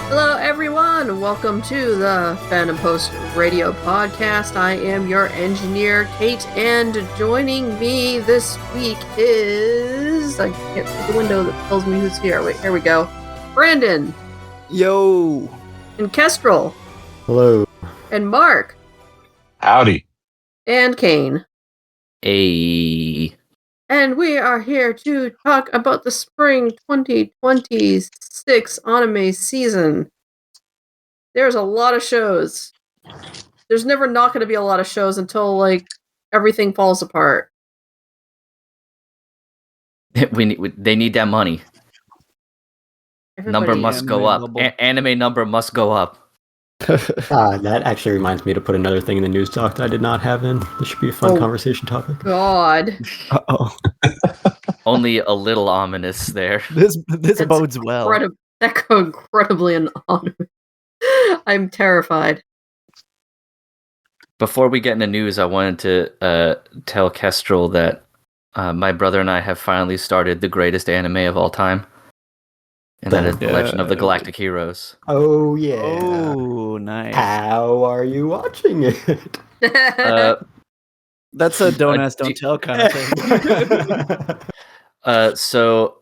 Hello, everyone. Welcome to the Fandom Post Radio Podcast. I am your engineer, Kate, and joining me this week is... I can't see the window that tells me who's here. Wait, here we go. Brandon. Yo. And Kestrel. Hello. And Mark. Howdy. And Kane. Hey. And we are here to talk about the spring 2026 anime season. There's a lot of shows. There's never not going to be a lot of shows until, like, everything falls apart. They need that money. Number must go up. Anime number must go up. That actually reminds me to put another thing in the news doc that I did not have in. This should be a fun conversation topic. God. Uh-oh. Only a little ominous there. This bodes well. That's incredibly anonymous. I'm terrified. Before we get into news, I wanted to tell Kestrel that my brother and I have finally started the greatest anime of all time. And that is The Legend of the Galactic Heroes. Oh, yeah. Oh, nice. How are you watching it? That's a don't ask, don't tell kind of thing. So,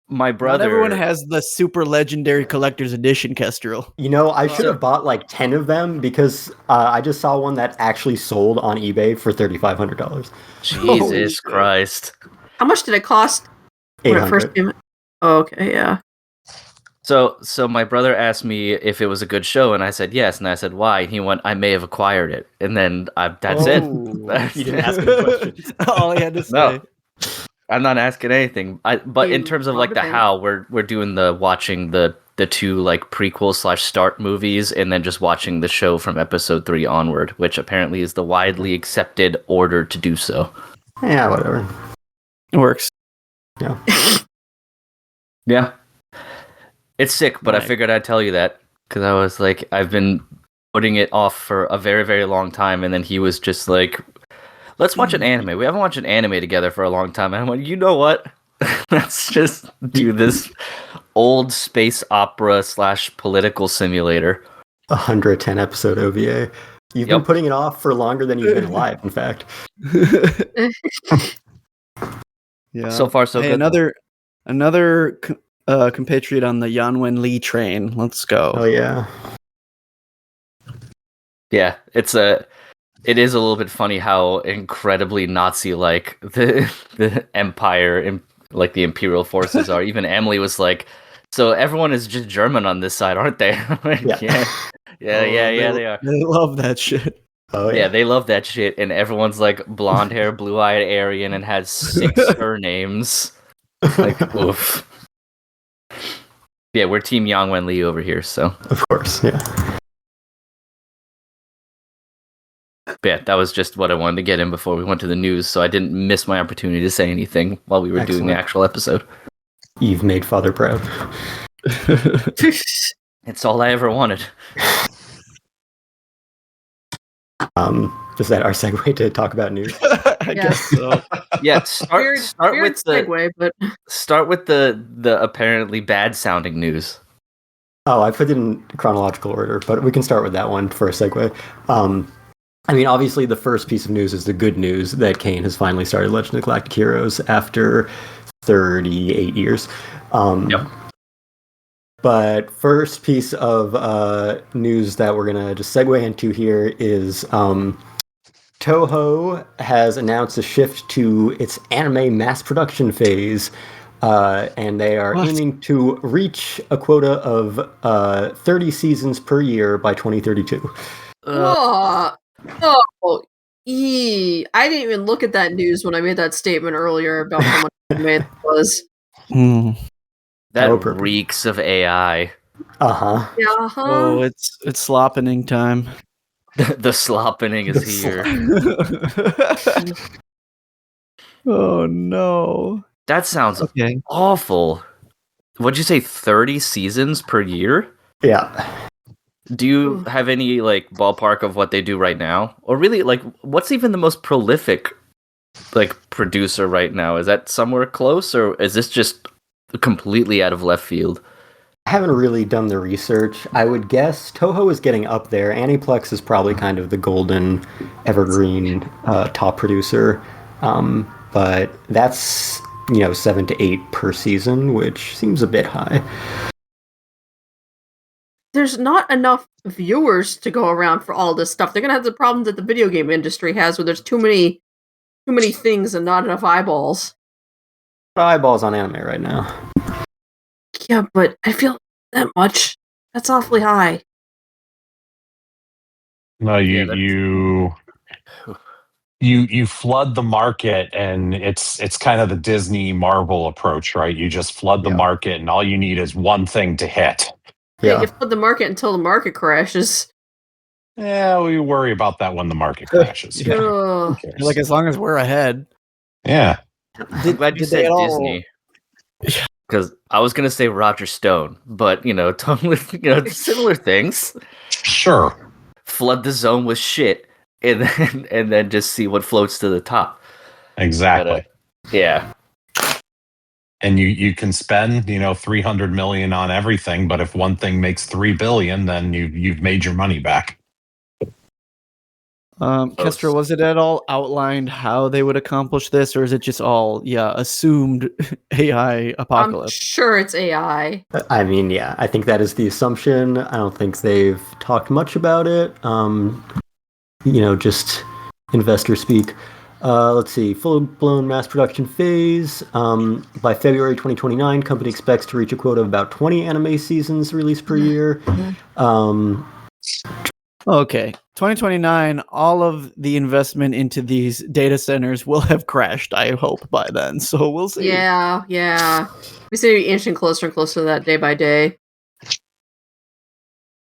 my brother... Not everyone has the super legendary collector's edition, Kestrel. You know, I should have bought like 10 of them because I just saw one that actually sold on eBay for $3,500. Jesus Christ. How much did it cost when it first $800. came out? Oh, okay, yeah. So my brother asked me if it was a good show, and I said yes, and I said why, and he went, I may have acquired it, and then that's it. You didn't ask any questions. All he had to say. No, I'm not asking anything. But in terms of like the how, we're doing watching the two like prequel / start movies, and then just watching the show from episode 3 onward, which apparently is the widely accepted order to do so. Yeah, whatever. It works. Yeah. Yeah. It's sick, but I figured I'd tell you that because I was like, I've been putting it off for a very, very long time, and then he was just like, let's watch an anime. We haven't watched an anime together for a long time. And I'm like, you know what? Let's just do this old space opera / political simulator. 110 episode OVA. You've been putting it off for longer than you've been alive, in fact. Yeah. So far, so good. Another compatriot on the Yanwen Lee train. Let's go. Oh, yeah. Yeah, it is a little bit funny how incredibly Nazi-like the Empire and like the Imperial forces are. Even Emily was like, so everyone is just German on this side, aren't they? Like, yeah, they are. They love that shit. Oh, yeah, they love that shit, and everyone's like blonde hair, blue-eyed Aryan, and has 6 surnames. Like, oof. Yeah, we're Team Yang Wen Lee over here, so. Of course, yeah. Yeah, that was just what I wanted to get in before we went to the news, so I didn't miss my opportunity to say anything while we were doing the actual episode. You've made Father proud. It's all I ever wanted. Is that our segue to talk about news? I guess so. Yeah, start with segue, but start with the apparently bad sounding news. Oh, I put it in chronological order, but we can start with that one for a segue. I mean, obviously, the first piece of news is the good news that Kane has finally started Legend of the Galactic Heroes after 38 years. Yep. But first piece of news that we're going to just segue into here is Toho has announced a shift to its anime mass production phase, and they are aiming to reach a quota of 30 seasons per year by 2032. I didn't even look at that news when I made that statement earlier about how much anime it was. That reeks of AI. Uh-huh. Yeah, uh-huh. Oh, it's sloppening time. The sloppening is here. Oh no. That sounds awful. What'd you say, 30 seasons per year? Yeah. Do you have any like ballpark of what they do right now? Or really, like, what's even the most prolific like producer right now? Is that somewhere close, or is this just completely out of left field? haven't really done the research. I would guess Toho is getting up there. Aniplex is probably kind of the golden evergreen top producer. But that's, 7 to 8 per season, which seems a bit high. There's not enough viewers to go around for all this stuff. They're gonna have the problem that the video game industry has, where there's too many things and not enough eyeballs. Eyeballs on anime right now. Yeah, but I feel that much. That's awfully high. No, you flood the market, and it's kind of the Disney Marvel approach, right? You just flood the market, and all you need is one thing to hit. Yeah, you flood the market until the market crashes. Yeah, we worry about that when the market crashes. Ugh. Like, as long as we're ahead. Yeah. I'm glad you said Disney. Because I was gonna say Roger Stone, but totally, similar things. Sure. Flood the zone with shit, and then just see what floats to the top. Exactly. But, yeah. And you can spend, $300 million on everything, but if one thing makes $3 billion, then you've made your money back. Kestra, was it at all outlined how they would accomplish this, or is it just all assumed AI apocalypse? I'm sure it's AI. I mean, yeah, I think that is the assumption. I don't think they've talked much about it. Just investor speak. Let's see, full-blown mass production phase. By February 2029, company expects to reach a quota of about 20 anime seasons released per year. Okay, 2029, all of the investment into these data centers will have crashed, I hope, by then. So we'll see. Yeah. We seem to be inching closer and closer to that day by day.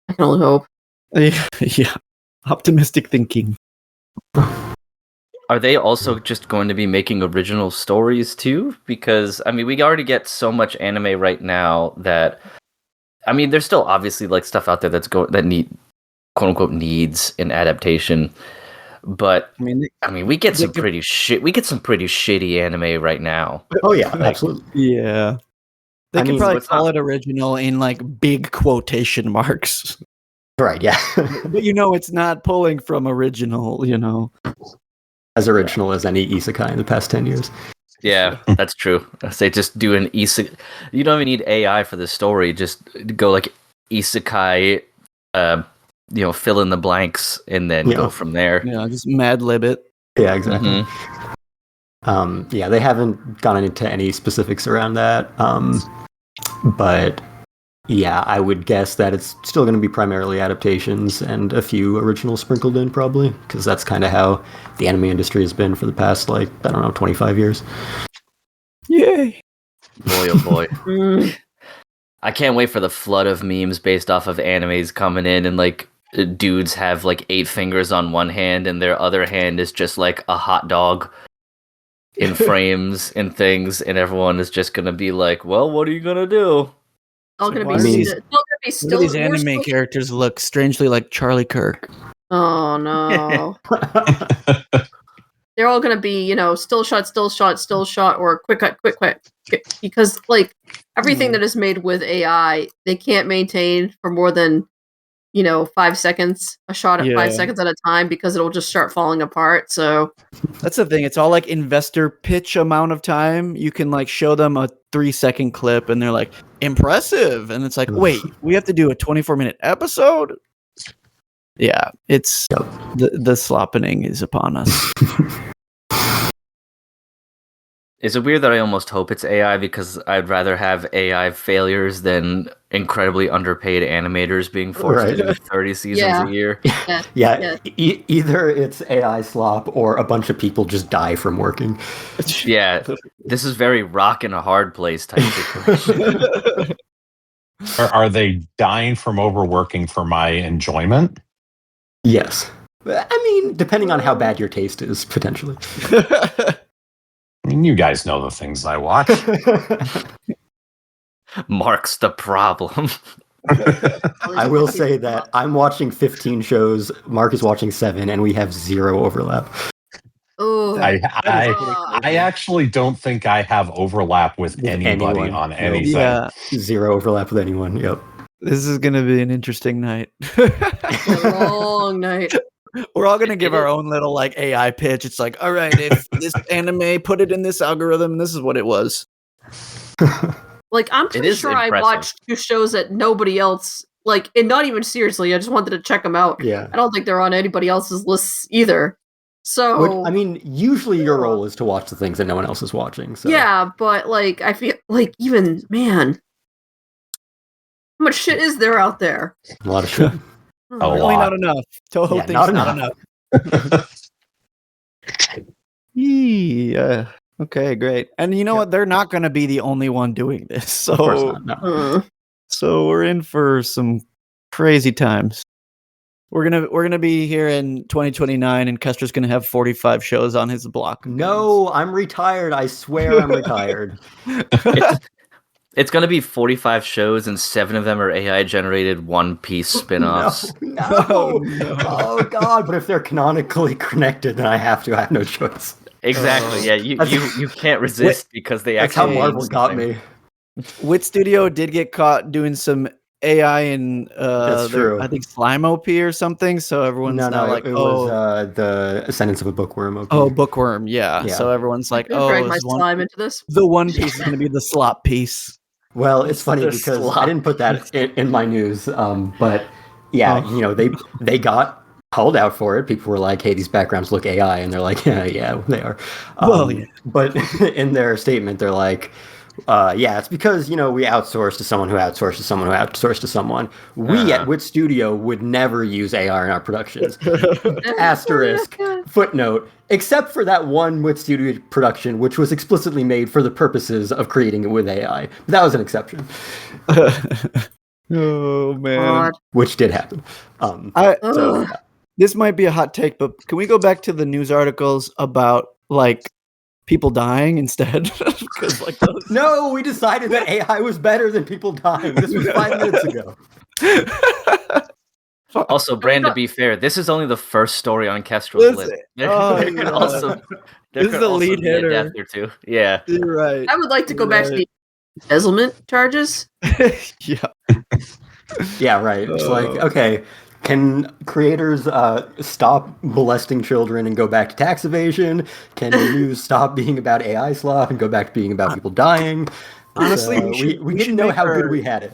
I can only hope. Yeah. Optimistic thinking. Are they also just going to be making original stories too? Because we already get so much anime right now that there's still obviously like stuff out there that need quote unquote needs an adaptation. But we get some pretty shitty anime right now. Oh yeah, absolutely. Yeah. They could probably call it original in like big quotation marks. Right, yeah. But it's not pulling from original, As original as any isekai in the past 10 years. Yeah, that's true. I say just do an isekai. You don't even need AI for the story. Just go like isekai, fill in the blanks and then go from there. Yeah, just Mad Lib it. Yeah, exactly. Mm-hmm. They haven't gone into any specifics around that. But yeah, I would guess that it's still going to be primarily adaptations and a few originals sprinkled in, probably, because that's kind of how the anime industry has been for the past, 25 years. Yay! Boy, oh boy. I can't wait for the flood of memes based off of animes coming in, and dudes have 8 fingers on one hand and their other hand is just like a hot dog in frames and things, and everyone is just going to be like, well, what are you going to do? All going to be still. These anime characters look strangely like Charlie Kirk. Oh no! They're all going to be, still shot, or quick cut, because everything that is made with AI, they can't maintain for more than 5 seconds a shot at 5 seconds at a time, because it'll just start falling apart. So that's the thing. It's all like investor pitch amount of time. You can show them a 3-second clip and they're like, impressive. And it's like, wait, we have to do a 24-minute episode? Yeah, it's the sloppening is upon us. Is it weird that I almost hope it's AI, because I'd rather have AI failures than incredibly underpaid animators being forced to do 30 seasons a year? Yeah. Either it's AI slop or a bunch of people just die from working. Yeah, this is very rock in a hard place type situation. Are they dying from overworking for my enjoyment? Yes. Depending on how bad your taste is, potentially. You guys know the things I watch. Mark's the problem. I will say that I'm watching 15 shows, Mark is watching 7, and we have 0 overlap. Oh, I actually don't think I have overlap with anybody anyone. on Nope. anything. Yeah, Zero overlap with anyone. Yep. this is gonna be an interesting night. a long night. We're all gonna give our own little like AI pitch. It's like, all right, if this anime put it in this algorithm, this is what it was. Like, I'm pretty is sure I impressive. watched 2 shows that nobody else, like, and not even seriously, I just wanted to check them out. Yeah. I don't think they're on anybody else's lists either. So, Which, I mean, usually your role is to watch the things that no one else is watching. So. yeah, but, like, I feel like even, man, how much shit is there out there? A lot of shit. Apparently not enough. Toho Yeah, thinks not not enough. enough. Yeah. Okay, great. And you know what? They're not going to be the only one doing this. Of course So, not. No. so we're in for some crazy times. We're gonna be here in 2029, and Kester's gonna have 45 shows on his block. No, I'm retired. I swear I'm retired. It's going to be 45 shows, and 7 of them are AI generated One Piece spin-offs. No. Oh, no. Oh, God. But if they're canonically connected, then I have no choice. Exactly. Yeah, you can't resist because they That's how actually. Marvel got me. Wit Studio did get caught doing some AI in That's true. I think Slime OP or something. So everyone's now like, it oh, was the Ascendance of a Bookworm. Okay. oh, Bookworm, yeah. Yeah. So everyone's like, Drag oh, my is slime into this. the One Piece is gonna be the slop piece. Well, it's funny They're because sloppy. I didn't put that in my news, but yeah, you know, they got called out for it. People were like, "Hey, these backgrounds look AI," and they're like, "Yeah, they are." Well, yeah. But in their statement, they're like, "Yeah, it's because we outsourced to someone who outsourced to someone who outsourced to someone. We at Wit Studio would never use AI in our productions." Asterisk, footnote, except for that one Wit Studio production, which was explicitly made for the purposes of creating it with AI. That was an exception. Oh man, God. Which did happen. Ugh. This might be a hot take, but can we go back to the news articles about like people dying instead? 'Cause, like, those... No, we decided that AI was better than people dying. This was 5 minutes ago. Also, Brand, to be fair, this is only the first story on Kestrel's list. There could yeah. also This is the lead be a hitter. death or two. Yeah. You're right. I would like to go back to the embezzlement charges. Yeah. Yeah, right. It's like, okay, can creators stop molesting children and go back to tax evasion? Can news stop being about AI slop and go back to being about people dying? Honestly, we didn't know how good we had it.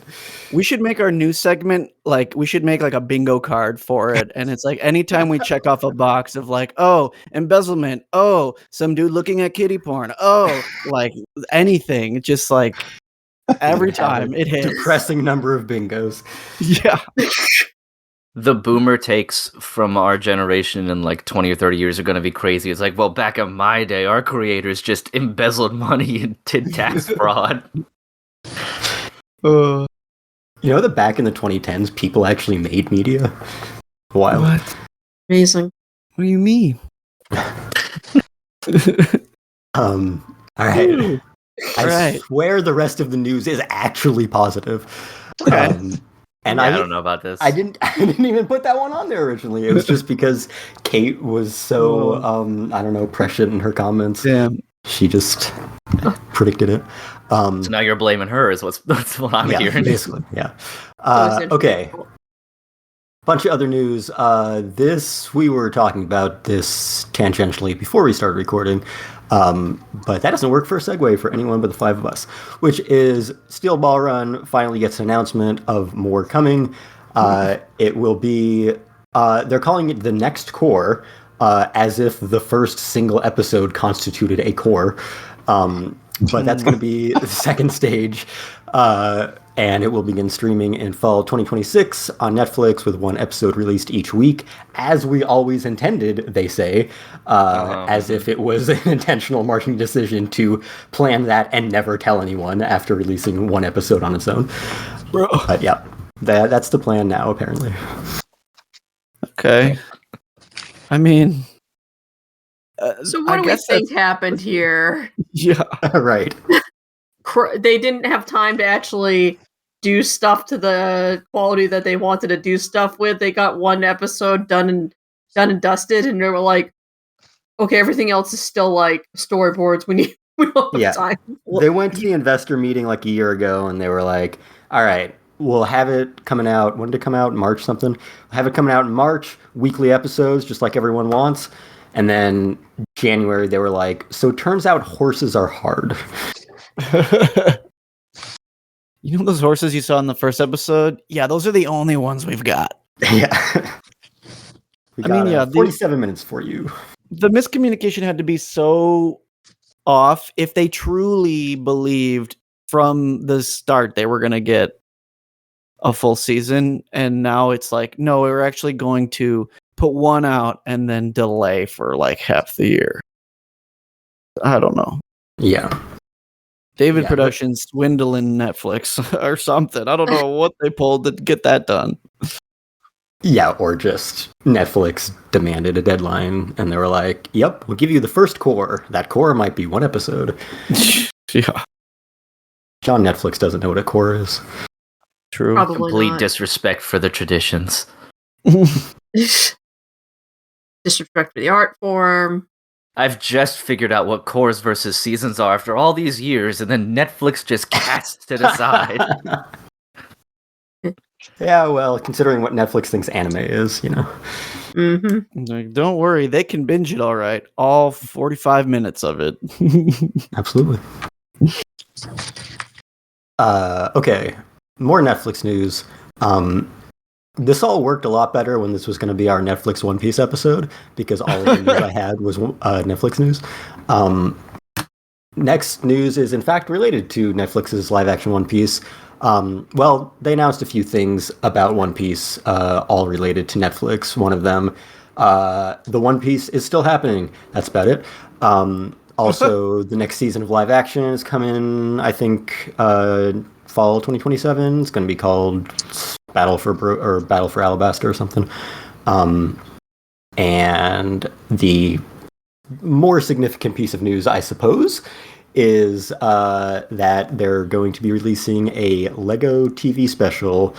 We should make our news segment like we should make like a bingo card for it, and it's like anytime we check off a box of like, oh, embezzlement, oh, some dude looking at kiddie porn, oh, like anything, it's just like every time it hits. Depressing number of bingos. Yeah. The boomer takes from our generation in like 20 or 30 years are going to be crazy. It's like, well, back in my day, our creators just embezzled money and did tax fraud. You know that back in the 2010s, people actually made media? Wild. What? Amazing. What do you mean? All right. I Right. swear the rest of the news is actually positive. Okay. And Yeah, I I don't know about this. I didn't even put that one on there originally. It was just because Kate was so I don't know, prescient in her comments. Damn. She just predicted it. So now you're blaming her is that's what I'm Yeah, hearing. basically, yeah. Always Okay. Bunch of other news. This we were talking about this tangentially before we started recording, but that doesn't work for a segue for anyone but the 5 of us. Which is Steel Ball Run finally gets an announcement of more coming. It will be. They're calling it the next core, as if the first single episode constituted a core. But that's going to be the second stage. And it will begin streaming in fall 2026 on Netflix with 1 episode released each week, as we always intended, they say, as if it was an intentional marketing decision to plan that and never tell anyone after releasing 1 episode on its own. Bro. But yeah, that's the plan now, apparently. Okay. I mean, So what do we think happened here? Yeah. Right. They didn't have time to actually do stuff to the quality that they wanted to do stuff with. They got 1 episode done and dusted, and they were like, okay, everything else is still like storyboards. We don't have time. They went to the investor meeting like a year ago, and they were like, all right, we'll have it coming out. When did it come out? March something? Have it coming out in March, weekly episodes, just like everyone wants. And then January, they were like, so it turns out horses are hard. You know those horses you saw in the first episode? Yeah, those are the only ones we've got. Yeah. We got 47 minutes for you. The miscommunication had to be so off if they truly believed from the start they were going to get a full season, and now it's like, no, we're actually going to put one out and then delay for like half the year. I don't know. Yeah. David Productions swindling Netflix or something. I don't know what they pulled to get that done. Yeah, or just Netflix demanded a deadline, and they were like, yep, we'll give you the first core. That core might be one episode. Yeah. John Netflix doesn't know what a core is. True. Probably Complete not. disrespect for the traditions. Disrespect for the art form. I've just figured out what cores versus seasons are after all these years, and then Netflix just casts it aside. Yeah, well, considering what Netflix thinks anime is, you know. Mm-hmm. Like, don't worry, they can binge it all right. All 45 minutes of it. Absolutely. Okay, more Netflix news. This all worked a lot better when this was going to be our Netflix One Piece episode, because all of the news I had was Netflix news. Next news is in fact related to Netflix's live-action One Piece. Well, they announced a few things about One Piece, all related to Netflix. One of them, the One Piece is still happening. That's about it. Also, the next season of live action is coming, I think, fall 2027. It's going to be called Battle for Alabasta or something. And the more significant piece of news, I suppose, is that they're going to be releasing a Lego TV special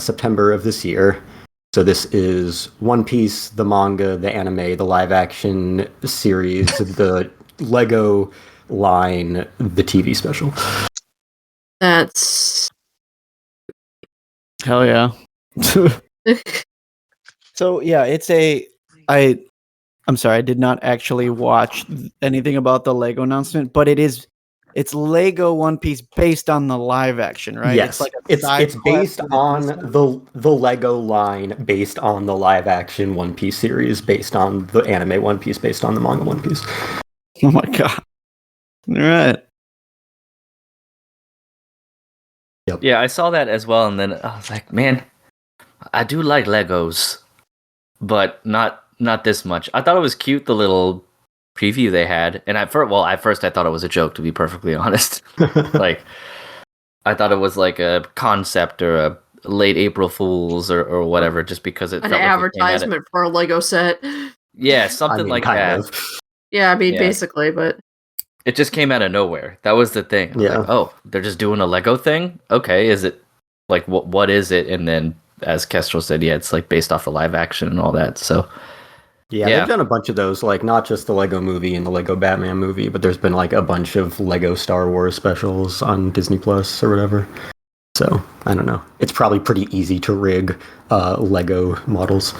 September of this year. So this is One Piece, the manga, the anime, the live-action series, the Lego line, the TV special. That's Hell yeah. So yeah, I'm sorry, I did not actually watch anything about the Lego announcement, but it's Lego One Piece based on the live action, right? Yes, it's based on the Lego line, based on the live action One Piece series, based on the anime One Piece, based on the manga One Piece. Oh my god! All right. Yep. Yeah, I saw that as well, and then I was like, man, I do like Legos, but not this much. I thought it was cute, the little preview they had, and at first I thought it was a joke, to be perfectly honest. Like, I thought it was like a concept or a late April Fools or whatever, just because it an felt advertisement for a Lego set. Yeah, something like that. Yeah, I mean, basically, but it just came out of nowhere. That was the thing. I was like, oh, they're just doing a Lego thing? Okay, is it like what is it? And then, as Kestrel said, yeah, it's like based off the live action and all that. So yeah, they've done a bunch of those, like not just the Lego movie and the Lego Batman movie, but there's been like a bunch of Lego Star Wars specials on Disney Plus or whatever. So I don't know. It's probably pretty easy to rig Lego models.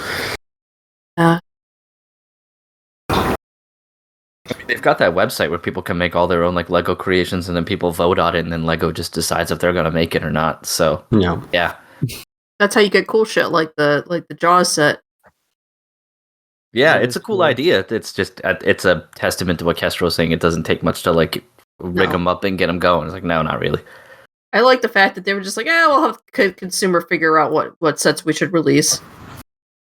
They've got that website where people can make all their own like Lego creations, and then people vote on it, and then Lego just decides if they're gonna make it or not. So yeah, that's how you get cool shit like the Jaws set. Yeah, it's a cool idea. It's just it's a testament to what Kestrel was saying. It doesn't take much to like rig them up and get them going. It's like, no, not really. I like the fact that they were just like, we'll have consumer figure out what sets we should release,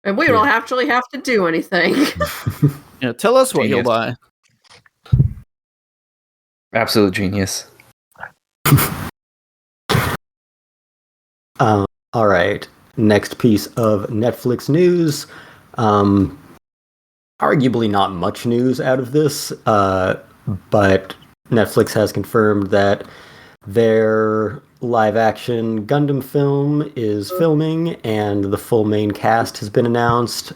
and we don't actually have to do anything. Yeah, tell us what you'll buy. Absolute genius. All right. Next piece of Netflix news. Arguably not much news out of this, but Netflix has confirmed that their live-action Gundam film is filming, and the full main cast has been announced.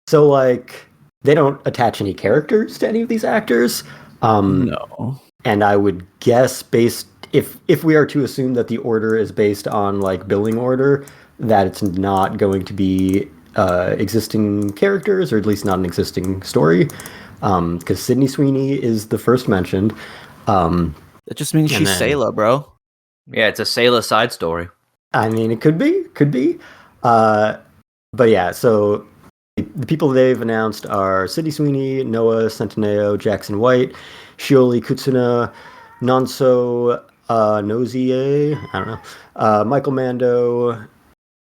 So, like, they don't attach any characters to any of these actors. No. And I would guess if we are to assume that the order is based on like billing order, that it's not going to be existing characters, or at least not an existing story, because Sydney Sweeney is the first mentioned. That just means she's Sayla, bro. Yeah, it's a Sayla side story. I mean, it could be. But yeah, so the people they've announced are Sydney Sweeney, Noah Centineo, Jackson White, Shioli Kutsuna, Nonso Nozier, I don't know, Michael Mando,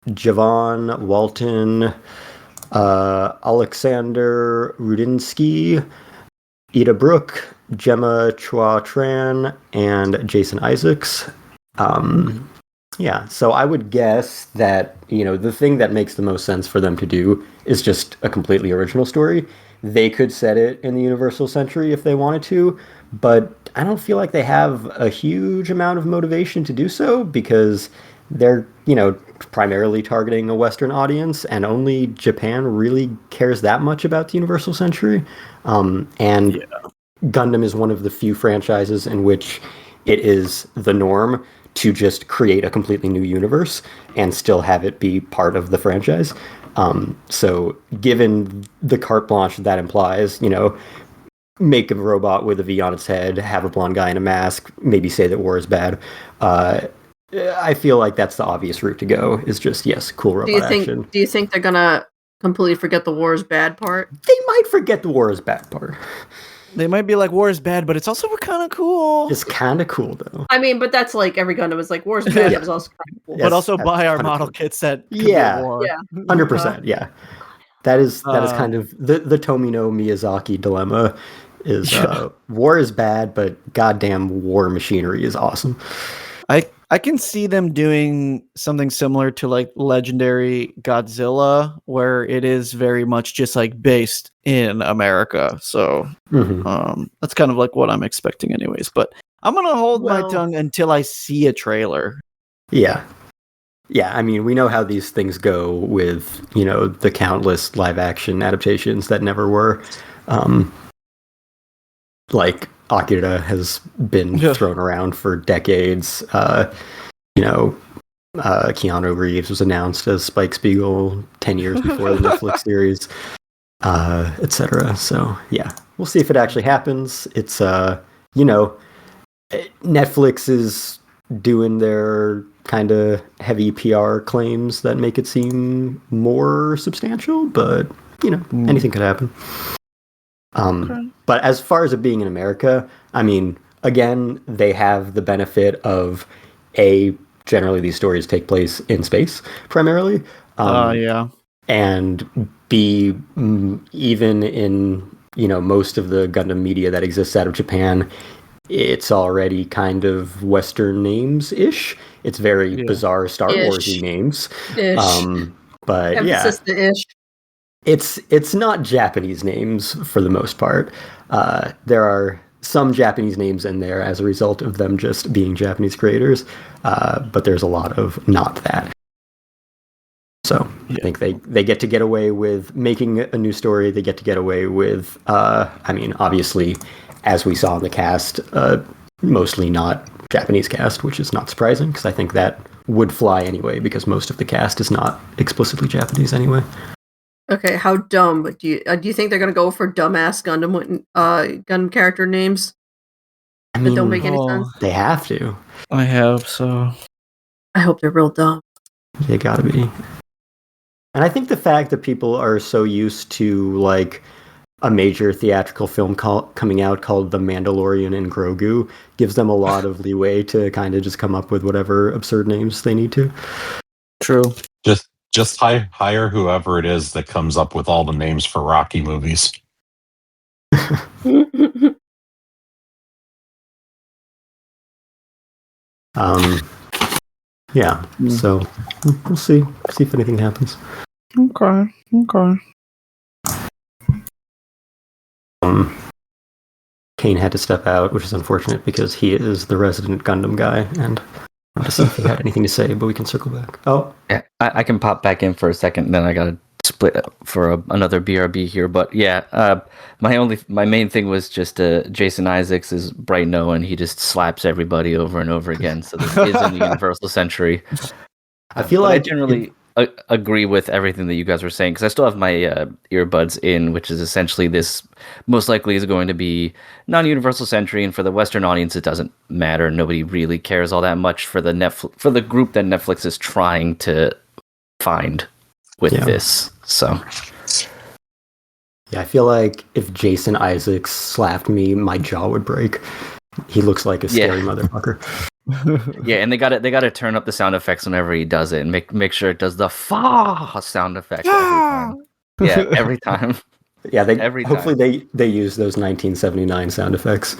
Javon Walton, Alexander Rudinsky, Ida Brooke, Gemma Chua Tran, and Jason Isaacs. Yeah, so I would guess that, the thing that makes the most sense for them to do is just a completely original story. They could set it in the Universal Century if they wanted to, but I don't feel like they have a huge amount of motivation to do so, because they're, primarily targeting a Western audience, and only Japan really cares that much about the Universal Century. Gundam is one of the few franchises in which it is the norm to just create a completely new universe and still have it be part of the franchise. So given the carte blanche that implies, make a robot with a V on its head, have a blonde guy in a mask, maybe say that war is bad. I feel like that's the obvious route to go, is just, yes, cool robot action. Do you think they're gonna completely forget the war is bad part? They might forget the war is bad part. They might be like, war is bad, but it's also kind of cool. It's kind of cool, though. I mean, but that's like every Gundam is like, war is bad, but it's also kind of cool. But also buy our model kits that could be war. Yeah. 100%, yeah. That is kind of the Tomino Miyazaki dilemma, is war is bad, but goddamn war machinery is awesome. I can see them doing something similar to like Legendary Godzilla, where it is very much just like based in America. So that's kind of like what I'm expecting anyways. But I'm going to hold my tongue until I see a trailer. Yeah. Yeah, I mean, we know how these things go with, the countless live action adaptations that never were. Like Akira has been thrown around for decades. Keanu Reeves was announced as Spike Spiegel 10 years before the Netflix series, etc. So yeah, we'll see if it actually happens. It's Netflix is doing their kind of heavy PR claims that make it seem more substantial, but anything could happen. But as far as it being in America, I mean, again, they have the benefit of generally these stories take place in space primarily. And B, even in, most of the Gundam media that exists out of Japan, it's already kind of Western names-ish. It's very bizarre Star Wars-y names. But emphasis the ish. It's not Japanese names for the most part. There are some Japanese names in there as a result of them just being Japanese creators, but there's a lot of not that. So I think they get to get away with making a new story. They get to get away with, obviously, as we saw in the cast, mostly not Japanese cast, which is not surprising, because I think that would fly anyway, because most of the cast is not explicitly Japanese anyway. Okay, how dumb? But do you think they're gonna go for dumbass Gundam character names that don't make any sense? They have to. I hope so. I hope they're real dumb. They gotta be. And I think the fact that people are so used to like a major theatrical film coming out called The Mandalorian and Grogu gives them a lot of leeway to kind of just come up with whatever absurd names they need to. True. Just hire whoever it is that comes up with all the names for Rocky movies. Yeah. So we'll see if anything happens. Okay. Kane had to step out, which is unfortunate because he is the resident Gundam guy, and I don't see if he had anything to say, but we can circle back. Oh, yeah, I can pop back in for a second, then I gotta split for another BRB here. But yeah, my main thing was just Jason Isaacs is Bright Noah, and he just slaps everybody over and over again. So this is in the Universal Century. I feel like I generally agree with everything that you guys were saying, because I still have my earbuds in, which is essentially this most likely is going to be non-Universal Century, and for the Western audience, it doesn't matter. Nobody really cares all that much for the group that Netflix is trying to find with this. So yeah, I feel like if Jason Isaacs slapped me, my jaw would break. He looks like a scary motherfucker. Yeah, and they got to turn up the sound effects whenever he does it, and make sure it does the fa sound effect every time. Yeah, every time. Yeah, hopefully they use those 1979 sound effects.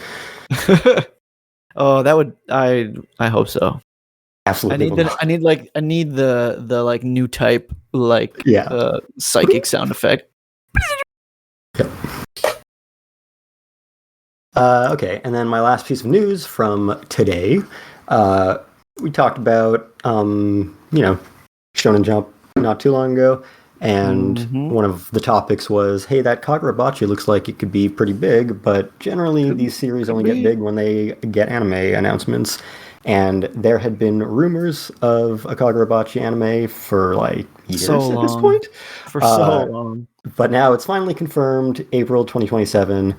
Oh, that would I hope so. Absolutely. I need the like new type psychic sound effect. Yep. Okay, and then my last piece of news from today. We talked about Shonen Jump not too long ago, and one of the topics was, hey, that Kagurabachi looks like it could be pretty big, but generally these series only get big when they get anime announcements. And there had been rumors of a Kagurabachi anime for like years at this point. For so long. But now it's finally confirmed, April 2027.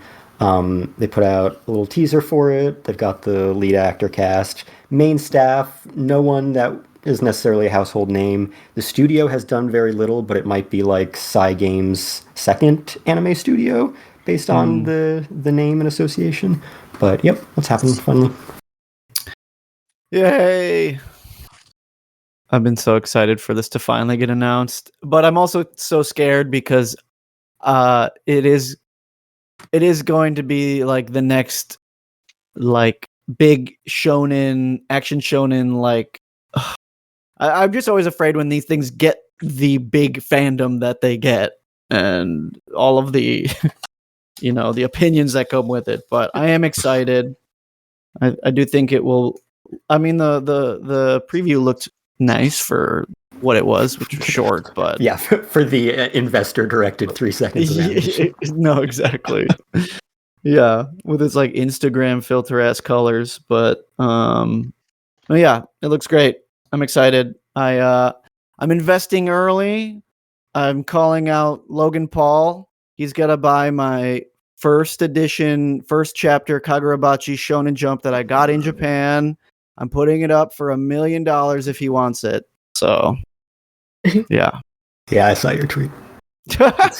They put out a little teaser for it. They've got the lead actor cast. Main staff, no one that is necessarily a household name. The studio has done very little, but it might be like Cygame's second anime studio based on the name and association. But yep, what's happening finally. Yay! I've been so excited for this to finally get announced, but I'm also so scared because it is going to be like the next like big shonen action shonen like I'm just always afraid when these things get the big fandom that they get and all of the the opinions that come with it, but I am excited. I do think it will. I mean, the preview looked nice for what it was, which was short, but yeah, for the investor-directed 3 seconds of animation. No, exactly. Yeah, with its like Instagram filter-ass colors, but yeah, it looks great. I'm excited. I'm investing early. I'm calling out Logan Paul. He's got to buy my first edition, first chapter Kagurabachi Shonen Jump that I got in Japan. I'm putting it up for $1 million if he wants it. So, yeah. Yeah, I saw your tweet. That's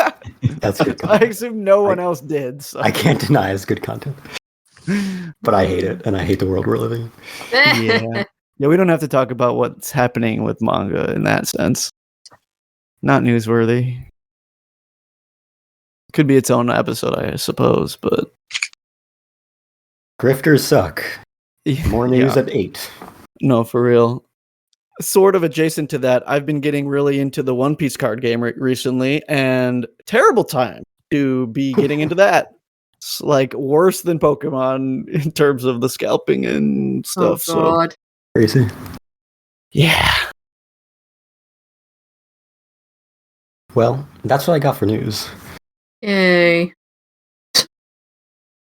good content. I assume no one else did. So. I can't deny it's good content. But I hate it, and I hate the world we're living in. Yeah, we don't have to talk about what's happening with manga in that sense. Not newsworthy. Could be its own episode, I suppose, but... Grifters suck. More news at 8. No, for real. Sort of adjacent to that, I've been getting really into the One Piece card game recently, and terrible time to be getting into that. It's like worse than Pokemon in terms of the scalping and stuff. Oh, God. So crazy. Yeah. Well, that's what I got for news. Yay.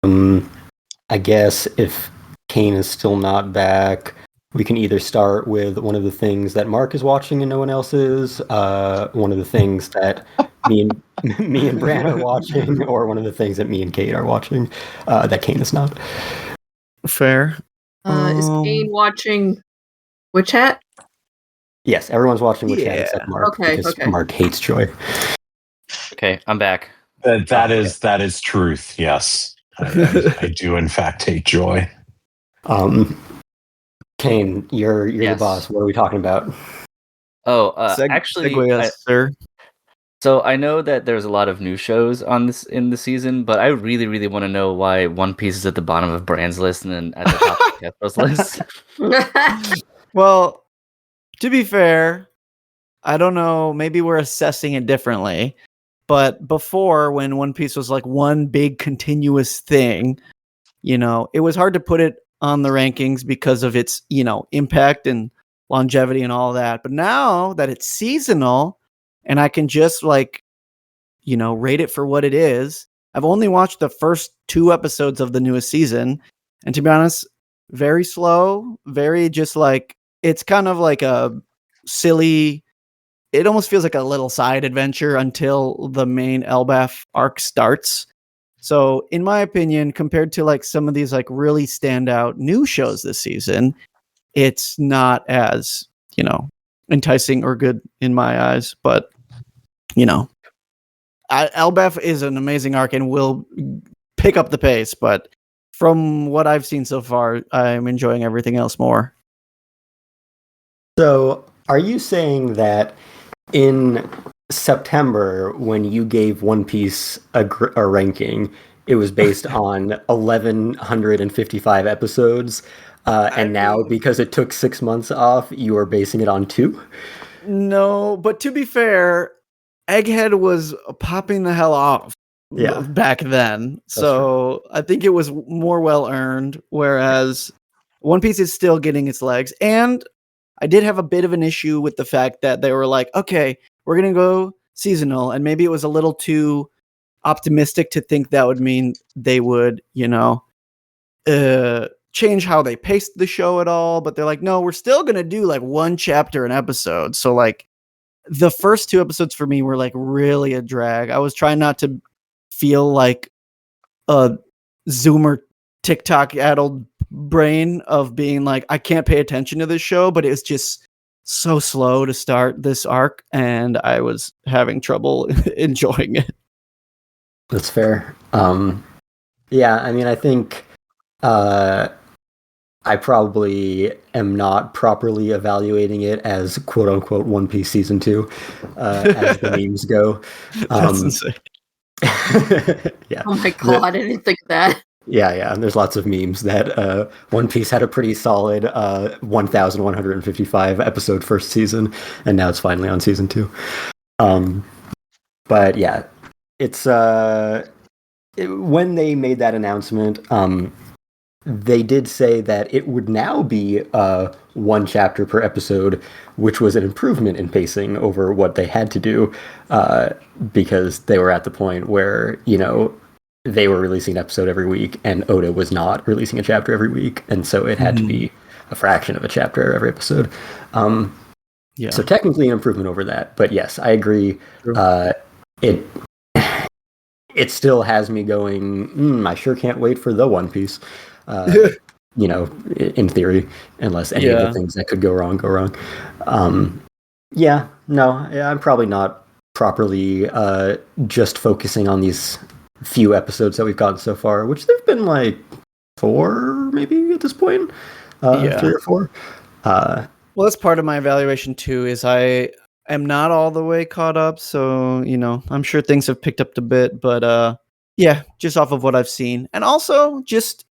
I guess if Kane is still not back, we can either start with one of the things that Mark is watching and no one else is, one of the things that me and Bran are watching, or one of the things that me and Kate are watching that Kane is not. Fair. Is Kane watching Witch Hat? Yes, everyone's watching Witch Hat except Mark, because Mark hates Joy. Okay, I'm back. That is truth. Yes, I do in fact hate Joy. Kane, you're the boss. What are we talking about? Oh, actually, sir. So I know that there's a lot of new shows on this in the season, but I really, really want to know why One Piece is at the bottom of Brand's list and then at the top of Castro's list. Well, to be fair, I don't know. Maybe we're assessing it differently. But before, when One Piece was like one big continuous thing, it was hard to put it on the rankings because of its, impact and longevity and all that. But now that it's seasonal, and I can just like, rate it for what it is. I've only watched the first 2 episodes of the newest season, and to be honest, very slow, very just like, it's kind of like a silly, it almost feels like a little side adventure until the main Elbaf arc starts. So in my opinion, compared to like some of these like really standout new shows this season, it's not as, enticing or good in my eyes, but Elbaf is an amazing arc and will pick up the pace, but from what I've seen so far, I'm enjoying everything else more. So, are you saying that in September, when you gave One Piece a ranking, it was based on 1,155 episodes, and now because it took 6 months off, you are basing it on 2? No, but to be fair, Egghead was popping the hell off back then. So I think it was more well earned, whereas One Piece is still getting its legs. And I did have a bit of an issue with the fact that they were like, okay, we're going to go seasonal. And maybe it was a little too optimistic to think that would mean they would, change how they paced the show at all. But they're like, no, we're still going to do like 1 chapter an episode. So like the first 2 episodes for me were like really a drag. I was trying not to feel like a Zoomer TikTok addled brain of being like, I can't pay attention to this show, but it was just so slow to start this arc, and I was having trouble enjoying it. That's fair. Yeah, I mean, I think I probably am not properly evaluating it as quote unquote One Piece season 2, as the memes go. That's insane. Yeah. Oh my god, I didn't think of that. Yeah, and there's lots of memes that One Piece had a pretty solid 1,155 episode first season, and now it's finally on season 2. But yeah, it's when they made that announcement, they did say that it would now be 1 chapter per episode, which was an improvement in pacing over what they had to do, because they were at the point where, they were releasing an episode every week, and Oda was not releasing a chapter every week, and so it had to be a fraction of a chapter every episode. So technically an improvement over that, but yes, I agree. It still has me going, I sure can't wait for the One Piece. In theory, unless any of the things that could go wrong. I'm probably not properly just focusing on these few episodes that we've gotten so far, which there've been like 4 maybe at this point, 3 or 4. Well, that's part of my evaluation too, is I am not all the way caught up, so I'm sure things have picked up a bit, but just off of what I've seen, and also just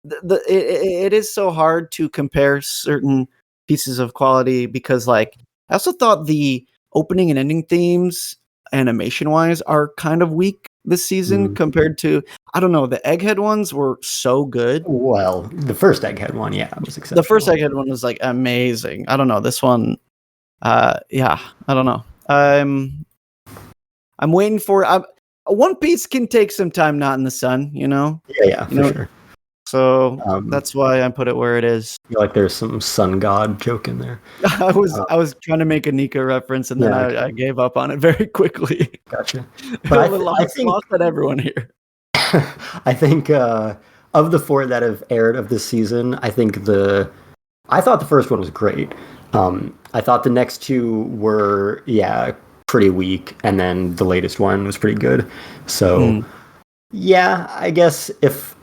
it is so hard to compare certain pieces of quality, because like I also thought the opening and ending themes animation wise are kind of weak this season compared to, I don't know, the Egghead ones were so good. Well, the first Egghead one, was exceptional. The first Egghead one was like amazing. I don't know, this one, I don't know. I'm waiting for One Piece can take some time not in the sun, For sure. So that's why I put it where it is. I feel like there's some sun god joke in there. I was trying to make a Nika reference, and then I gave up on it very quickly. Gotcha. But I think lost at everyone here. I think of the 4 that have aired of this season, I thought the first one was great. I thought the next 2 were pretty weak, and then the latest one was pretty good. So I guess if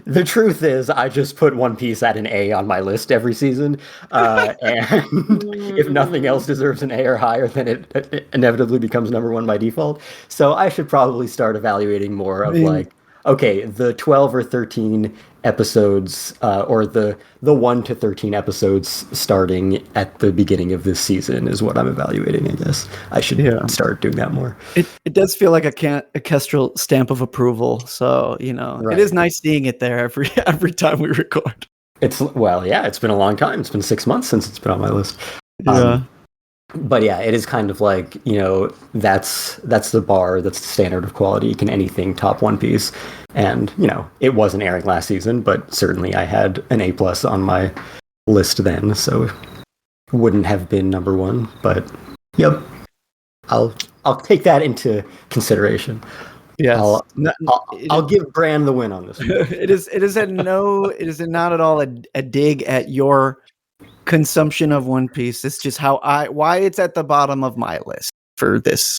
the truth is, I just put One Piece at an A on my list every season, and if nothing else deserves an A or higher, then it inevitably becomes number 1 by default. So I should probably start evaluating more of the 12 or 13 episodes, or the 1 to 13 episodes starting at the beginning of this season is what I'm evaluating. I guess I should start doing that more. It does feel like a orchestral stamp of approval. So It is nice seeing it there every time we record. It's been a long time. It's been 6 months since it's been on my list. but yeah, it is kind of like, you know, that's the bar, that's the standard of quality. Can anything top One Piece? And, you know, it wasn't airing last season, but certainly I had an A+ on my list then, so wouldn't have been number one. But yep, I'll take that into consideration. Yes. I'll give Bran the win on this one. It is not at all a dig at your consumption of One Piece. It's just why it's at the bottom of my list for this.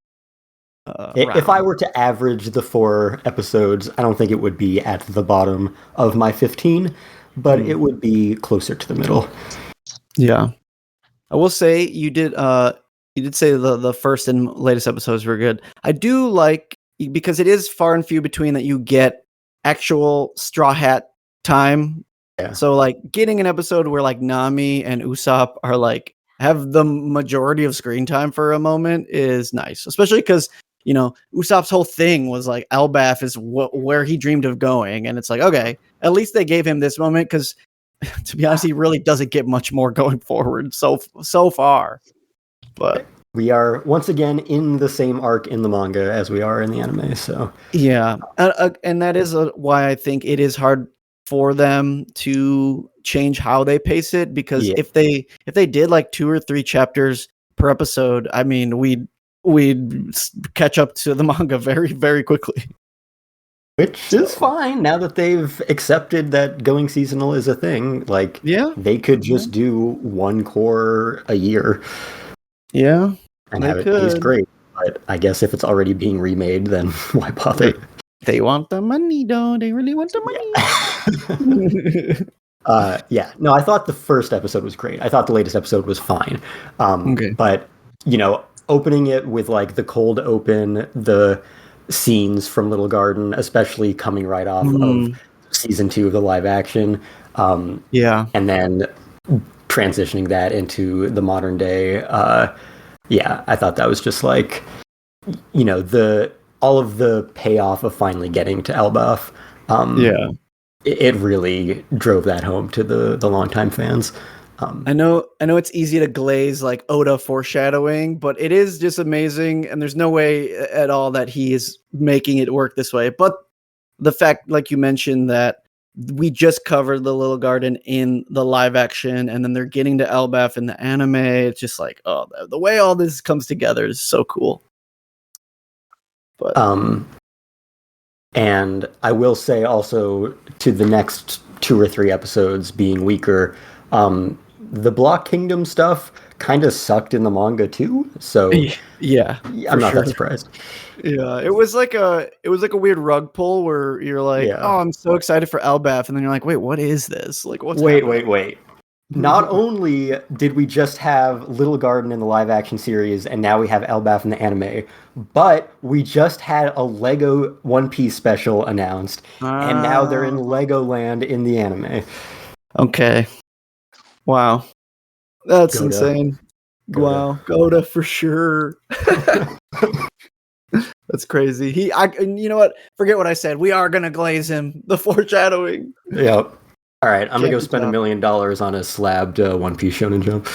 If I were to average the 4 episodes, I don't think it would be at the bottom of my 15, but it would be closer to the middle. Yeah, I will say you did say the first and latest episodes were good. I do like, because it is far and few between that you get actual Straw Hat time. Yeah. So like getting an episode where like Nami and Usopp are like have the majority of screen time for a moment is nice, especially because, you know, Usopp's whole thing was like Elbaf is where he dreamed of going, and it's like, okay, at least they gave him this moment, because to be honest, he really doesn't get much more going forward so far. But we are once again in the same arc in the manga as we are in the anime. So yeah, and that is why I think it is hard for them to change how they pace it, because if they did like 2 or 3 chapters per episode, I mean, we'd catch up to the manga very, very quickly. Which is fine now that they've accepted that going seasonal is a thing. Like, they could just do 1 core a year. Yeah, and have it taste great. But I guess if it's already being remade, then why bother? They want the money, though. They really want the money. No, I thought the first episode was great. I thought the latest episode was fine. But, you know, opening it with like the cold open, the scenes from Little Garden, especially coming right off of season 2 of the live action. And then transitioning that into the modern day. I thought that was just like, you know, all of the payoff of finally getting to Elbaf. It really drove that home to the longtime fans. I know it's easy to glaze like Oda foreshadowing, but it is just amazing, and there's no way at all that he is making it work this way. But the fact, like you mentioned, that we just covered the Little Garden in the live action, and then they're getting to Elbaf in the anime. It's just like, oh, the way all this comes together is so cool. But and I will say also, to the next 2 or 3 episodes being weaker, the Block Kingdom stuff kind of sucked in the manga too. So I'm not that surprised. Yeah, it was like a weird rug pull where you're like, oh, I'm so excited for Elbaf, and then you're like, wait, what is this? Like, what's happening? Wait. Not only did we just have Little Garden in the live action series, and now we have Elbaf in the anime, but we just had a Lego One Piece special announced, and now they're in Legoland in the anime. Okay. Wow. That's insane. Wow. Goda for sure. That's crazy. And you know what? Forget what I said. We are going to glaze him. The foreshadowing. Yep. All right, I'm gonna go spend $1 million on a slabbed One Piece Shonen Jump.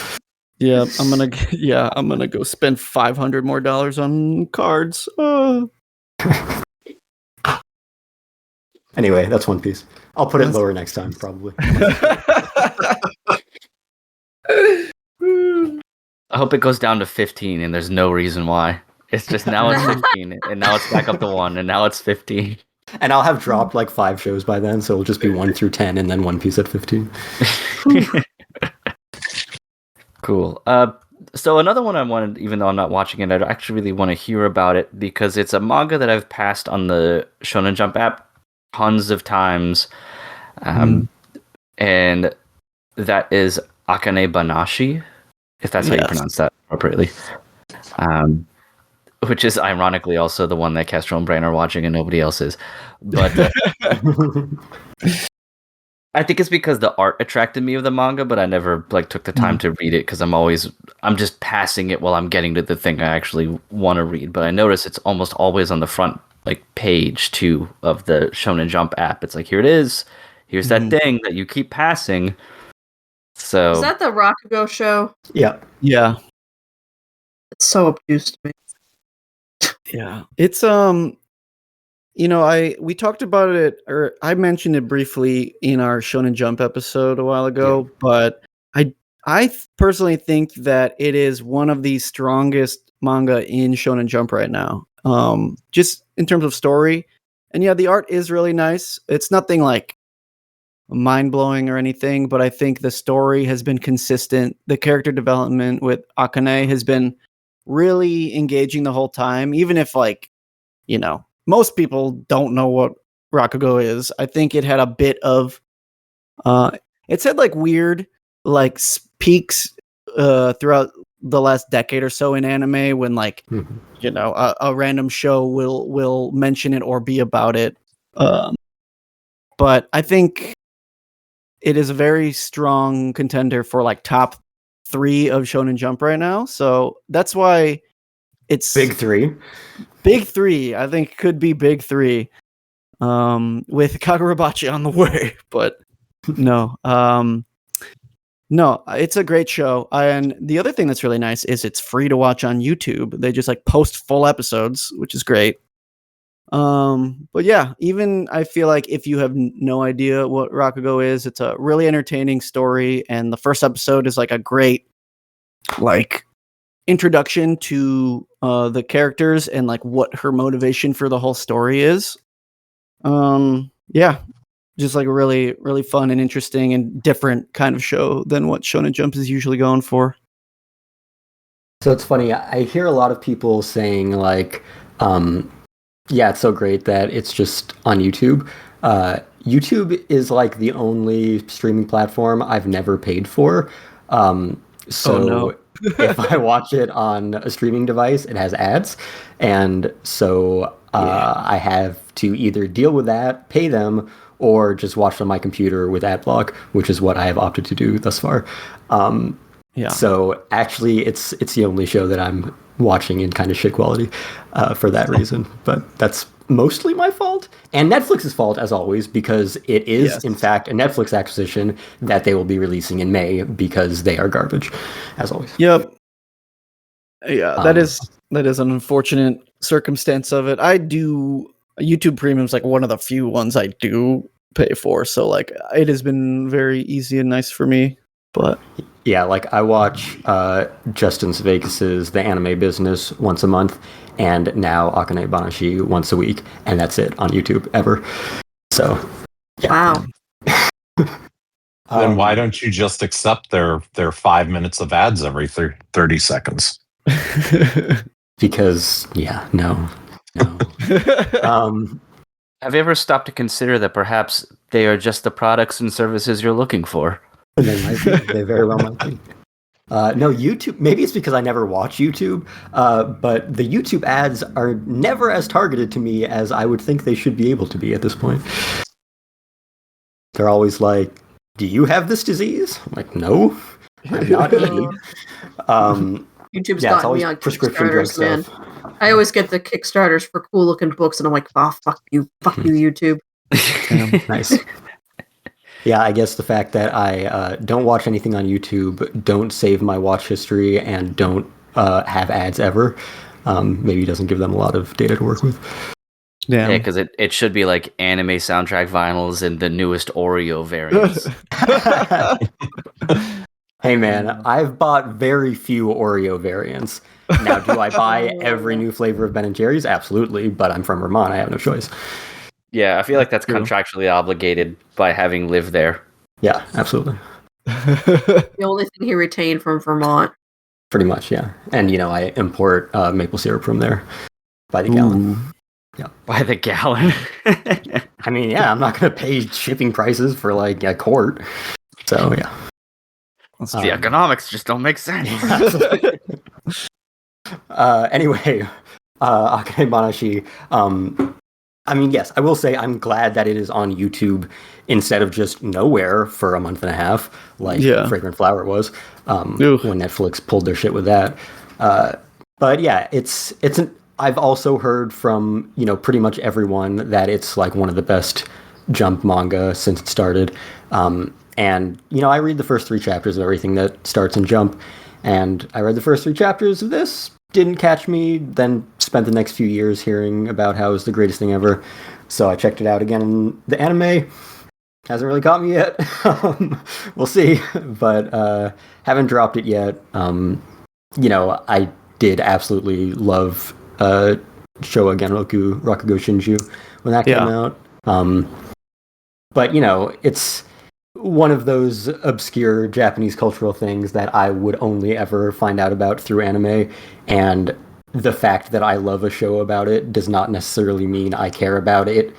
Yeah, I'm gonna go spend $500 more on cards. Anyway, that's One Piece. I'll put it lower next time, probably. I hope it goes down to 15, and there's no reason why. It's just now it's 15, and now it's back up to 1, and now it's 15. And I'll have dropped like 5 shows by then, so it'll just be 1 through 10, and then One Piece at 15. Cool. So another one I wanted, even though I'm not watching it, I actually really want to hear about it, because it's a manga that I've passed on the Shonen Jump app tons of times, and that is Akane Banashi, if that's how you pronounce that appropriately. Which is ironically also the one that Castro and Brain are watching and nobody else is. But I think it's because the art attracted me of the manga, but I never took the time to read it, because I'm just passing it while I'm getting to the thing I actually want to read. But I notice it's almost always on the front page too of the Shonen Jump app. It's like, here it is. Here's that thing that you keep passing. So is that the Rakugo show? Yeah. Yeah. It's so obtuse to me. Yeah, it's we talked about it, or I mentioned it briefly in our Shonen Jump episode a while ago, but I personally think that it is one of the strongest manga in Shonen Jump right now. Just in terms of story, and yeah, the art is really nice. It's nothing like mind blowing or anything, but I think the story has been consistent. The character development with Akane has been really engaging the whole time, even if most people don't know what Rakugo is. I think it had a bit of it said weird peaks throughout the last decade or so in anime when a random show will mention it or be about it. But I think it is a very strong contender for top 3 of Shonen Jump right now. So that's why it's Big 3. Big 3. I think could be big 3. With Kagurabachi on the way, but no. No, it's a great show. And the other thing that's really nice is it's free to watch on YouTube. They just post full episodes, which is great. But yeah, even I feel like if you have no idea what Rakugo is, it's a really entertaining story. And the first episode is a great introduction to the characters and what her motivation for the whole story is. Yeah, just a really, really fun and interesting and different kind of show than what Shonen Jump is usually going for. So it's funny. I hear a lot of people saying yeah, it's so great that it's just on YouTube. YouTube is the only streaming platform I've never paid for. If I watch it on a streaming device, it has ads. And so I have to either deal with that, pay them, or just watch on my computer with ad block, which is what I have opted to do thus far. So actually, it's the only show that I'm watching in kind of shit quality for that reason. But that's mostly my fault and Netflix's fault, as always, because it is, in fact, a Netflix acquisition that they will be releasing in May because they are garbage, as always. Yep. Yeah, that is an unfortunate circumstance of it. I do YouTube Premium's one of the few ones I do pay for, so it has been very easy and nice for me. But yeah, I watch Justin Sudeikis's The Anime Business once a month, and now Akane Banashi once a week, and that's it on YouTube ever. So, yeah. Wow. Then why don't you just accept their 5 minutes of ads every 30 seconds? Because, no. Have you ever stopped to consider that perhaps they are just the products and services you're looking for? They might be. They very well might be. No, YouTube, maybe it's because I never watch YouTube, but the YouTube ads are never as targeted to me as I would think they should be able to be at this point. They're always like, do you have this disease? I'm like, no, I'm not eating. YouTube's got me on Kickstarters, man. I always get the Kickstarters for cool-looking books, and I'm like, oh, fuck you, YouTube. Nice. Yeah, I guess the fact that I don't watch anything on YouTube, don't save my watch history, and don't have ads ever, maybe doesn't give them a lot of data to work with. Yeah, because it should be anime soundtrack vinyls and the newest Oreo variants. Hey man, I've bought very few Oreo variants. Now, do I buy every new flavor of Ben & Jerry's? Absolutely, but I'm from Vermont, I have no choice. Yeah, I feel like that's contractually obligated by having lived there. Yeah, absolutely. The only thing he retained from Vermont. Pretty much, yeah. And, I import maple syrup from there by the gallon. Yeah. By the gallon? I mean, yeah, I'm not going to pay shipping prices for, a quart. So, yeah. The economics just don't make sense. Anyway, Akane Banashi, I mean, yes, I will say I'm glad that it is on YouTube instead of just nowhere for a month and a half, Fragrant Flower was, when Netflix pulled their shit with that. But yeah, I've also heard from, pretty much everyone that it's one of the best Jump manga since it started. And, I read the first 3 chapters of everything that starts in Jump, and I read the first 3 chapters of this, didn't catch me, then spent the next few years hearing about how it was the greatest thing ever. So I checked it out again. And the anime hasn't really caught me yet. We'll see, but haven't dropped it yet. I did absolutely love Showa Genroku Rakugo Shinju when that came out. But it's one of those obscure Japanese cultural things that I would only ever find out about through anime, and the fact that I love a show about it does not necessarily mean I care about it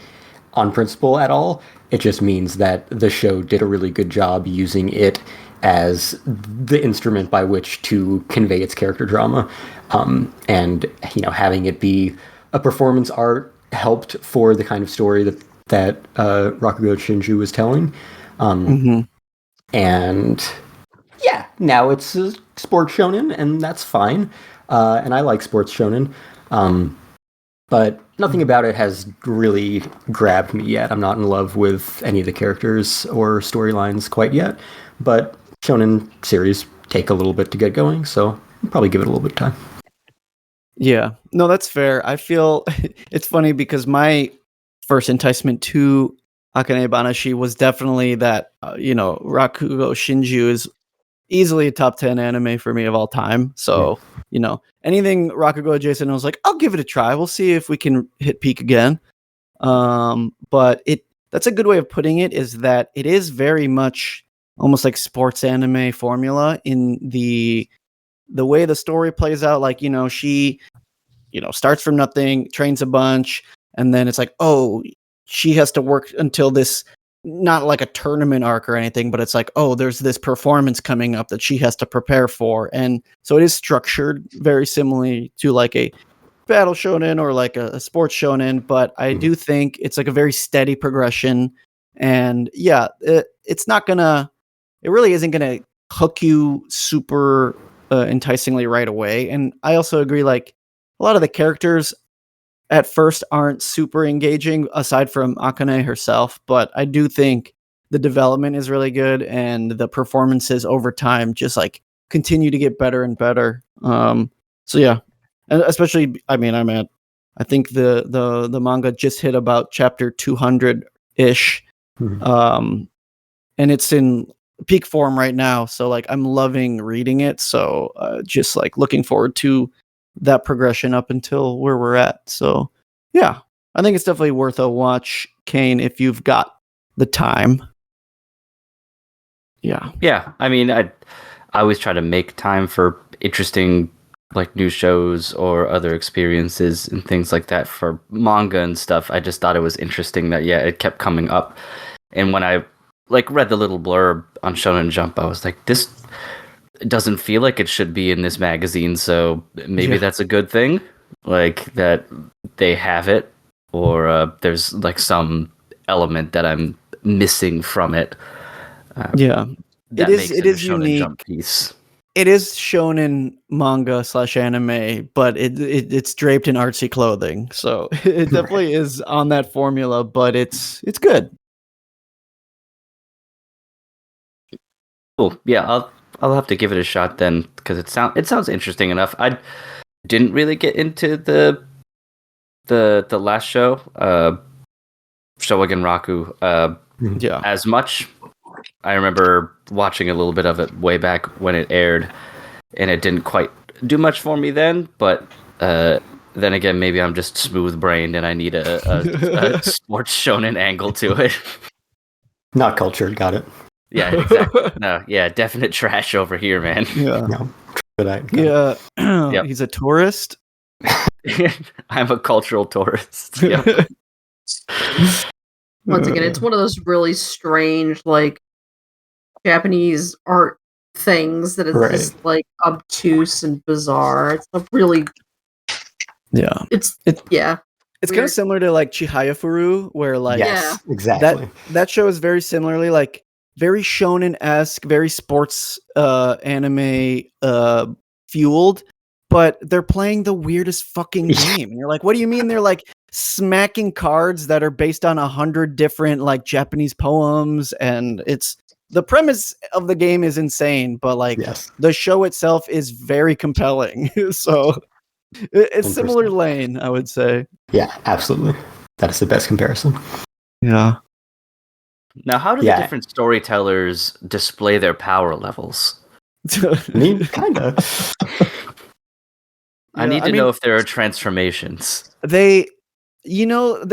on principle at all. It just means that the show did a really good job using it as the instrument by which to convey its character drama. And having it be a performance art helped for the kind of story that Rakugo Shinju was telling. And yeah, now it's a sports shonen, and that's fine. And I like sports shonen. But nothing about it has really grabbed me yet. I'm not in love with any of the characters or storylines quite yet. But shonen series take a little bit to get going, so I'll probably give it a little bit of time. Yeah, no, that's fair. I feel it's funny because my first enticement to Akane Banashi was definitely that, Rakugo Shinju is easily a top 10 anime for me of all time. So, anything Rakugo adjacent, I was like, I'll give it a try. We'll see if we can hit peak again. But that's a good way of putting it, is that it is very much almost like sports anime formula in the way the story plays out. Like, she, starts from nothing, trains a bunch, and then it's like, oh, she has to work until this, not like a tournament arc or anything, but it's like, oh, there's this performance coming up that she has to prepare for. And so it is structured very similarly to like a battle shonen or like a sports shonen, but I do think it's like a very steady progression. And yeah, it really isn't gonna hook you super enticingly right away. And I also agree, like, a lot of the characters at first aren't super engaging aside from Akane herself, but I do think the development is really good, and the performances over time just like continue to get better and better. So yeah, and especially, I think the manga just hit about chapter 200 ish, and it's in peak form right now. So like, I'm loving reading it. So just like looking forward to that progression up until where we're at. So yeah, I think it's definitely worth a watch, Kane, if you've got the time. Yeah. I always try to make time for interesting like new shows or other experiences and things like that for manga and stuff. I just thought it was interesting that it kept coming up, and when I like read the little blurb on Shonen Jump, I was like, this doesn't feel like it should be in this magazine, so maybe that's a good thing, like that they have it, or there's like some element that I'm missing from it. It is unique. Jump piece. It is shonen manga / anime, but it's draped in artsy clothing, so it definitely is on that formula. But it's good. Cool. Yeah, I'll have to give it a shot then, because it sounds interesting enough. I didn't really get into the last show, Showa Raku, as much. I remember watching a little bit of it way back when it aired, and it didn't quite do much for me then. But then again, maybe I'm just smooth-brained and I need a sports shonen angle to it. Not cultured, got it. Yeah, exactly. No, yeah, definite trash over here, man. Yeah. No, Yep. He's a tourist. I'm a cultural tourist. Yep. Once again, it's one of those really strange, like, Japanese art things that is just like obtuse and bizarre. It's a really, it's kind of similar to like Chihaya Furu, where like exactly that show is very similarly like very shonen-esque, very sports anime fueled, but they're playing the weirdest fucking game. And you're like, what do you mean they're like smacking cards that are based on 100 different like Japanese poems? And it's the premise of the game is insane, but like the show itself is very compelling. So It's 10%. similar lane, I would say. Yeah, absolutely. That is the best comparison. Yeah. Now, how do Yeah. the different storytellers display their power levels? I mean, kind of. I need to know if there are transformations. They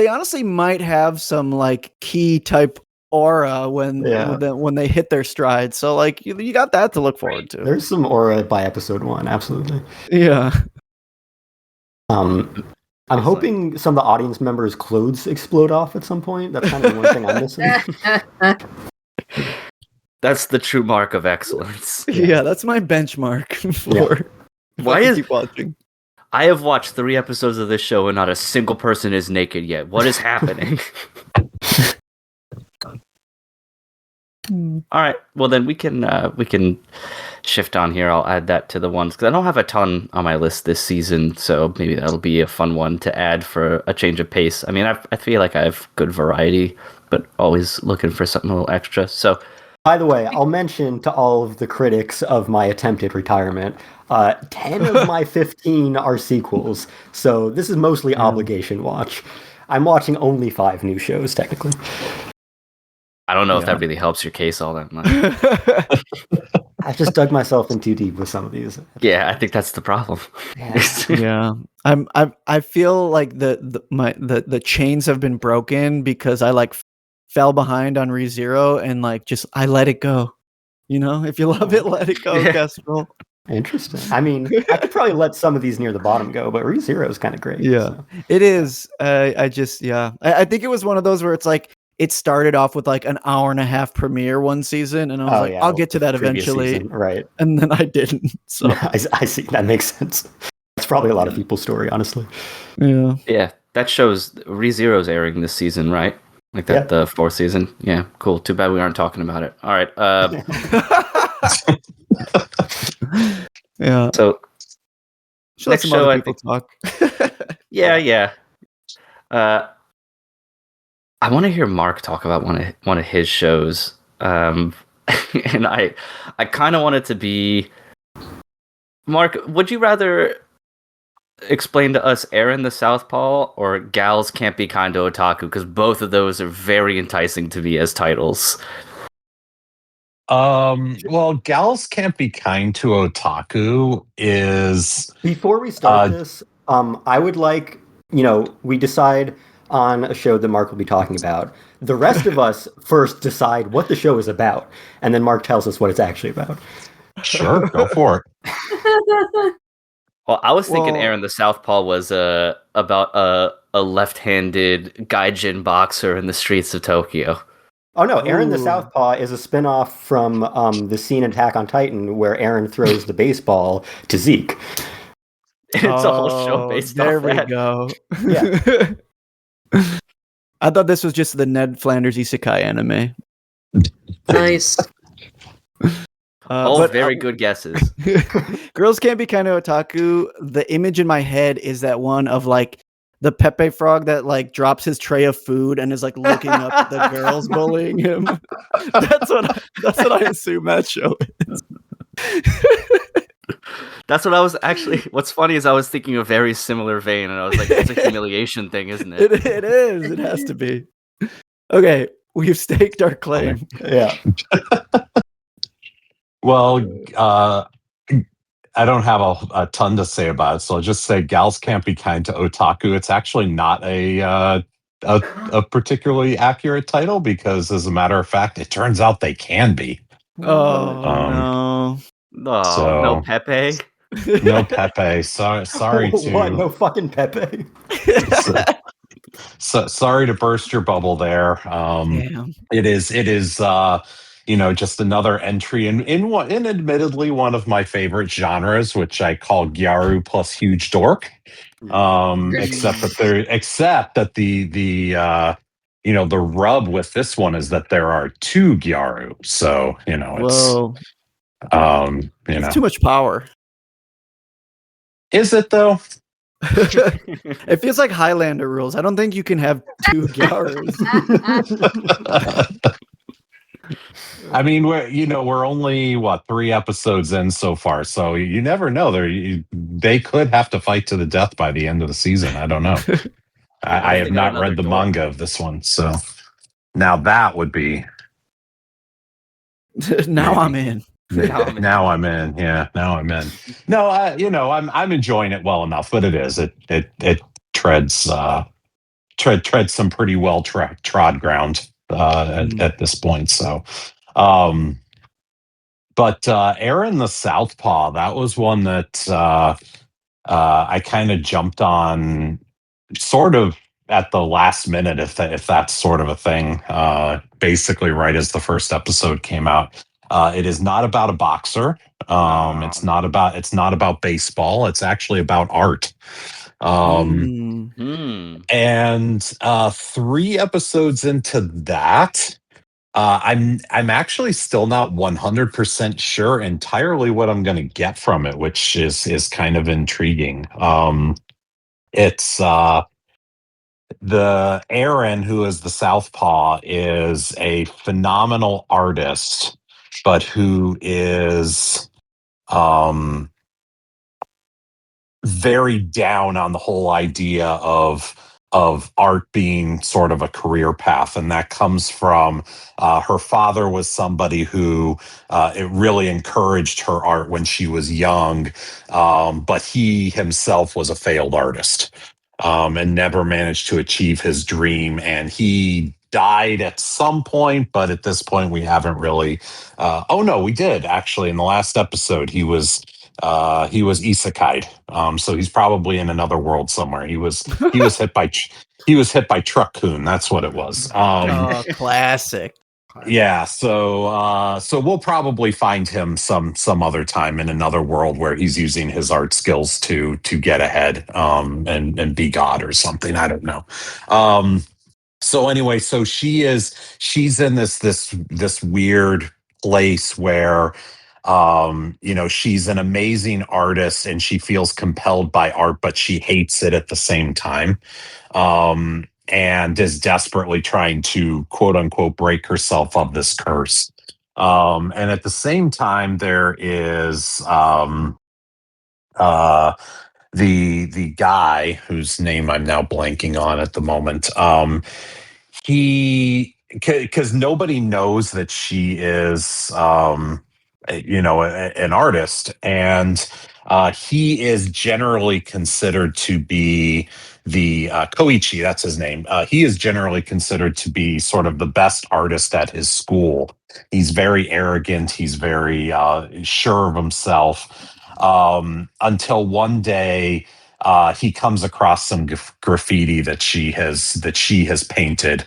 honestly might have some like key type aura when they hit their stride. So like you got that to look forward to. There's some aura by episode 1, absolutely. Yeah. I'm hoping some of the audience members' clothes explode off at some point. That's kind of the one thing I'm missing. That's the true mark of excellence. Yeah, that's my benchmark for Why is keep watching. I have watched 3 episodes of this show and not a single person is naked yet. What is happening? All right. Well, then we can shift on here. I'll add that to the ones because I don't have a ton on my list this season, so maybe that'll be a fun one to add for a change of pace. I mean, I feel like I have good variety, but always looking for something a little extra. So, by the way, I'll mention to all of the critics of my attempted retirement, 10 of my 15 are sequels, so this is mostly obligation watch. I'm watching only 5 new shows, technically. I don't know if that really helps your case all that much. I just dug myself in too deep with some of these. Yeah, I think that's the problem. Yeah. I feel like the chains have been broken because I like fell behind on ReZero and like just I let it go. You know, if you love it, let it go, Kestrel. Interesting. I mean, I could probably let some of these near the bottom go, but ReZero is kind of great. Yeah, so. It is. I think it was one of those where it's like it started off with like an hour and a half premiere one season, and I was I'll get to that eventually. Season, right. And then I didn't. So I see. That makes sense. That's probably a lot of people's story, honestly. Yeah. Yeah, that shows ReZero's airing this season, right? Like that, the 4th season. Yeah, cool. Too bad we aren't talking about it. All right. Yeah. So next show, I think. Talk. Yeah. I want to hear Mark talk about one of his shows, and I kind of want it to be. Mark, would you rather explain to us Aaron the Southpaw or Gals Can't Be Kind to Otaku? Because both of those are very enticing to me as titles. Well, Gals Can't Be Kind to Otaku is... Before we start this, I would like, we decide on a show that Mark will be talking about. The rest of us first decide what the show is about, and then Mark tells us what it's actually about. Sure, go for it. Well, I was thinking Aaron the Southpaw was about a left-handed gaijin boxer in the streets of Tokyo. Oh no, Aaron the Southpaw is a spin-off from the scene in Attack on Titan where Aaron throws the baseball to Zeke. It's a whole show based off that. There we go. Yeah. I thought this was just the Ned Flanders isekai anime. Nice. Very good guesses. Girls Can't Be Kind of Otaku. The image in my head is that one of like the Pepe frog that like drops his tray of food and is like looking up at the girls bullying him. That's what I assume that show is. That's what I was actually. What's funny is I was thinking a very similar vein, and I was like, "It's a humiliation thing, isn't it?" It is. It has to be. Okay, we've staked our claim. Yeah. Well, I don't have a ton to say about it, so I'll just say Gals Can't Be Kind to Otaku. It's actually not a particularly accurate title because, as a matter of fact, it turns out they can be. No. No Pepe. No Pepe. Sorry to what? No fucking Pepe. Sorry to burst your bubble there. Damn. It is. Just another entry in admittedly one of my favorite genres, which I call Gyaru plus huge dork. Except that the rub with this one is that there are 2 Gyaru. So, it's too much power. Is it though? It feels like Highlander rules. I don't think you can have 2 Gyarus. I mean, we're only 3 episodes in so far, so you never know. They could have to fight to the death by the end of the season. I don't know. I have not read the manga of this one, so now that would be. Now maybe. I'm in. Now I'm in. Yeah, now I'm in. No, I'm enjoying it well enough, but it treads treads some pretty well trod ground at this point. So, but Aaron the Southpaw, that was one that I kind of jumped on, sort of at the last minute, if that's sort of a thing. Basically, right as the first episode came out. It is not about a boxer. It's not about baseball. It's actually about art. And 3 episodes into that, I'm actually still not 100% sure entirely what I'm going to get from it, which is kind of intriguing. It's the Aaron, who is the Southpaw, is a phenomenal artist, but who is very down on the whole idea of art being sort of a career path, and that comes from her father was somebody who it really encouraged her art when she was young, but he himself was a failed artist, and never managed to achieve his dream, and he died at some point, but at this point we haven't really oh no, we did actually in the last episode. He was isekai'd, so he's probably in another world somewhere. He was hit by Truck Coon. That's what it was. Classic. Yeah, so we'll probably find him some other time in another world where he's using his art skills to get ahead, and be God or something. I don't know. So anyway, so she's in this weird place where she's an amazing artist and she feels compelled by art, but she hates it at the same time, and is desperately trying to quote unquote break herself of this curse. And at the same time, there is the guy whose name I'm now blanking on at the moment. He Because nobody knows that she is an artist, and he is generally considered to be the Koichi, that's his name. He is generally considered to be sort of the best artist at his school. He's very arrogant, he's very sure of himself, until one day he comes across some graffiti that she has painted,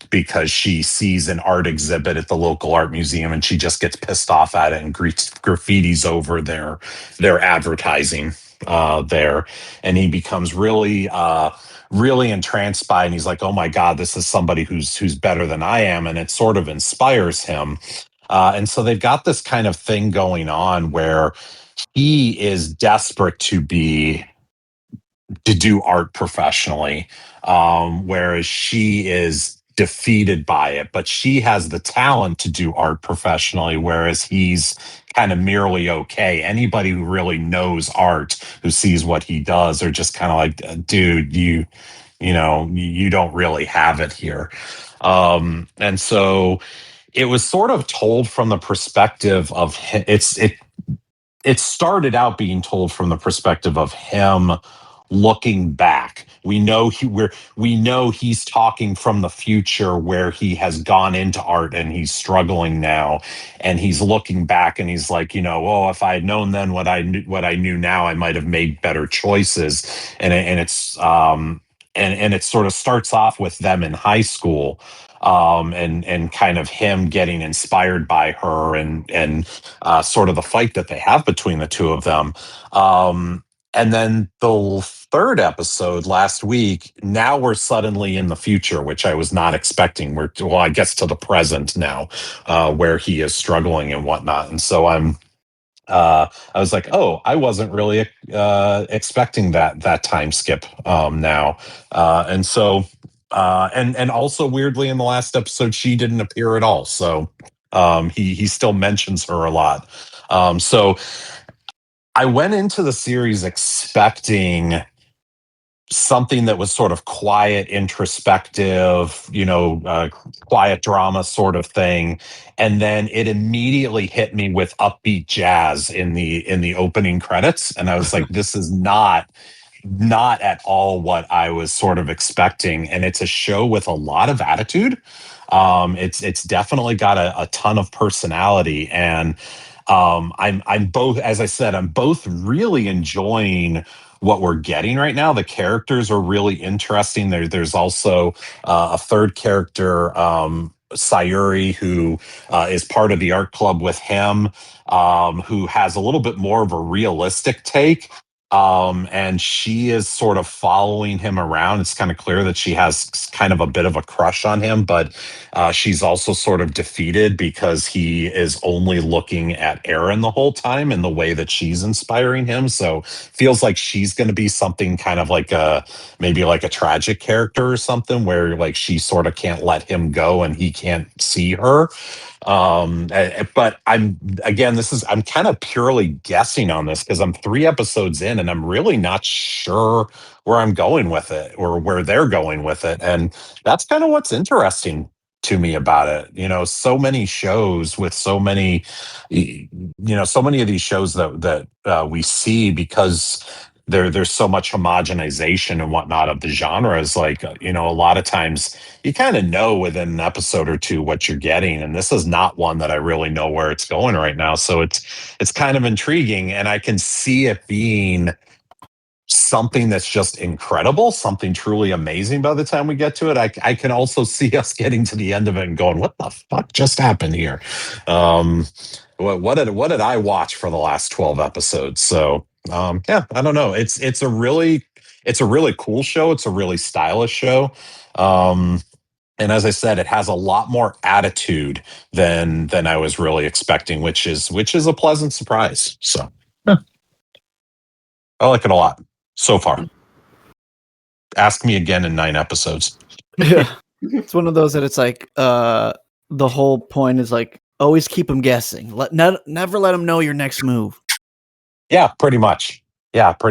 because she sees an art exhibit at the local art museum and she just gets pissed off at it and graffitis over their advertising there, and he becomes really entranced by it, and he's like, oh my god, this is somebody who's better than I am, and it sort of inspires him. And so they've got this kind of thing going on where he is desperate to do art professionally, whereas she is defeated by it, but she has the talent to do art professionally, whereas he's kind of merely okay. Anybody who really knows art, who sees what he does, are just kind of like, dude, you don't really have it here. And so it was sort of told from the perspective of it started out being told from the perspective of him looking back. We know he's talking from the future where he has gone into art and he's struggling now, and he's looking back and he's like, oh, if I had known then what I knew now, I might have made better choices. And it sort of starts off with them in high school, and kind of him getting inspired by her, and sort of the fight that they have between the two of them. And then the third episode last week, now we're suddenly in the future, which I was not expecting. I guess to the present now, where he is struggling and whatnot. And so I was like, oh, I wasn't really expecting that time skip now. And so And also weirdly in the last episode she didn't appear at all. So he still mentions her a lot. So I went into the series expecting something that was sort of quiet, introspective, quiet drama sort of thing, and then it immediately hit me with upbeat jazz in the opening credits, and I was like, "This is not at all what I was sort of expecting." And it's a show with a lot of attitude. It's definitely got a ton of personality, and I'm both, as I said, I'm both really enjoying what we're getting right now. The characters are really interesting. There's also a third character, Sayuri, who is part of the art club with him, who has a little bit more of a realistic take. And she is sort of following him around. It's kind of clear that she has kind of a bit of a crush on him, but she's also sort of defeated because he is only looking at Aaron the whole time in the way that she's inspiring him. So feels like she's going to be something kind of like maybe like a tragic character or something, where like she sort of can't let him go and he can't see her. But I'm kind of purely guessing on this because I'm 3 episodes in and I'm really not sure where I'm going with it or where they're going with it. And that's kind of what's interesting to me about it. So many shows with so many of these shows that we see, because there's so much homogenization and whatnot of the genres. Like, a lot of times you kind of know within an episode or two what you're getting, and this is not one that I really know where it's going right now. So it's kind of intriguing, and I can see it being something that's just incredible, something truly amazing by the time we get to it. I can also see us getting to the end of it and going, what the fuck just happened here? What did I watch for the last 12 episodes? So yeah, I don't know. It's a really cool show. It's a really stylish show. And as I said, it has a lot more attitude than I was really expecting, which is a pleasant surprise. So yeah, I like it a lot so far. Ask me again in 9 episodes. Yeah. It's one of those that it's like the whole point is like always keep them guessing. Never let them know your next move. Yeah, pretty much. And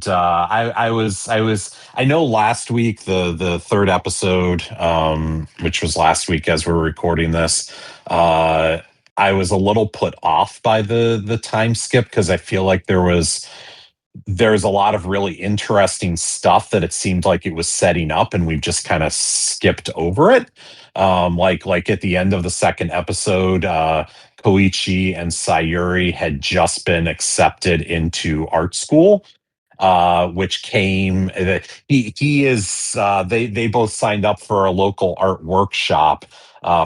I know last week the third episode, which was last week as we're recording this, I was a little put off by the time skip because I feel like there's a lot of really interesting stuff that it seemed like it was setting up, and we've just kind of skipped over it. Like at the end of the second episode, Koichi and Sayuri had just been accepted into art school, which came. He is. They both signed up for a local art workshop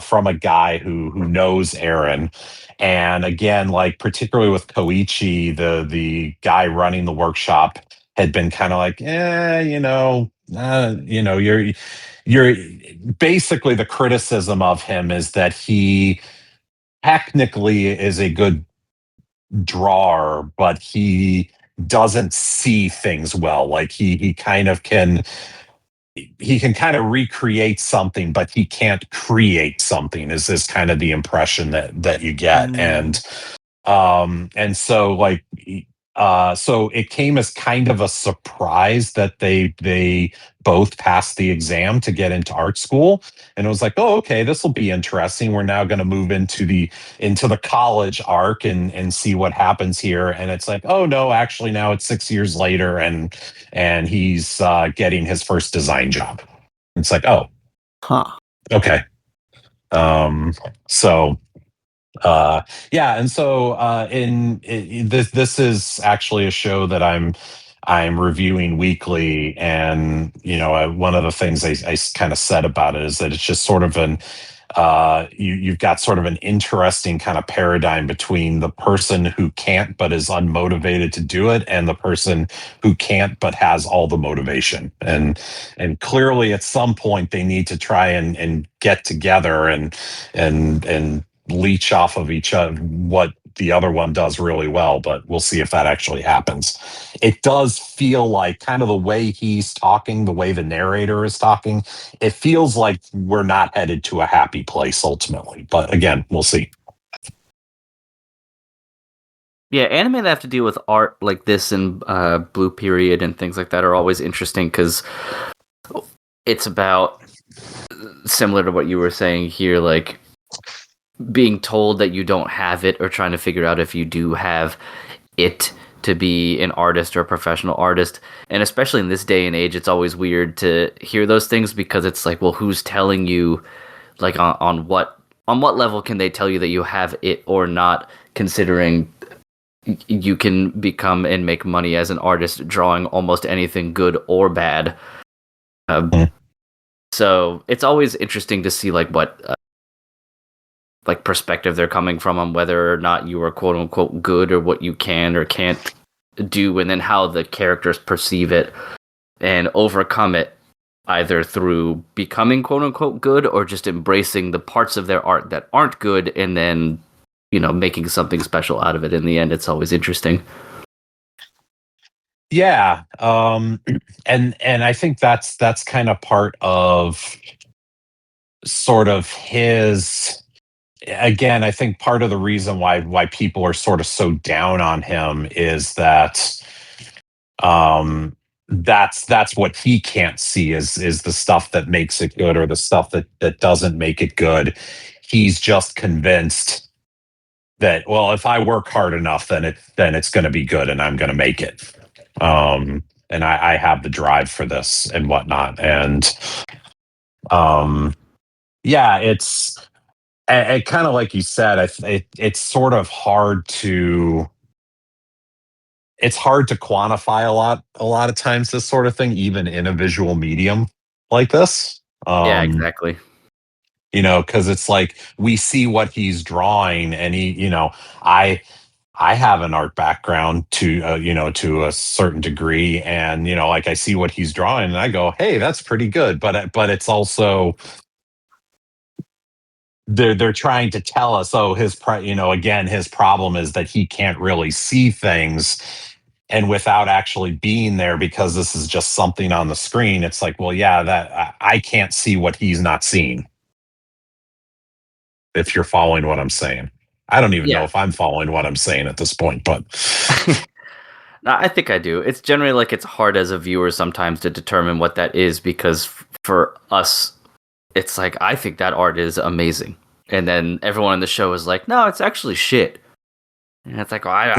from a guy who knows Aaron. And again, like particularly with Koichi, the guy running the workshop had been kind of like, you're basically, the criticism of him is that he technically is a good drawer, but he doesn't see things well. Like he kind of can kind of recreate something, but he can't create something. Is kind of the impression that you get. And so like so it came as kind of a surprise that they both passed the exam to get into art school, and it was like, oh, okay, this will be interesting. We're now going to move into the college arc and see what happens here. And it's like, oh no, actually now it's 6 years later, and he's getting his first design job. It's like, oh, okay. So yeah, and so this is actually a show that I'm reviewing weekly, and one of the things I kind of said about it is that it's just sort of you've got sort of an interesting kind of paradigm between the person who can't but is unmotivated to do it, and the person who can't but has all the motivation. And clearly at some point they need to try and get together and leech off of each other the other one does really well, but we'll see if that actually happens. It does feel like kind of the way he's talking, the way the narrator is talking, it feels like we're not headed to a happy place ultimately. But again, we'll see. Yeah, anime that have to deal with art like this and Blue Period and things like that are always interesting because it's about, similar to what you were saying here, like being told that you don't have it or trying to figure out if you do have it to be an artist or a professional artist. And especially in this day and age, it's always weird to hear those things because it's like, well, who's telling you, like on what level can they tell you that you have it or not, considering you can become and make money as an artist drawing almost anything good or bad. So it's always interesting to see like what like perspective they're coming from on whether or not you are quote unquote good or what you can or can't do, and then how the characters perceive it and overcome it, either through becoming quote unquote good or just embracing the parts of their art that aren't good and then, you know, making something special out of it. In the end, it's always interesting. Yeah, and I think that's kind of part of sort of his. Again, I think part of the reason why people are sort of so down on him is that that's what he can't see is the stuff that makes it good or the stuff that doesn't make it good. He's just convinced that, well, if I work hard enough, then it's going to be good and I'm going to make it. And I have the drive for this and whatnot. And yeah, it's kind of like you said, it's sort of hard to quantify a lot of times, this sort of thing, even in a visual medium like this. Yeah, exactly. You know, because it's like we see what he's drawing, and he, you know, I have an art background to you know, to a certain degree, and you know, like I see what he's drawing, and I go, hey, that's pretty good. But it's also they're trying to tell us, oh, you know, again, his problem is that he can't really see things, and without actually being there, because this is just something on the screen, it's like, well, yeah, that I can't see what he's not seeing. If you're following what I'm saying, I don't even know if I'm following what I'm saying at this point, but No, I think I do. It's generally like it's hard as a viewer sometimes to determine what that is because for us, it's like, I think that art is amazing. And then everyone in the show is like, no, it's actually shit. And it's like, well,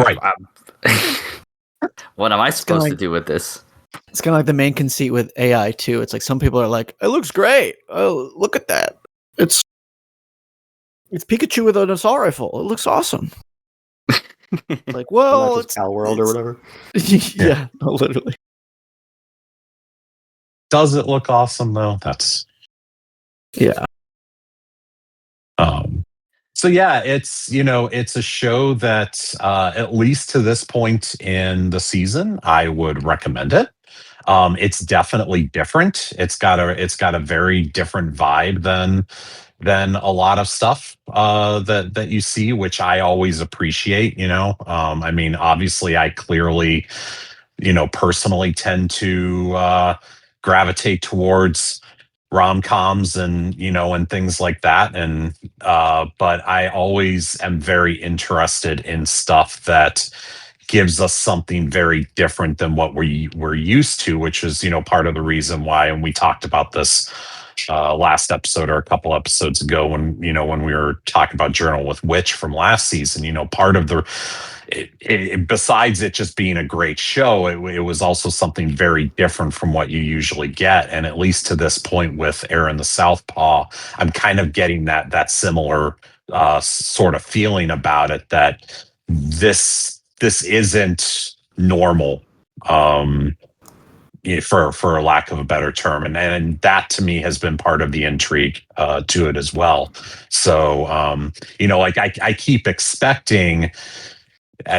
what am I supposed to do with this? It's kind of like the main conceit with AI too. It's like some people are like, it looks great. Oh, look at that. It's Pikachu with an assault rifle. It looks awesome. Like, well, it's Pal World or whatever. Yeah, literally. does it look awesome though? That's yeah. So yeah, it's, you know, it's a show that at least to this point in the season, I would recommend it. It's definitely different. It's got a very different vibe than a lot of stuff that you see, which I always appreciate. You know, I mean, obviously, I clearly, you know, personally tend to gravitate towards rom-coms and, you know, and things like that, and but I always am very interested in stuff that gives us something very different than what we're used to, which is, you know, part of the reason why, and we talked about this last episode or a couple episodes ago when, you know, when we were talking about Journal with Witch from last season. You know, part of the besides it just being a great show, it was also something very different from what you usually get. And at least to this point with Aaron the Southpaw, I'm kind of getting that similar sort of feeling about it, that this isn't normal, for a lack of a better term, and that to me has been part of the intrigue to it as well. So you know, like I keep expecting,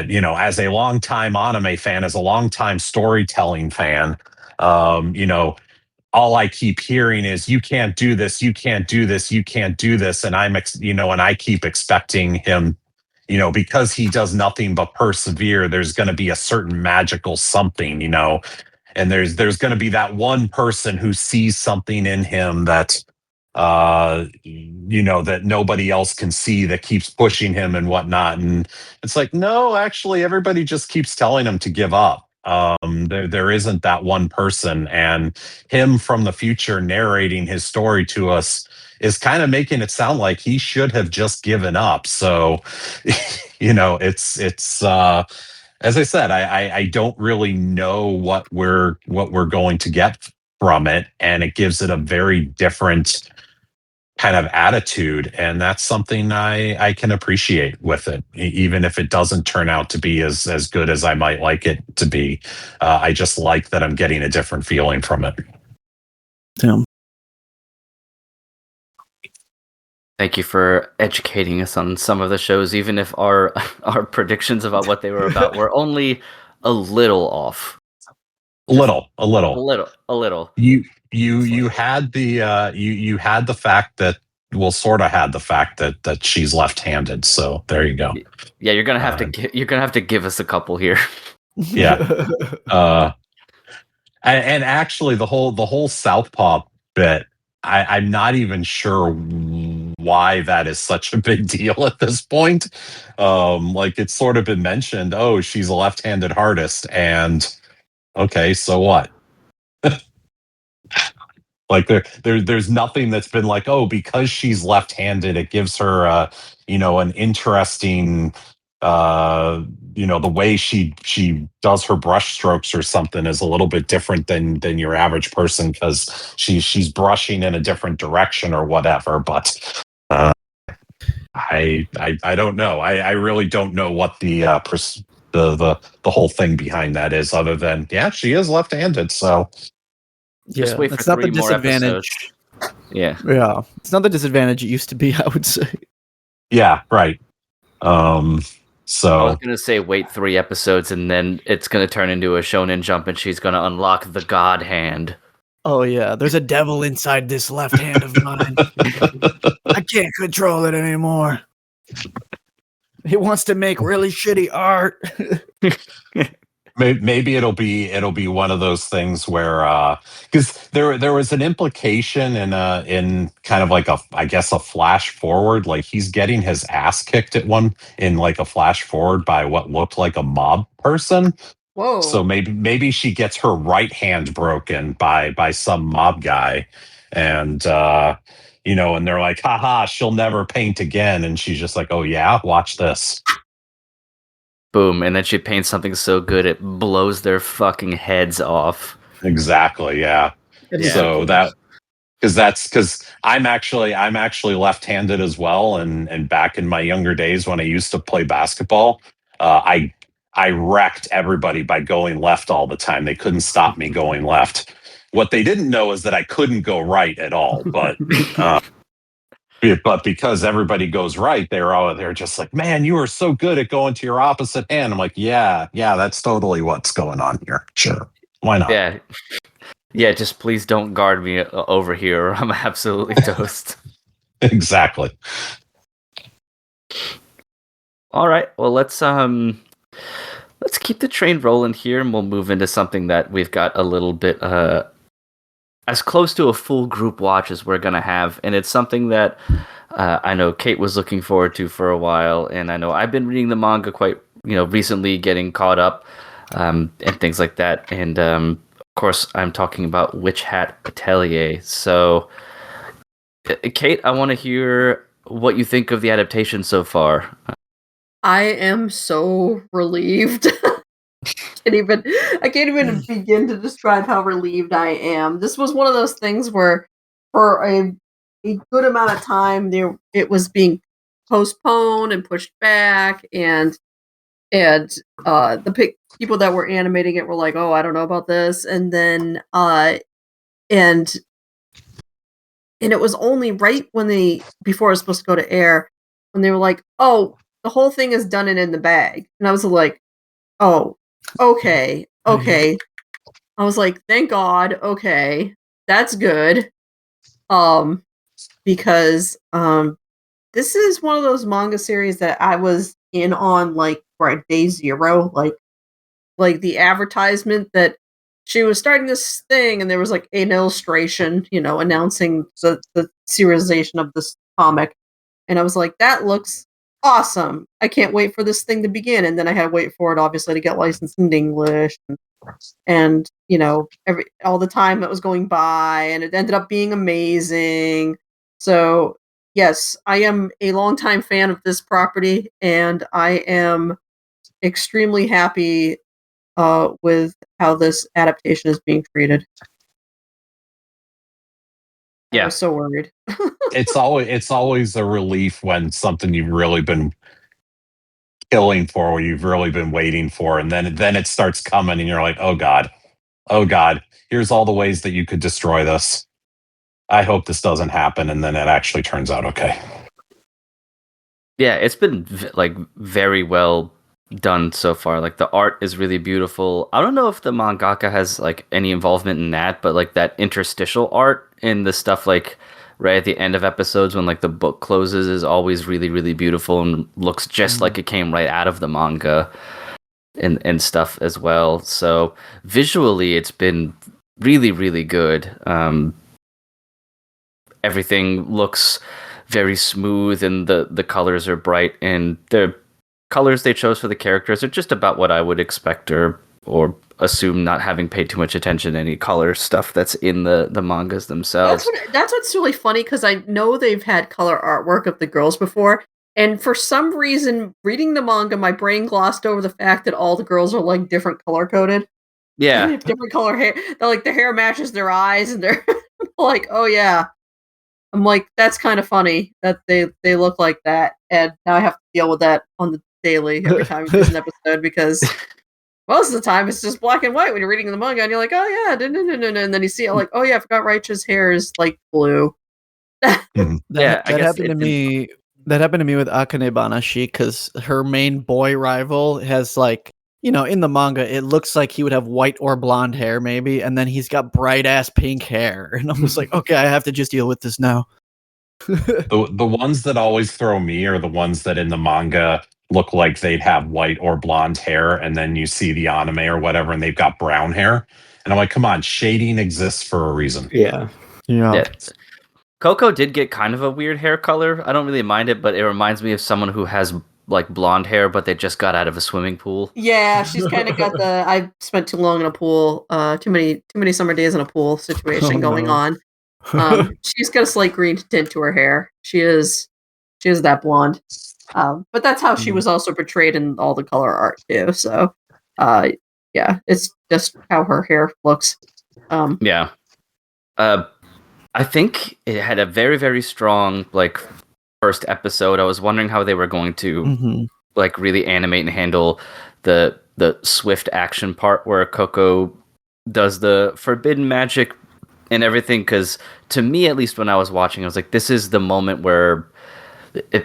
you know, as a longtime anime fan, as a longtime storytelling fan, you know, all I keep hearing is, you can't do this, you can't do this, you can't do this, and you know, and I keep expecting him, because he does nothing but persevere, there's going to be a certain magical something, and there's going to be that one person who sees something in him that that nobody else can see, that keeps pushing him and whatnot. And it's like, no, actually everybody just keeps telling him to give up. There isn't that one person, and him from the future narrating his story to us is kind of making it sound like he should have just given up. So it's as I said, I don't really know what we're going to get from it, and it gives it a very different kind of attitude, and that's something I can appreciate with it, even if it doesn't turn out to be as good as I might like it to be. I just like that I'm getting a different feeling from it. Tim. Thank you for educating us on some of the shows, even if our predictions about what they were about were only a little off. A little. You had the you had the fact that, well, sort of had the fact that she's left-handed. So there you go. Yeah, you're gonna have to give us a couple here. Yeah. And actually, the whole Southpaw bit, I'm not even sure why that is such a big deal at this point. Like, it's sort of been mentioned. Oh, she's a left-handed artist, and okay, so what? Like there's nothing that's been like, oh, because she's left-handed, it gives her an interesting the way she does her brush strokes or something is a little bit different than your average person, because she's brushing in a different direction or whatever. But I don't know. I really don't know what the whole thing behind that is, other than, yeah, she is left-handed, so Just wait for it's not 3 the more disadvantage. episodes. Yeah. Yeah, it's not the disadvantage it used to be, I would say. Yeah, right. I was So gonna say wait 3 episodes, and then it's gonna turn into a Shonen Jump, and she's gonna unlock the God Hand. Oh yeah, there's a devil inside this left hand of mine. I can't control it anymore. It wants to make really shitty art. maybe it'll be one of those things where because there was an implication in kind of like I guess a flash forward, like he's getting his ass kicked in like a flash forward by what looked like a mob person. Whoa. So maybe she gets her right hand broken by some mob guy, and and they're like, haha, she'll never paint again, and she's just like, oh yeah, watch this. Boom, and then she paints something so good it blows their fucking heads off. Exactly, yeah. Yeah. So because I'm actually left-handed as well, and back in my younger days when I used to play basketball, I wrecked everybody by going left all the time. They couldn't stop me going left. What they didn't know is that I couldn't go right at all. But because everybody goes right, they're just like, man, you are so good at going to your opposite hand. I'm like, yeah, that's totally what's going on here. Sure, why not? Yeah, just please don't guard me over here, or I'm absolutely toast. Exactly. All right, well, let's keep the train rolling here, and we'll move into something that we've got a little bit as close to a full group watch as we're gonna have, and it's something that I know Kate was looking forward to for a while, and I know I've been reading the manga quite recently, getting caught up and things like that, and of course I'm talking about Witch Hat Atelier. So Kate, I want to hear what you think of the adaptation so far. I am so relieved. I can't even begin to describe how relieved I am. This was one of those things where, for a good amount of time, it was being postponed and pushed back, and the people that were animating it were like, "Oh, I don't know about this," and then and it was only right before it was supposed to go to air, when they were like, "Oh, the whole thing is done and in the bag," and I was like, "Oh, okay." I was like, "Thank God, okay, that's good." Because this is one of those manga series that I was in on like right day 0, like the advertisement that she was starting this thing, and there was like an illustration, announcing the serialization of this comic, and I was like, that looks awesome. I can't wait for this thing to begin. And then I had to wait for it, obviously, to get licensed in English, and all the time that was going by, and it ended up being amazing. So yes, I am a longtime fan of this property, and I am extremely happy with how this adaptation is being treated. Yeah. I was so worried. It's always a relief when something you've really been killing for, or you've really been waiting for, and then it starts coming, and you're like, oh god, here's all the ways that you could destroy this. I hope this doesn't happen, and then it actually turns out okay. Yeah, it's been like very well done so far. Like the art is really beautiful. I don't know if the mangaka has like any involvement in that, but like that interstitial art in the stuff like right at the end of episodes when like the book closes is always really, really beautiful and looks just like it came right out of the manga and stuff as well. So visually it's been really, really good. Everything looks very smooth, and the colors are bright, and the colors they chose for the characters are just about what I would expect or assume, not having paid too much attention to any color stuff that's in the mangas themselves. That's what's really funny, because I know they've had color artwork of the girls before, and for some reason, reading the manga, my brain glossed over the fact that all the girls are like different color coded. Yeah. They have different color hair. They're like, the hair matches their eyes, and they're like, oh yeah. I'm like, that's kind of funny that they look like that, and now I have to deal with that on the daily every time there's an episode, because most of the time it's just black and white when you're reading the manga, and you're like, oh yeah, and then you see it like, oh yeah, I forgot Raicha's hair is like blue. That happened to me. That happened to me with Akane Banashi, because her main boy rival has like, in the manga, it looks like he would have white or blonde hair, maybe, and then he's got bright ass pink hair, and I'm just like, okay, I have to just deal with this now. The ones that always throw me are the ones that in the manga look like they'd have white or blonde hair, and then you see the anime or whatever, and they've got brown hair, and I'm like, come on, shading exists for a reason. Yeah. Coco did get kind of a weird hair color. I don't really mind it, but it reminds me of someone who has like blonde hair, but they just got out of a swimming pool. Yeah, she's kind of got the I spent too long in a pool, too many summer days in a pool situation going on. She's got a slight green tint to her hair. She is that blonde. But that's how she was also portrayed in all the color art too. So, yeah, it's just how her hair looks. Yeah. I think it had a very, very strong like first episode. I was wondering how they were going to like really animate and handle the swift action part where Coco does the forbidden magic and everything, because to me, at least when I was watching, I was like, this is the moment where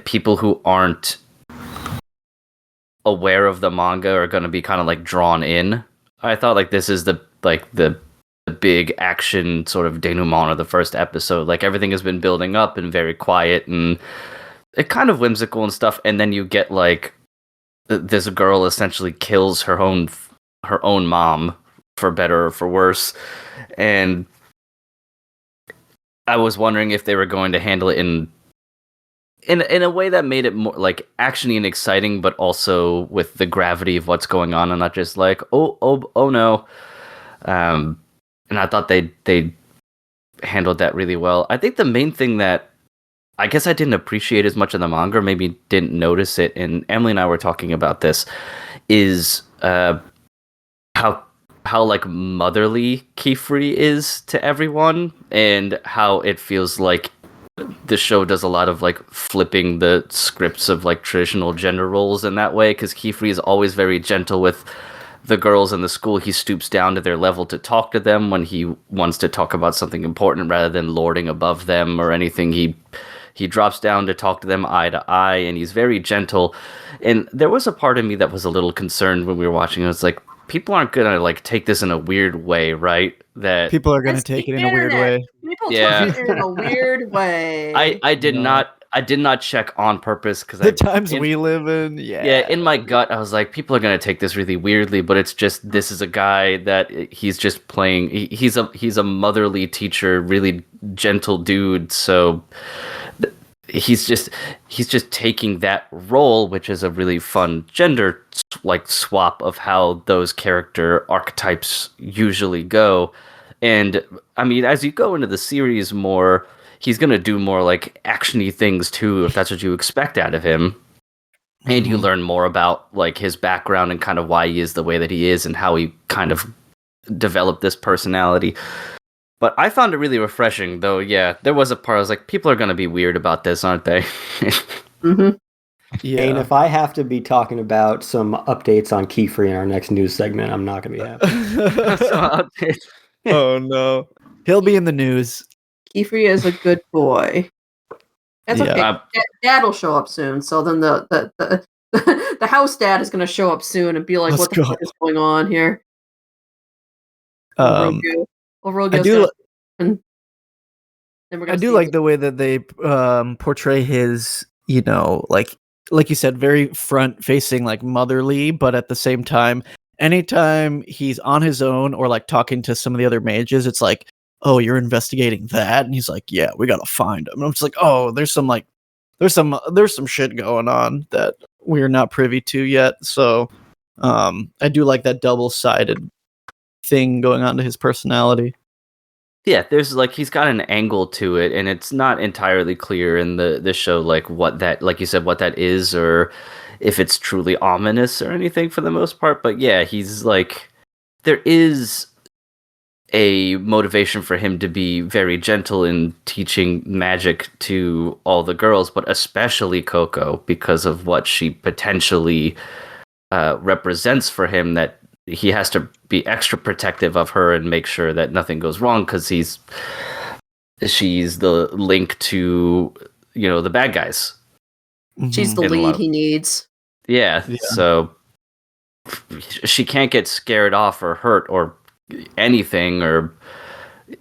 people who aren't aware of the manga are going to be kind of like drawn in. I thought like this is the big action sort of denouement of the first episode. Like everything has been building up and very quiet and it kind of whimsical and stuff, and then you get like this girl essentially kills her own mom, for better or for worse, and I was wondering if they were going to handle it in a way that made it more like actiony and exciting, but also with the gravity of what's going on, and not just like oh no. And I thought they handled that really well. I think the main thing that I guess I didn't appreciate as much in the manga, or maybe didn't notice it, and Emily and I were talking about this, is how like motherly Kifri is to everyone, and how it feels like the show does a lot of like flipping the scripts of like traditional gender roles in that way, because Kifri is always very gentle with the girls in the school. He stoops down to their level to talk to them when he wants to talk about something important, rather than lording above them or anything. He drops down to talk to them eye to eye, and he's very gentle. And there was a part of me that was a little concerned when we were watching. It was like, people aren't gonna like take this in a weird way, right? That people are gonna take it in a weird way. People take it in a weird way. I did not I did not check on purpose because The times we live in, yeah, in my gut, I was like, people are gonna take this really weirdly, but it's just this is a guy that he's just playing. He's a motherly teacher, really gentle dude. So he's just taking that role, which is a really fun gender swap of how those character archetypes usually go. And I mean, as you go into the series more, he's gonna do more like actiony things too, if that's what you expect out of him. And you learn more about like his background and kind of why he is the way that he is and how he kind of developed this personality. But I found it really refreshing, though. Yeah, there was a part I was like, people are going to be weird about this, aren't they? Yeah. And if I have to be talking about some updates on Keyfree in our next news segment, I'm not going to be happy. Oh no, he'll be in the news. Keyfree is a good boy. That's okay. Dad will show up soon. So then the house dad is going to show up soon and be like, "What the fuck is going on here?" I do like the way that they portray his, you know, like you said, very front facing, like motherly, but at the same time, anytime he's on his own or like talking to some of the other mages, it's like, oh, you're investigating that, and he's like, yeah, we gotta find him. And I'm just like, oh, there's some shit going on that we're not privy to yet. So I do like that double-sided thing going on to his personality. Yeah, there's like he's got an angle to it, and it's not entirely clear in the show like what that, like you said, what that is, or if it's truly ominous or anything for the most part. But yeah, he's like, there is a motivation for him to be very gentle in teaching magic to all the girls, but especially Coco, because of what she potentially represents for him, that he has to be extra protective of her and make sure that nothing goes wrong, because she's the link to, you know, the bad guys. She's the lead he needs. Yeah, so she can't get scared off or hurt or anything, or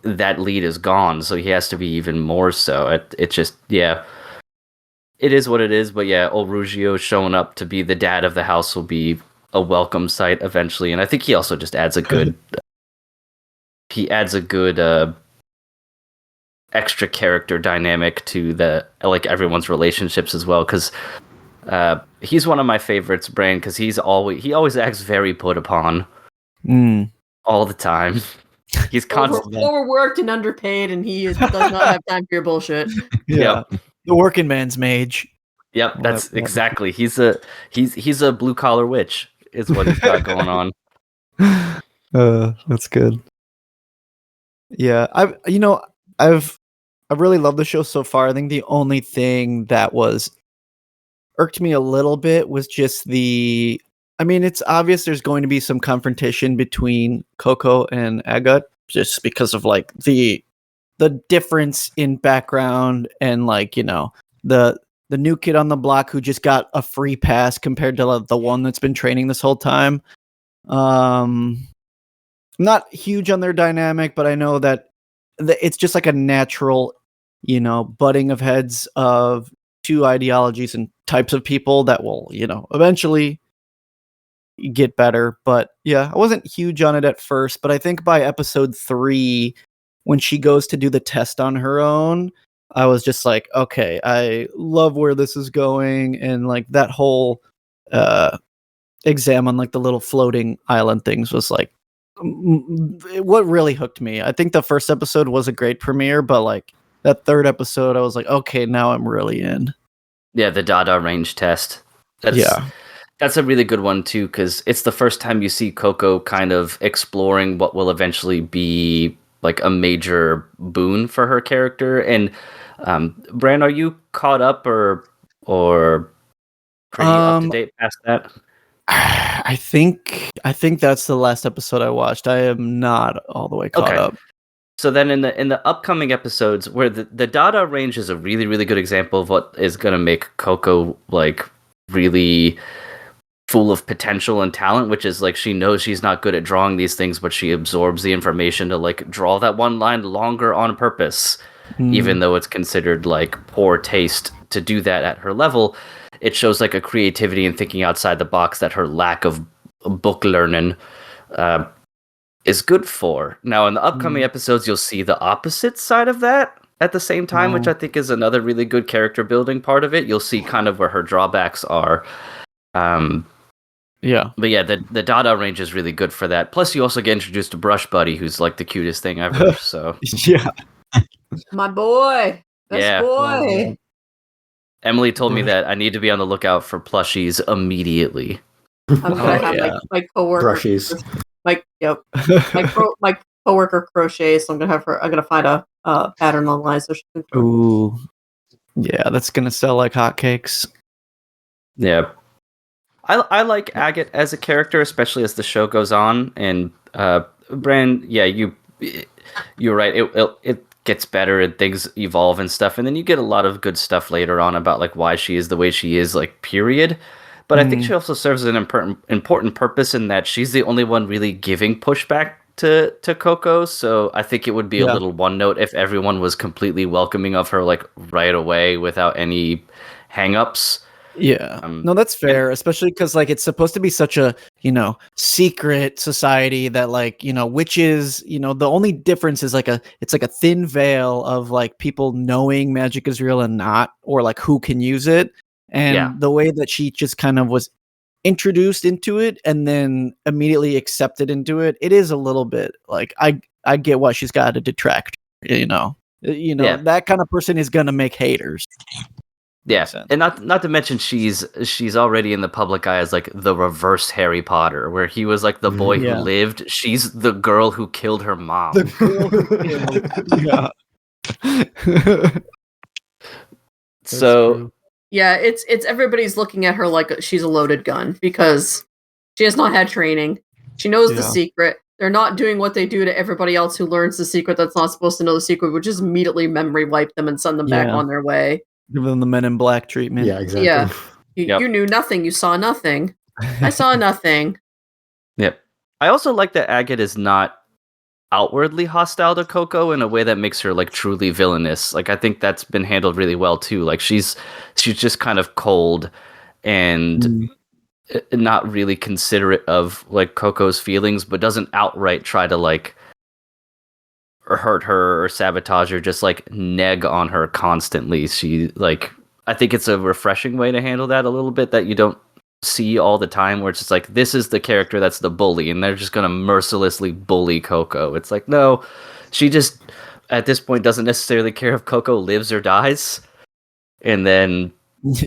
that lead is gone, so he has to be even more so. It just, yeah, it is what it is. But yeah, old Ruggiero showing up to be the dad of the house will be a welcome sight eventually, and I think he also just adds a good extra character dynamic to the, like, everyone's relationships as well, because he's one of my favorites, Brain, because he always acts very put upon all the time. He's constantly overworked and underpaid, and he does not have time for your bullshit. Yeah, the working man's mage. Yep, that's exactly. He's a blue collar witch, is what he's got going on. That's good. Yeah, I've really loved the show so far. I think the only thing that irked me a little bit was just it's obvious there's going to be some confrontation between Coco and Agat, just because of like the difference in background and, like, you know, the new kid on the block who just got a free pass compared to the one that's been training this whole time. I'm not huge on their dynamic, but I know that it's just like a natural, you know, butting of heads of two ideologies and types of people that will, you know, eventually get better. But yeah, I wasn't huge on it at first, but I think by episode 3, when she goes to do the test on her own, I was just like, okay, I love where this is going. And like that whole exam on like the little floating island things was like what really hooked me. I think the first episode was a great premiere, but like that third episode, I was like, okay, now I'm really in. Yeah, the Dada range test. That's a really good one too, because it's the first time you see Coco kind of exploring what will eventually be like a major boon for her character. And Bran, are you caught up or pretty up to date past that? I think that's the last episode I watched. I am not all the way caught up. So then in the upcoming episodes, where the Dada range is a really, really good example of what is going to make Coco like really full of potential and talent, which is like she knows she's not good at drawing these things, but she absorbs the information to like draw that one line longer on purpose, even though it's considered like poor taste to do that at her level, it shows like a creativity and thinking outside the box that her lack of book learning is good for. Now, in the upcoming episodes, you'll see the opposite side of that at the same time, which I think is another really good character building part of it. You'll see kind of where her drawbacks are. Yeah. But yeah, the Dada range is really good for that. Plus, you also get introduced to Brush Buddy, who's like the cutest thing ever. So Yeah. My boy. Best boy. Emily told me that I need to be on the lookout for plushies immediately. I'm gonna have my coworker. Brushies. My coworker crochets. So I'm gonna find a pattern online so she can. Ooh. Yeah, that's gonna sell like hotcakes. Yeah. I like Agate as a character, especially as the show goes on. And Bran, yeah, you're right. It gets better and things evolve and stuff, and then you get a lot of good stuff later on about like why she is the way she is, like period. But I think she also serves an important purpose in that she's the only one really giving pushback to Coco. So I think it would be a little one note if everyone was completely welcoming of her like right away without any hang-ups. Yeah. No, that's fair, especially because like it's supposed to be such a, secret society that like, witches, the only difference is it's like a thin veil of like people knowing magic is real and not, or like who can use it. And the way that she just kind of was introduced into it and then immediately accepted into it, it is a little bit like I get why she's got to detract, that kind of person is going to make haters. Yeah, and not to mention she's already in the public eye as like the reverse Harry Potter, where he was like the boy who lived. She's the girl who killed her mom. The girl who killed. So yeah, it's everybody's looking at her like she's a loaded gun because she has not had training. She knows the secret. They're not doing what they do to everybody else who learns the secret that's not supposed to know the secret, which is immediately memory wipe them and send them back on their way. Give them the Men in Black treatment. Yeah, exactly. Yeah. You knew nothing. You saw nothing. I saw nothing. Yep. I also like that Agate is not outwardly hostile to Coco in a way that makes her like truly villainous. Like I think that's been handled really well too. Like she's just kind of cold and not really considerate of like Coco's feelings, but doesn't outright try to like or hurt her or sabotage her, just like neg on her constantly. She like, I think it's a refreshing way to handle that a little bit that you don't see all the time, where it's just like, this is the character that's the bully and they're just going to mercilessly bully Coco. It's like, no, she just at this point doesn't necessarily care if Coco lives or dies. And then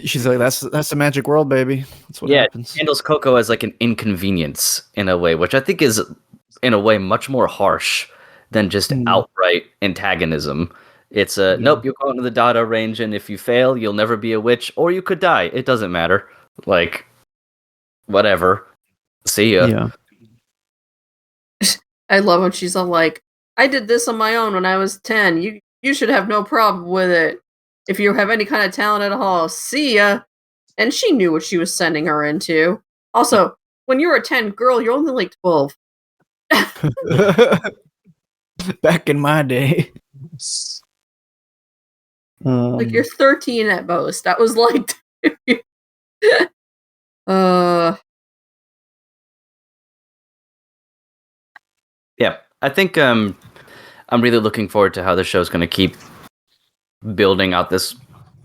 she's like, that's the magic world, baby. That's what happens. Handles Coco as like an inconvenience in a way, which I think is in a way much more harsh than just outright antagonism. It's nope, you go into the Dada range, and if you fail, you'll never be a witch, or you could die. It doesn't matter. Like, whatever. See ya. Yeah. I love when she's all like, I did this on my own when I was 10. You should have no problem with it. If you have any kind of talent at all, see ya. And she knew what she was sending her into. Also, when you're a 10 girl, you're only like 12. Back in my day. Like you're 13 at most. That was like Yeah, I think I'm really looking forward to how the show's going to keep building out this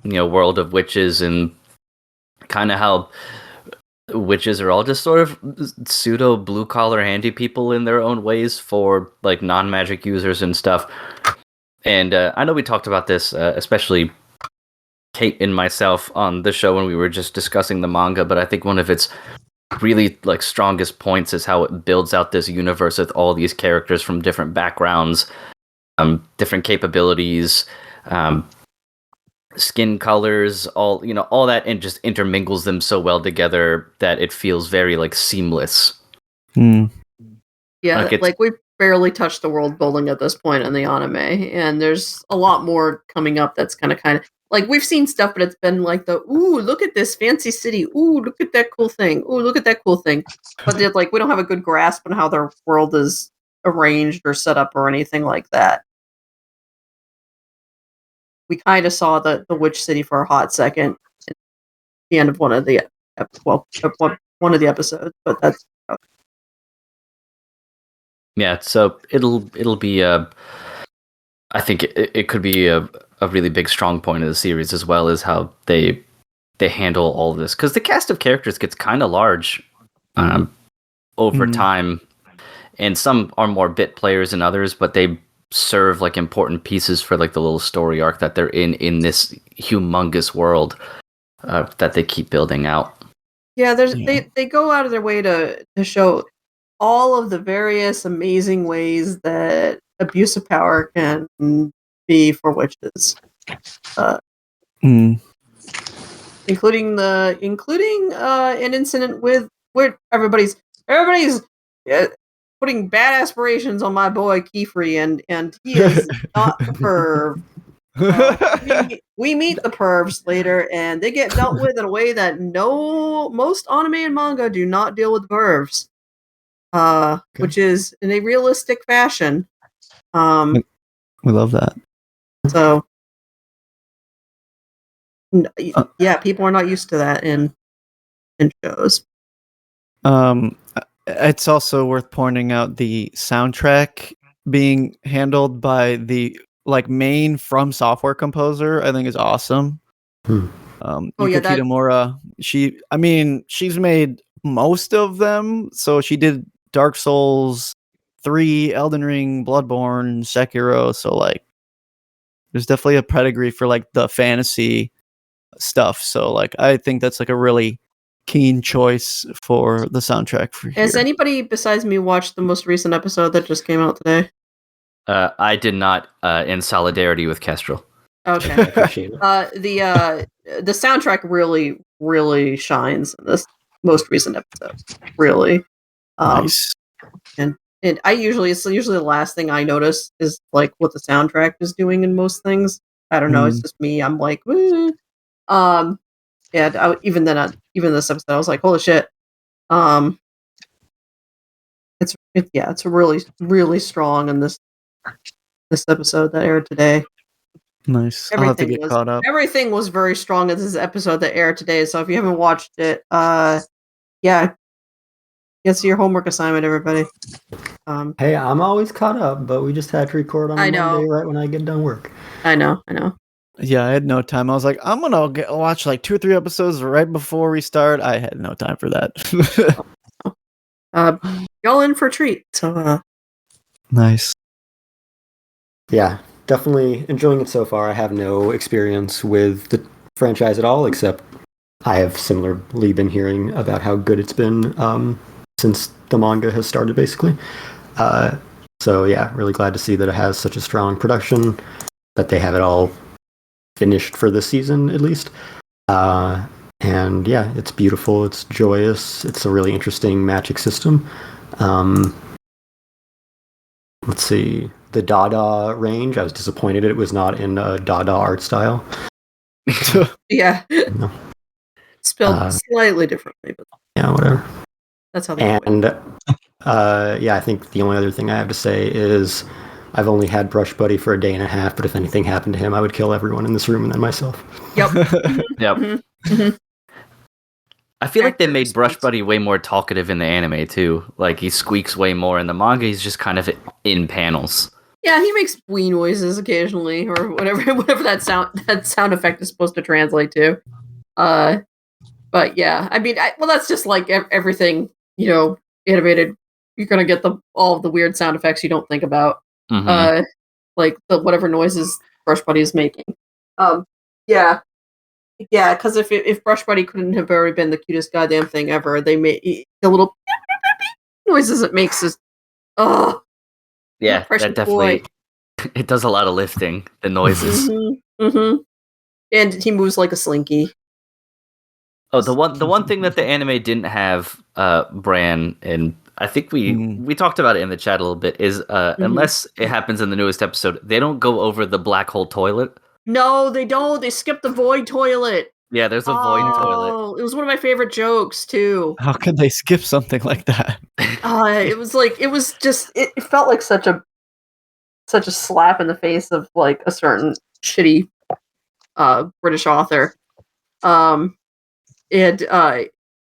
world of witches, and kind of how witches are all just sort of pseudo blue collar handy people in their own ways for like non-magic users and stuff. And I know we talked about this, especially Kate and myself on the show when we were just discussing the manga, but I think one of its really like strongest points is how it builds out this universe with all these characters from different backgrounds, different capabilities, skin colors, all that, and just intermingles them so well together that it feels very like seamless. Yeah, like we barely touched the world building at this point in the anime, and there's a lot more coming up that's kind of like we've seen stuff, but it's been like ooh, look at this fancy city, ooh, look at that cool thing, ooh, look at that cool thing. But like we don't have a good grasp on how their world is arranged or set up or anything like that. we kind of saw the Witch City for a hot second at the end of one of the one of the episodes, but that's Yeah, so it'll be I think it could be a really big strong point of the series, as well as how they handle all of this, because the cast of characters gets kind of large over time, and some are more bit players than others, but they serve like important pieces for like the little story arc that they're in this humongous world that they keep building out. yeah. They go out of their way to show all of the various amazing ways that abuse of power can be for witches, including an incident with where everybody's putting bad aspirations on my boy Kiefer, and he is not the perv. We meet the pervs later, and they get dealt with in a way that most anime and manga do not deal with the pervs. Which is in a realistic fashion. We love that. So, yeah, people are not used to that in shows. It's also worth pointing out the soundtrack being handled by the main From Software composer. I think is awesome. Yuka Kitamura. She's made most of them. So she did Dark Souls 3, Elden Ring, Bloodborne, Sekiro. So there's definitely a pedigree for the fantasy stuff. So I think that's a really keen choice for the soundtrack for here. Has anybody besides me watched the most recent episode that just came out today? I did not, in solidarity with Kestrel. Okay. The soundtrack really, really shines in this most recent episode. Really. Nice. And it's usually the last thing I notice is what the soundtrack is doing in most things. I don't know. It's just me. I'm like, yeah. Even this episode, I was like, holy shit. It's really, really strong in this episode that aired today. Nice. I'll have to get caught up. Everything was very strong in this episode that aired today. So if you haven't watched it, yeah, it's your homework assignment, everybody. Hey, I'm always caught up, but we just had to record on Monday right when I get done work. I know. Yeah, I had no time. I was like, I'm gonna watch 2 or 3 episodes right before we start. I had no time for that. Y'all in for a treat. So nice. Yeah, definitely enjoying it so far. I have no experience with the franchise at all, except I have similarly been hearing about how good it's been since the manga has started, basically. So yeah, really glad to see that it has such a strong production, that they have it all finished for this season, at least. And yeah, it's beautiful, it's joyous, it's a really interesting magic system. Let's see, the Dada range, I was disappointed it was not in a Dada art style. Yeah. No. Spelled slightly differently, but yeah, whatever. That's how they And yeah, I think the only other thing I have to say is I've only had Brush Buddy for a day and a half, but if anything happened to him, I would kill everyone in this room and then myself. Yep. Yep. Mm-hmm. I feel like they made Brush Buddy way more talkative in the anime too. He squeaks way more. In the manga, he's just kind of in panels. Yeah, he makes wee noises occasionally, or whatever that sound effect is supposed to translate to. But yeah, that's just like everything, animated. You're gonna get all of the weird sound effects you don't think about. Mm-hmm. Like whatever noises Brush Buddy is making. Yeah, because if Brush Buddy couldn't have already been the cutest goddamn thing ever, they made the little noises it makes is yeah, that definitely it does a lot of lifting, the noises. Mm-hmm. And he moves like a slinky. Oh, the one thing that the anime didn't have, Bran, and I think we talked about it in the chat a little bit, is unless it happens in the newest episode, they don't go over the black hole toilet. No, they don't. They skip the void toilet. Yeah, there's a void toilet. It was one of my favorite jokes too. How could they skip something like that? It felt like such a slap in the face of a certain shitty British author.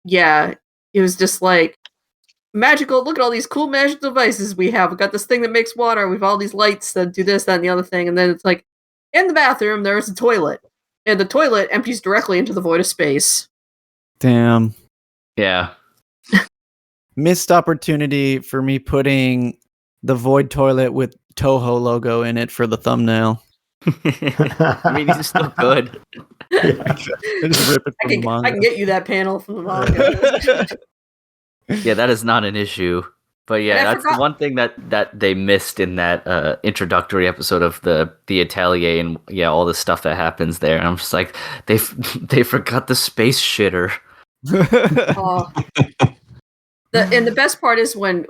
Yeah, it was just like magical. Look at all these cool magic devices we have. We got this thing that makes water. We've all these lights that do this, that, and the other thing. And then it's like in the bathroom there's a toilet, and the toilet empties directly into the void of space. Damn. Yeah. Missed opportunity for me putting the void toilet with Toho logo in it for the thumbnail. I mean, he's still good. Just rip it from the manga. I can get you that panel from the manga. Yeah, that is not an issue. But yeah, that's the one thing that they missed in that introductory episode of the Atelier, and yeah, all the stuff that happens there. And I'm just like, they forgot the space shitter. And the best part is when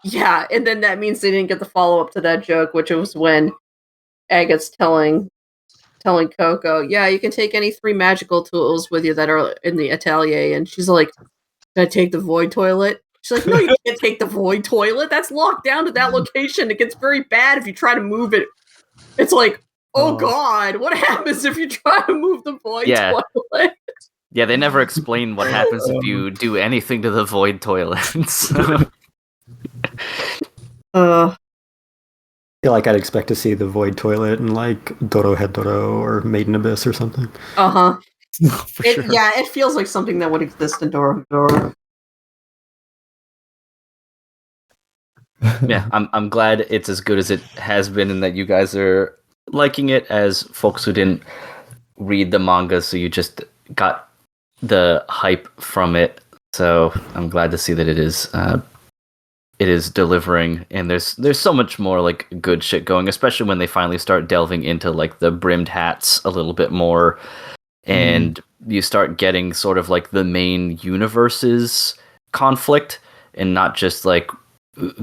yeah, and then that means they didn't get the follow up to that joke, which was when Agate's telling Coco, yeah, you can take any 3 magical tools with you that are in the Atelier, and she's like, can I take the void toilet? She's like, no, you can't take the void toilet. That's locked down to that location. It gets very bad if you try to move it. It's like, oh god, what happens if you try to move the void toilet? Yeah, they never explain what happens if you do anything to the void toilet. So. I feel like I'd expect to see the void toilet in like Dorohedoro or Maiden Abyss or something. Uh-huh. Sure. Yeah, it feels like something that would exist in Dorohedoro. Yeah, I'm glad it's as good as it has been, and that you guys are liking it as folks who didn't read the manga, so you just got the hype from it. So I'm glad to see that it is delivering, and there's so much more like good shit going, especially when they finally start delving into like the brimmed hats a little bit more, and you start getting sort of like the main universe's conflict, and not just like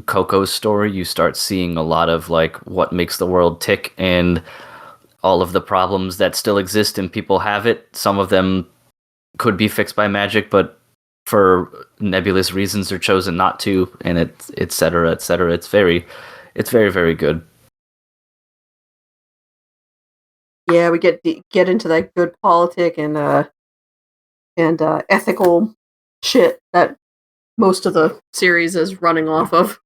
Coco's story. You start seeing a lot of like what makes the world tick and all of the problems that still exist, and people have it. Some of them could be fixed by magic, but for nebulous reasons are chosen not to, and et cetera, et cetera. It's very, very good. Yeah, we get into that good politic and ethical shit that most of the series is running off of.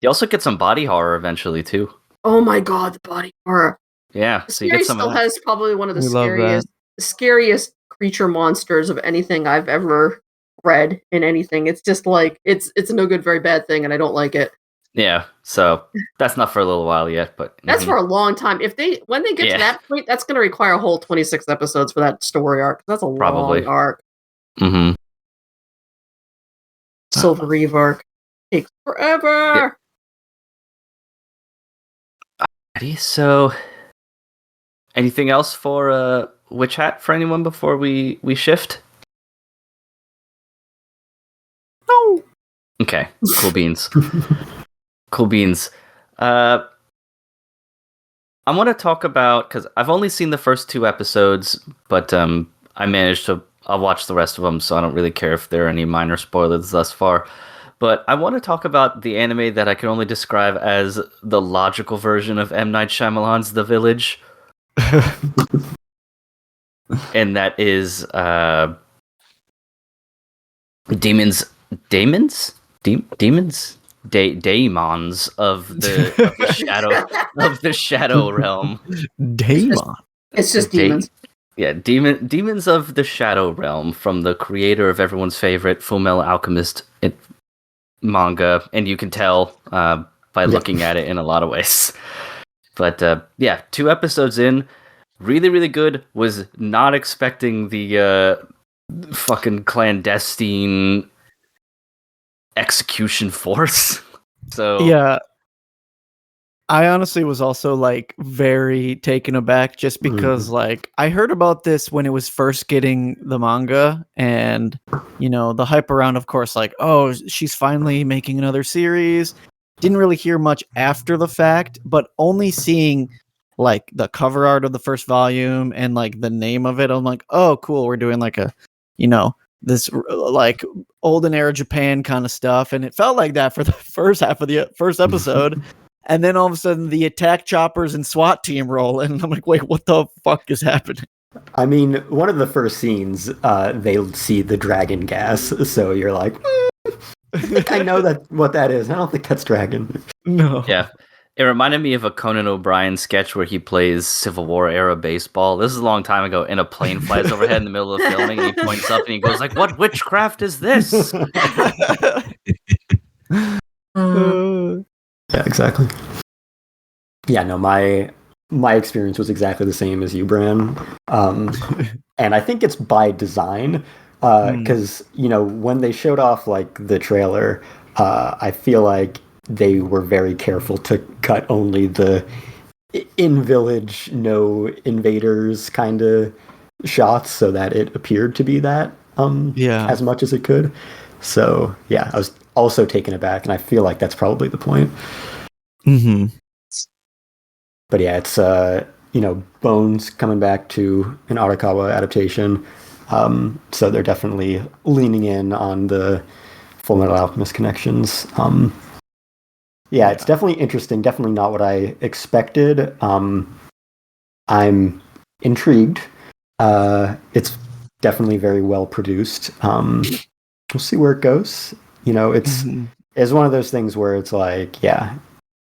You also get some body horror eventually too. Oh my god, the body horror! Yeah, the so you get some. Still has probably one of the We scariest creature monsters of anything I've ever read in anything. It's just like it's a no good, very bad thing, and I don't like it. Yeah, so that's not for a little while yet, but that's for a long time. When they get to that point, that's going to require a whole 26 episodes for that story arc. That's a long arc. Mm-hmm. Silver Reeve arc takes forever. Yeah. So, anything else for Witch Hat for anyone before we shift? No. Okay, cool beans. Cool beans. I want to talk about, because I've only seen the first 2 episodes, but I'll watch the rest of them, so I don't really care if there are any minor spoilers thus far. But I want to talk about the anime that I can only describe as the logical version of M. Night Shyamalan's The Village. And that is Daemons of the shadow realm. Daemon. It's just demons. Yeah, demons of the shadow realm, from the creator of everyone's favorite Fullmetal Alchemist manga, and you can tell by looking at it in a lot of ways. But 2 episodes in, really, really good. Was not expecting the fucking clandestine execution force. So yeah, I honestly was also like very taken aback, just because like I heard about this when it was first getting the manga, and the hype around, of course, like, oh, she's finally making another series. Didn't really hear much after the fact, but only seeing like the cover art of the first volume and like the name of it, I'm like, oh, cool, we're doing like a this like olden era Japan kind of stuff, and it felt like that for the first half of the first episode. And then all of a sudden, the attack choppers and SWAT team roll in. And I'm like, wait, what the fuck is happening? I mean, one of the first scenes, they'll see the dragon gas, so you're like, I think I know what that is. I don't think that's dragon. No. Yeah. It reminded me of a Conan O'Brien sketch where he plays Civil War era baseball. This is a long time ago, and a plane flies overhead in the middle of filming, and he points up and he goes like, "What witchcraft is this?" Yeah, exactly. Yeah, no, my experience was exactly the same as you, Bran. And I think it's by design, because when they showed off like the trailer, I feel like they were very careful to cut only the in village, no invaders kind of shots, so that it appeared to be that as much as it could. So yeah, I was also taken aback, and I feel like that's probably the point. Mm-hmm. But yeah, it's Bones coming back to an Arakawa adaptation, so they're definitely leaning in on the Full Metal Alchemist connections. Yeah, it's definitely interesting. Definitely not what I expected. I'm intrigued. It's definitely very well produced. We'll see where it goes. It's one of those things where it's like, yeah,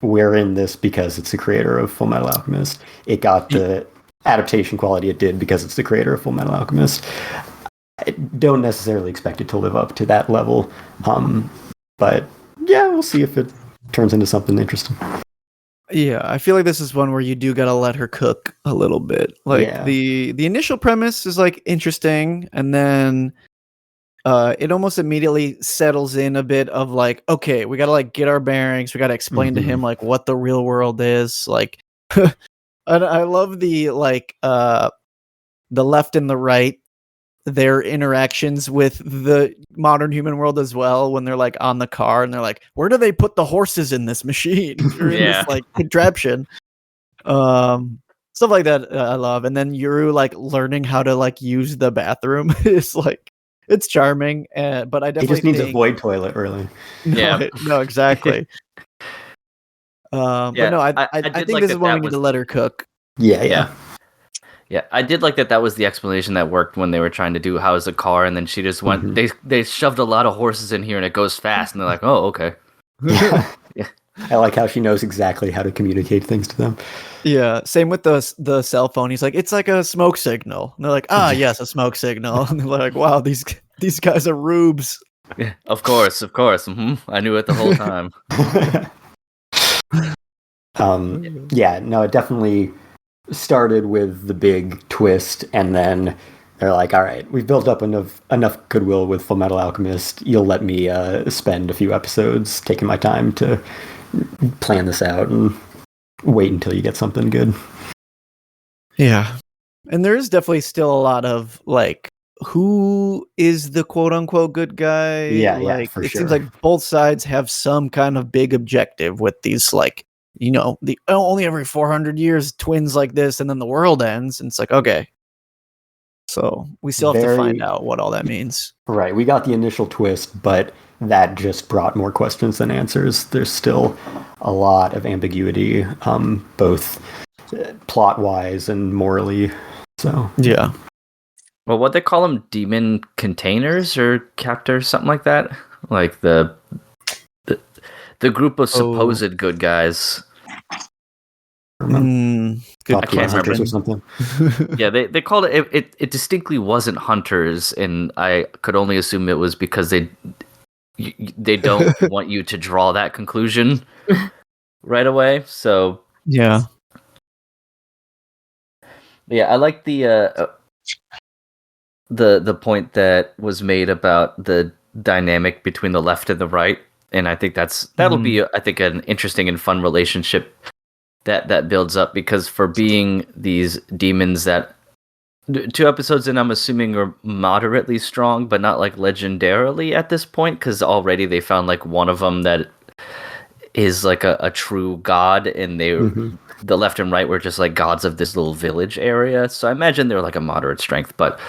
we're in this because it's the creator of Full Metal Alchemist. It got the adaptation quality it did because it's the creator of Full Metal Alchemist. I don't necessarily expect it to live up to that level. But yeah, we'll see if it turns into something interesting. Yeah, I feel like this is one where you do gotta let her cook a little bit. Like the initial premise is like interesting, and then it almost immediately settles in a bit of like, okay, we gotta like get our bearings. We gotta explain to him like what the real world is. Like, and I love the like the left and the right, their interactions with the modern human world as well, when they're like on the car and they're like, where do they put the horses in this machine or in this like contraption? Stuff like that I love. And then Yuru like learning how to like use the bathroom is like, it's charming. But I definitely he just needs a void toilet, really. No, exactly. But no, I think like this is one we need to let her cook. Yeah, I did like that was the explanation that worked when they were trying to do how is a car, and then she just went, they shoved a lot of horses in here and it goes fast, and they're like, oh, okay. Yeah. I like how she knows exactly how to communicate things to them. Yeah, same with the cell phone. He's like, it's like a smoke signal. And they're like, yes, a smoke signal. And they're like, wow, these guys are rubes. Yeah, of course. I knew it the whole time. Yeah, no, it definitely started with the big twist, and then they're like, all right, we've built up enough goodwill with Full Metal Alchemist. You'll let me spend a few episodes taking my time to plan this out and wait until you get something good. Yeah. And there is definitely still a lot of like, who is the quote unquote good guy? Yeah, for it sure. seems like both sides have some kind of big objective with these, like, the only every 400 years twins like this and then the world ends, and it's like, okay, so we still have to find out what all that means. Right, we got the initial twist, but that just brought more questions than answers. There's still a lot of ambiguity, both plot wise and morally. So yeah. Well, what they call them, demon containers or captors, something like that, like the group of supposed good guys. Good. I can't remember. Or something. Yeah, they called it. It distinctly wasn't hunters, and I could only assume it was because they don't want you to draw that conclusion right away. So yeah, I like the point that was made about the dynamic between the left and the right, and I think that'll be I think an interesting and fun relationship that builds up, because for being these demons that 2 episodes in, I'm assuming are moderately strong, but not like legendarily at this point, because already they found like one of them that is like a true god, and they the left and right were just like gods of this little village area. So I imagine they're like a moderate strength, but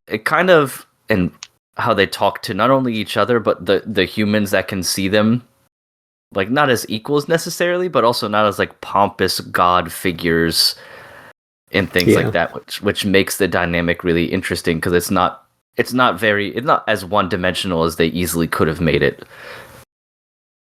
it kind of, and how they talk to not only each other but the humans that can see them, like not as equals necessarily, but also not as like pompous god figures and things like that, which makes the dynamic really interesting because it's not as one dimensional as they easily could have made it.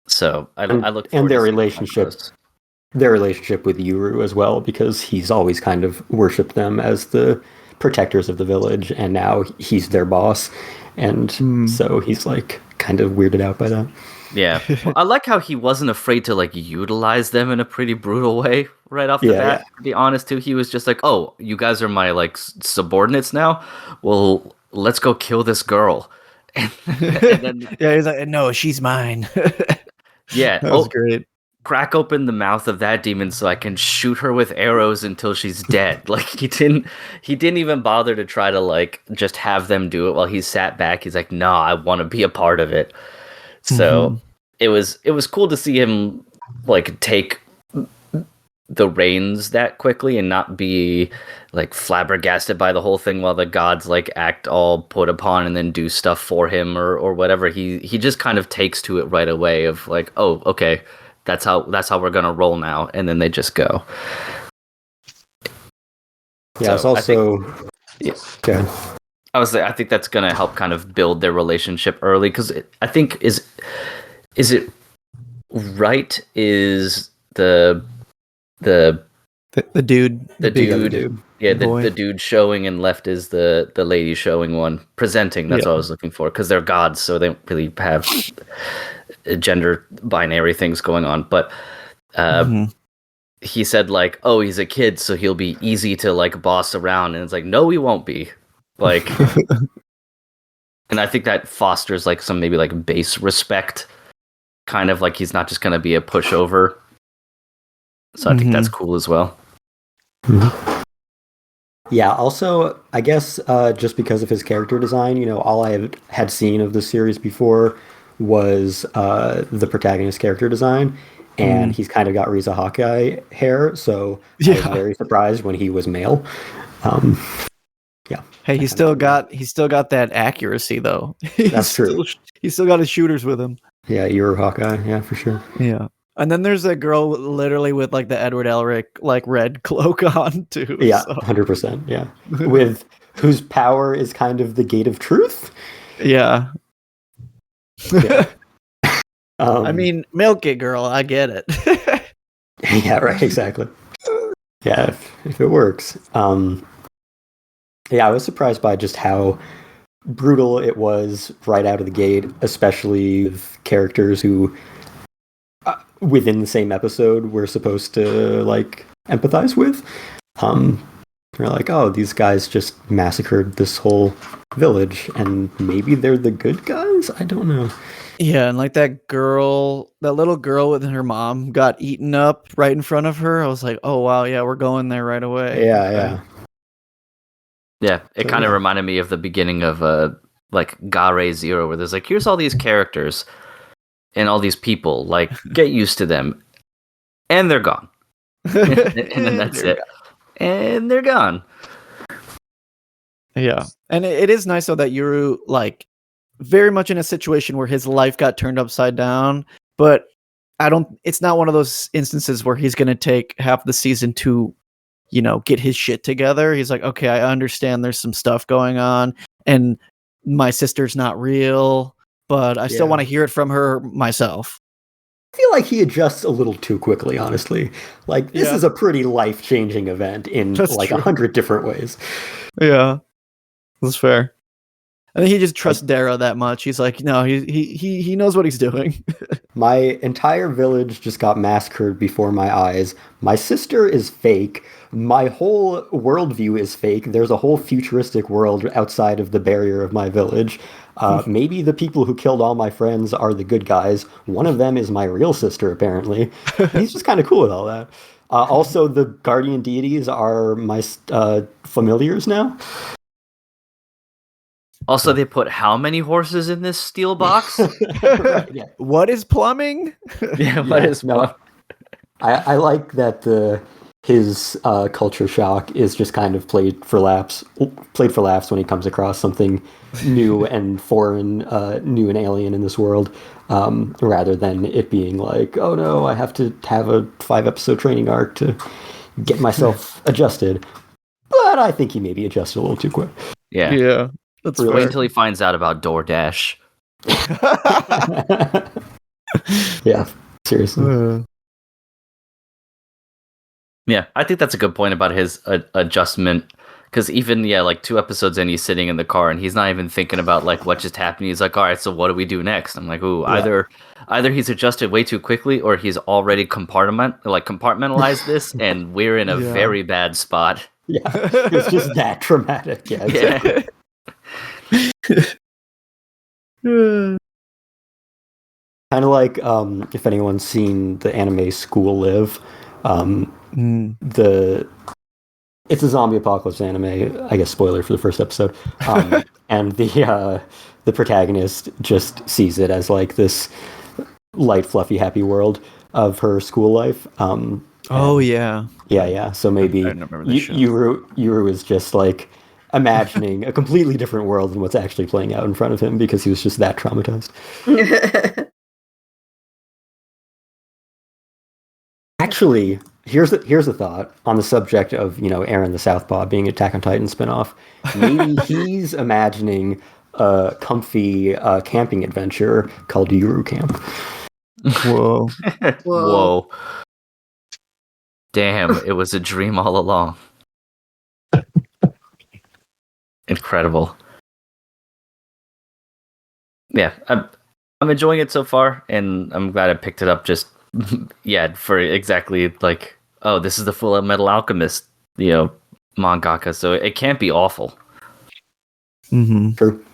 So I look forward and their to relationship with Yuru as well, because he's always kind of worshipped them as the protectors of the village, and now he's their boss, and so he's like kind of weirded out by that. Yeah, well, I like how he wasn't afraid to like utilize them in a pretty brutal way right off the bat. To be honest, too, he was just like, "Oh, you guys are my like subordinates now. Well, let's go kill this girl." and then, he's like, "No, she's mine." Yeah, that was great. Crack open the mouth of that demon so I can shoot her with arrows until she's dead. Like he didn't even bother to try to like just have them do it while he sat back. He's like, "Nah, I want to be a part of it." So it was cool to see him like take the reins that quickly and not be like flabbergasted by the whole thing while the gods like act all put upon and then do stuff for him or whatever. He just kind of takes to it right away of like, "Oh, okay, that's how we're gonna roll now," and then they just go. Yeah, so it's also I think that's gonna help kind of build their relationship early because I think is it right? Is the dude, yeah, the dude showing, and left is the lady showing one presenting. That's what I was looking for because they're gods, so they don't really have gender binary things going on. But he said like, "Oh, he's a kid, so he'll be easy to like boss around," and it's like, no, he won't be. Like, and I think that fosters like some maybe like base respect, kind of like he's not just gonna be a pushover. So I think that's cool as well. Yeah, also, I guess just because of his character design, all I had seen of the series before was the protagonist character design, and he's kind of got Riza Hawkeye hair, so I was very surprised when he was male. Yeah. Hey, he's still got that accuracy though. That's true. He's still got his shooters with him. Yeah, you're Hawkeye. Yeah, for sure. Yeah. And then there's a girl literally with like the Edward Elric like red cloak on too. Yeah, 100%. Yeah, with whose power is kind of the gate of truth. Yeah. Yeah. I mean, milk it, girl. I get it. Yeah, right. Exactly. Yeah, if it works. Yeah, I was surprised by just how brutal it was right out of the gate, especially with characters who, within the same episode, we're supposed to like empathize with. We're like, oh, these guys just massacred this whole village, and maybe they're the good guys? I don't know. Yeah, and like that little girl with her mom got eaten up right in front of her. I was like, oh wow, yeah, we're going there right away. Yeah. Yeah, it kind of reminded me of the beginning of like Gare Zero, where there's like, here's all these characters and all these people, like get used to them, and they're gone, and then that's it, and they're gone. Yeah, and it is nice though that Yuru like very much in a situation where his life got turned upside down, but it's not one of those instances where he's going to take half the season to get his shit together. He's like, okay, I understand there's some stuff going on and my sister's not real, but I still want to hear it from her myself. I feel like he adjusts a little too quickly, honestly. Like, this is a pretty life-changing event in like 100 different ways. Yeah, that's fair. I think he just trusts Dara that much. He's like, no, he knows what he's doing. My entire village just got massacred before my eyes. My sister is fake. My whole worldview is fake. There's a whole futuristic world outside of the barrier of my village. Maybe the people who killed all my friends are the good guys. One of them is my real sister, apparently. He's just kind of cool with all that. Also, the guardian deities are my familiars now. Also, they put how many horses in this steel box? Right, yeah. What is plumbing? What is plumbing? I like that his culture shock is just kind of played for laughs when he comes across something new and foreign, new and alien in this world, rather than it being like, oh no, I have to have a 5-episode training arc to get myself adjusted. But I think he maybe adjusted a little too quick. Yeah. Yeah. That's Really? Wait until he finds out about DoorDash. Yeah, seriously. Yeah, I think that's a good point about his adjustment. Because even, like 2 episodes in, he's sitting in the car and he's not even thinking about like what just happened. He's like, all right, so what do we do next? I'm like, ooh, Yeah. either he's adjusted way too quickly or he's already compartmentalized this and we're in a very bad spot. Yeah, it's just that traumatic. Yeah, exactly. Kind of like if anyone's seen the anime School Live, it's a zombie apocalypse anime. I guess spoiler for the first episode, and the protagonist just sees it as like this light, fluffy, happy world of her school life. Yeah. So maybe Yuru is just like imagining a completely different world than what's actually playing out in front of him because he was just that traumatized. Actually, here's a thought on the subject of Aaron the Southpaw being Attack on Titan spinoff. Maybe he's imagining a comfy camping adventure called Yuru Camp. Whoa. Whoa. Damn, it was a dream all along. Incredible. Yeah, I'm enjoying it so far, and I'm glad I picked it up just, for exactly like, oh, this is the Full Metal Alchemist, mangaka, so it can't be awful. Mm-hmm. True.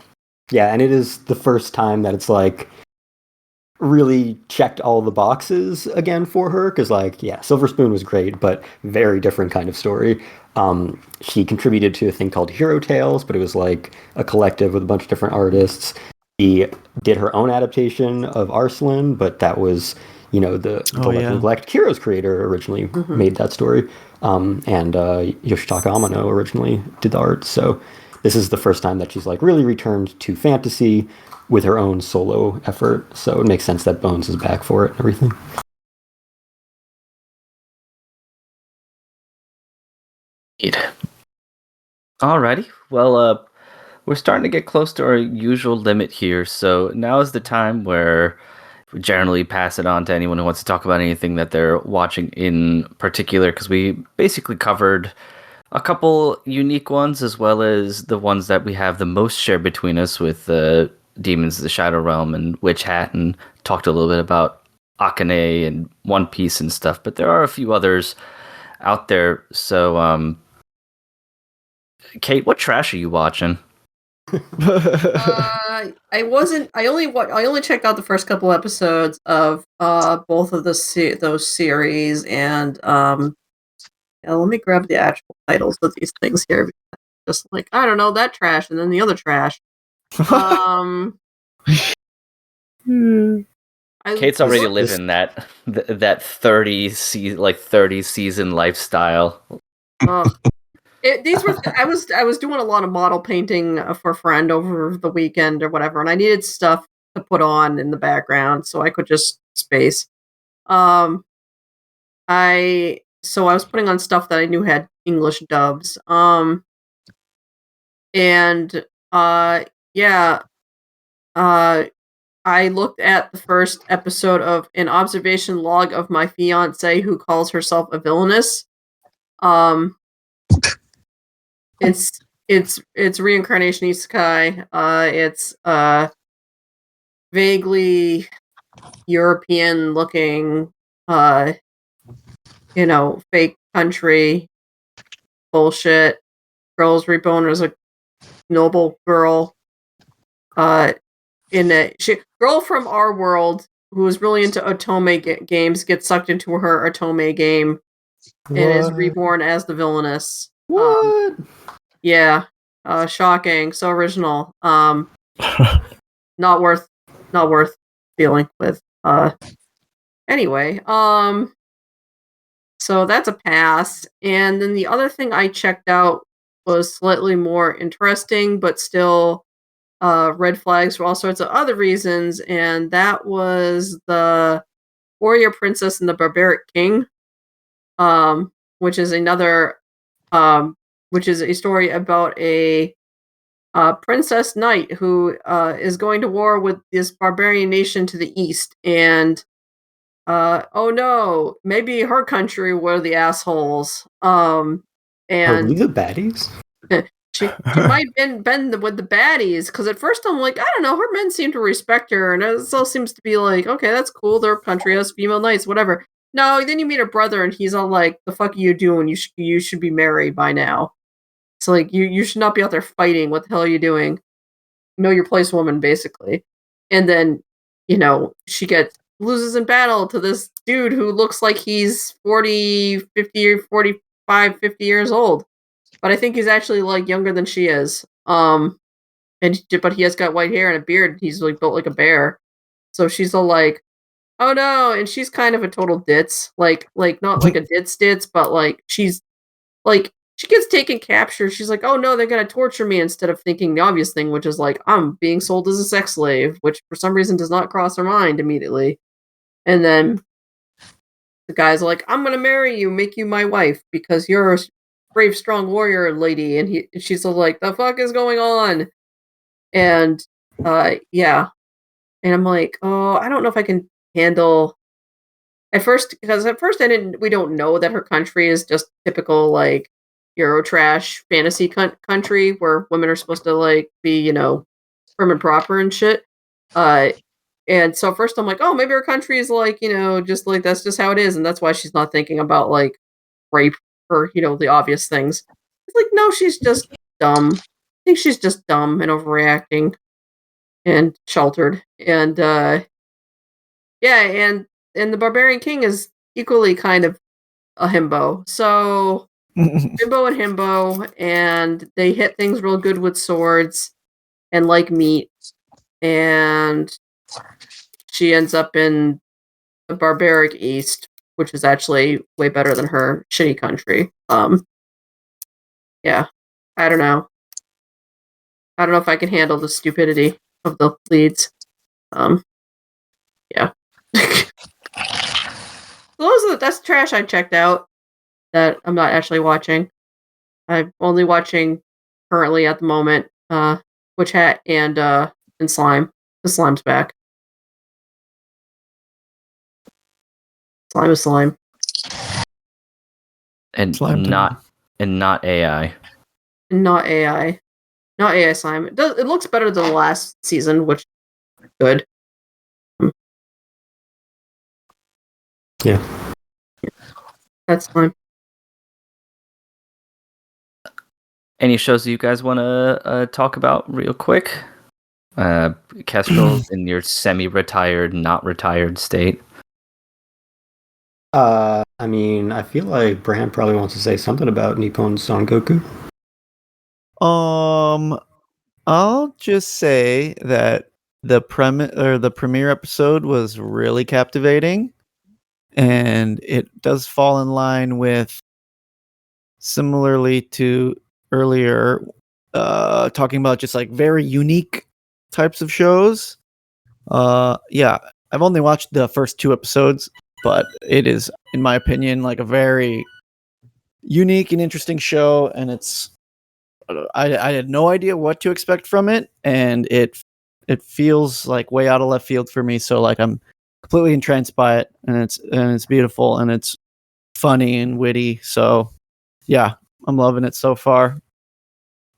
Yeah, and it is the first time that it's like really checked all the boxes again for her, because Silver Spoon was great, but very different kind of story. She contributed to a thing called Hero Tales, but it was like a collective with a bunch of different artists. She did her own adaptation of Arslan, but that was the Legend of Galactic Heroes creator originally made that story, and Yoshitaka Amano originally did the art. So this is the first time that she's like really returned to fantasy with her own solo effort, so it makes sense that Bones is back for it and everything. Alrighty, well, we're starting to get close to our usual limit here, so now is the time where we generally pass it on to anyone who wants to talk about anything that they're watching in particular, because we basically covered a couple unique ones, as well as the ones that we have the most shared between us with Demons of the Shadow Realm and Witch Hat, and talked a little bit about Akane and One Piece and stuff, but there are a few others out there. So, Kate, what trash are you watching? I only checked out the first couple episodes of both of those series, and let me grab the actual titles of these things here. Just like, I don't know, that trash, and then the other trash. Kate's already living that 30 season lifestyle. I was doing a lot of model painting for a friend over the weekend or whatever, and I needed stuff to put on in the background so I could just space. I was putting on stuff that I knew had English dubs. I looked at the first episode of An Observation Log of My Fiancée Who Calls Herself a Villainess. It's reincarnation isekai. It's vaguely European looking, fake country bullshit. Girls reborn as a noble girl. Girl from our world who is really into otome games gets sucked into her otome game and is reborn as the villainess. What? Shocking. So original. Not worth dealing with. Anyway, So that's a pass. And then the other thing I checked out was slightly more interesting, but still red flags for all sorts of other reasons. And that was the Warrior Princess and the Barbaric King, which is another, which is a story about a princess knight who is going to war with this barbarian nation to the east. And oh no, maybe her country were the assholes. Are And we the baddies? she might been with the baddies, because at first I'm like, I don't know, her men seem to respect her, and it all seems to be like, okay, that's cool, their country has female knights, whatever. No, then you meet her brother, and he's all like, the fuck are you doing? You should be married by now. It's like, you should not be out there fighting. What the hell are you doing? Know your place, woman, basically. And then, she loses in battle to this dude who looks like he's 40, 50, 45, 50 years old. But I think he's actually like younger than she is. But he has got white hair and a beard. He's like built like a bear. So she's all like, "Oh no!" And she's kind of a total ditz, like not like a ditz, but like she's like she gets taken captured. She's like, "Oh no, they're gonna torture me," instead of thinking the obvious thing, which is like, I'm being sold as a sex slave, which for some reason does not cross her mind immediately. And then the guy's like, "I'm gonna marry you, make you my wife because you're a brave, strong warrior lady," and she's like, "The fuck is going on?" And yeah, and I'm like, "Oh, I don't know if I can handle." Because at first we don't know that her country is just typical like Eurotrash fantasy country where women are supposed to like be prim and proper and shit. Uh, and so first I'm like, oh, maybe her country is like just like that's just how it is, and that's why she's not thinking about like rape or the obvious things. It's like, no, she's just dumb. I think she's just dumb and overreacting and sheltered. And yeah, and the Barbarian King is equally kind of a himbo. So himbo and himbo, and they hit things real good with swords and like meat. And she ends up in the barbaric East, which is actually way better than her shitty country. Yeah, I don't know. I don't know if I can handle the stupidity of the leads. Yeah. That's trash I checked out that I'm not actually watching. I'm only watching currently at the moment, Witch Hat and Slime. The Slime's back. Slime is Slime. And Slime not AI. Not AI. Not AI Slime. It looks better than the last season, which is good. Yeah. That's Slime. Any shows that you guys want to talk about real quick? Kestrel in your semi-retired, not retired state. I mean, I feel like Bram probably wants to say something about Nippon Son Goku. I'll just say that the premiere episode was really captivating, and it does fall in line with, similarly to earlier, talking about just like very unique types of shows. Yeah, I've only watched the first 2 episodes, but it is, in my opinion, like a very unique and interesting show, and it's I had no idea what to expect from it, and it feels like way out of left field for me. So like I'm completely entranced by it, and it's beautiful, and it's funny and witty. So yeah, I'm loving it so far.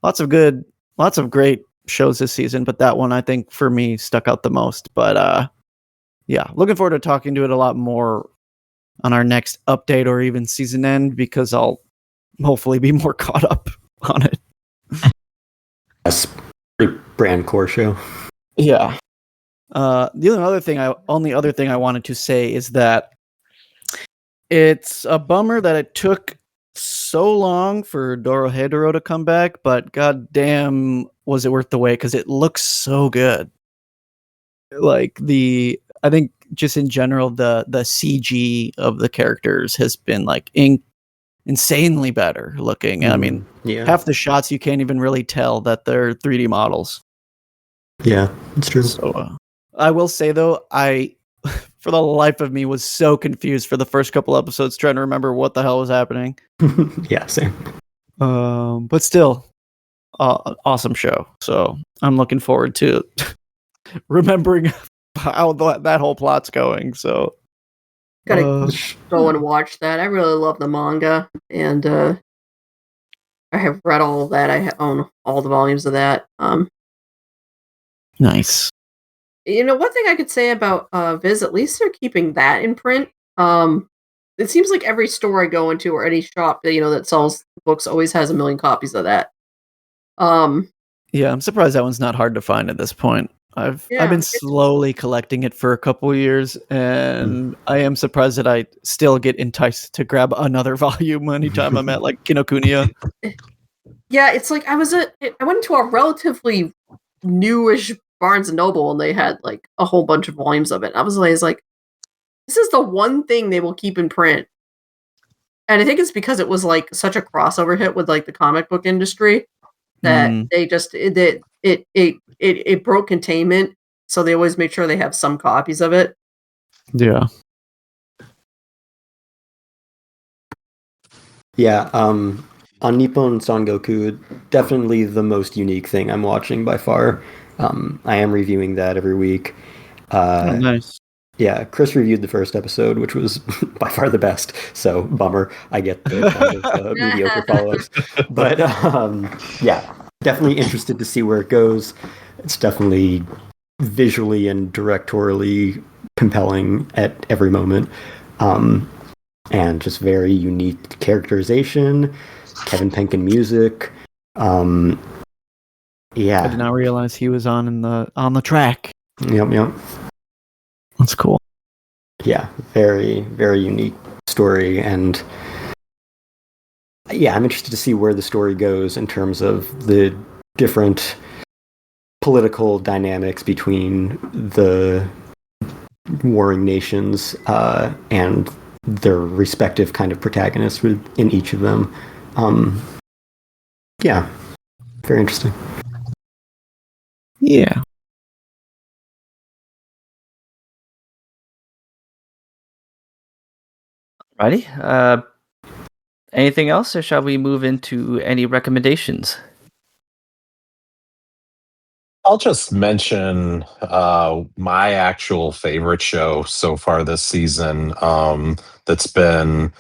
Lots of great shows this season, but that one I think for me stuck out the most. But yeah, looking forward to talking to it a lot more on our next update or even season end, because I'll hopefully be more caught up on it. That's pretty brand core show. Yeah. The only other thing I wanted to say is that it's a bummer that it took so long for Dorohedoro to come back, but goddamn, was it worth the wait? Because it looks so good. Like I think just in general, the CG of the characters has been like insanely better looking. I mean, half the shots you can't even really tell that they're 3D models. Yeah, it's true. So I will say though, I for the life of me was so confused for the first couple episodes trying to remember what the hell was happening. Yeah, same. But still, awesome show. So I'm looking forward to remembering how that whole plot's going. So gotta go and watch that. I really love the manga, and I have read all of that. I own all the volumes of that. Nice. You know, one thing I could say about Viz, at least they're keeping that in print. It seems like every store I go into or any shop that sells books always has 1 million copies of that. Yeah, I'm surprised that one's not hard to find at this point. I've been slowly collecting it for a couple years, and I am surprised that I still get enticed to grab another volume anytime I'm at like Kinokuniya. Yeah, it's like I went into a relatively newish Barnes and Noble, and they had like a whole bunch of volumes of it. I was like, this is the one thing they will keep in print. And I think it's because it was like such a crossover hit with like the comic book industry that they just it broke containment, so they always make sure they have some copies of it. Yeah. Yeah, on Nippon Sangoku, definitely the most unique thing I'm watching by far. I am reviewing that every week. Nice. Yeah, Chris reviewed the first episode, which was by far the best. So, bummer. I get the kind of mediocre follow-ups. But, yeah, definitely interested to see where it goes. It's definitely visually and directorially compelling at every moment. And just very unique characterization. Kevin Penkin music. Yeah. I did not realize he was on the track. Yep. That's cool. Yeah, very, very unique story. And yeah, I'm interested to see where the story goes in terms of the different political dynamics between the warring nations and their respective kind of protagonists in each of them. Yeah, very interesting. Yeah. Righty. Anything else, or shall we move into any recommendations? I'll just mention my actual favorite show so far this season. That's been,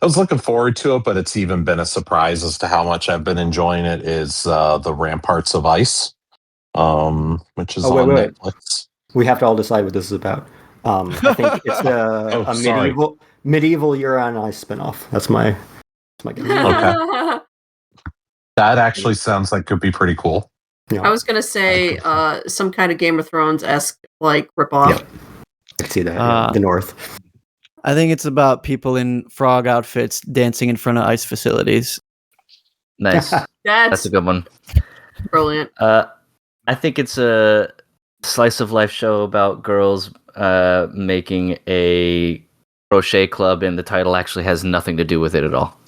I was looking forward to it, but it's even been a surprise as to how much I've been enjoying it. Is the Ramparts of Ice, which is on wait. Netflix. We have to all decide what this is about. I think it's a medieval You're on Ice spinoff. That's my guess. Okay. That actually sounds like could be pretty cool. Yeah. I was gonna say some kind of Game of Thrones-esque like ripoff. Yeah. I can see that. The North. I think it's about people in frog outfits dancing in front of ice facilities. Nice. That's a good one. Brilliant. I think it's a slice of life show about girls making a crochet club, and the title actually has nothing to do with it at all.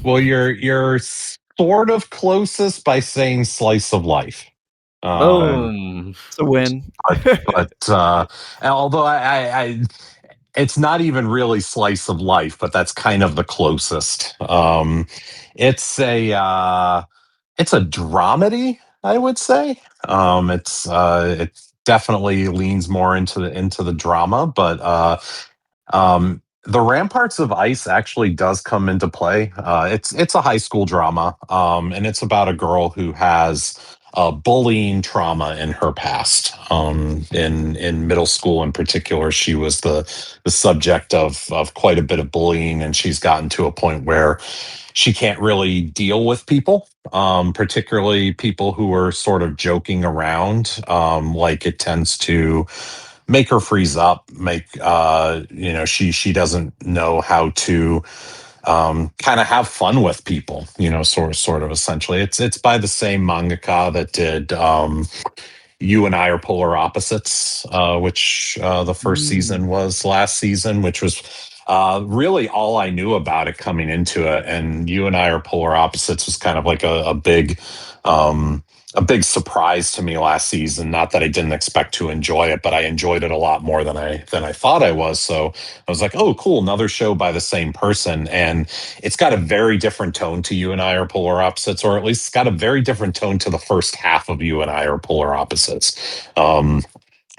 Well, you're sort of closest by saying slice of life. It's a win. but although I it's not even really slice of life, but that's kind of the closest. It's a dramedy, I would say. It definitely leans more into the drama, but the Ramparts of Ice actually does come into play. It's a high school drama, and it's about a girl who has bullying trauma in her past. In middle school, in particular, she was the subject of quite a bit of bullying, and she's gotten to a point where she can't really deal with people, particularly people who are sort of joking around. Like it tends to make her freeze up, she doesn't know how to kind of have fun with people, sort of essentially. It's by the same mangaka that did You and I Are Polar Opposites, which the first season was last season, which was really all I knew about it coming into it. And You and I Are Polar Opposites was kind of like a big surprise to me last season. Not that I didn't expect to enjoy it, but I enjoyed it a lot more than I thought I was. So I was like, oh, cool, another show by the same person. And it's got a very different tone to You and I Are Polar Opposites, or at least it's got a very different tone to the first half of You and I Are Polar Opposites.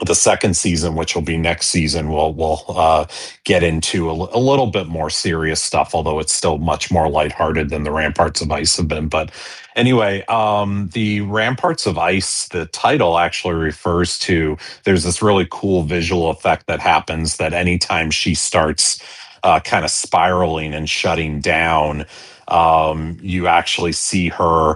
The second season, which will be next season, we'll get into a little bit more serious stuff, although it's still much more lighthearted than the Ramparts of Ice have been. But anyway, the Ramparts of Ice, the title actually refers to, there's this really cool visual effect that happens that anytime she starts kind of spiraling and shutting down, you actually see her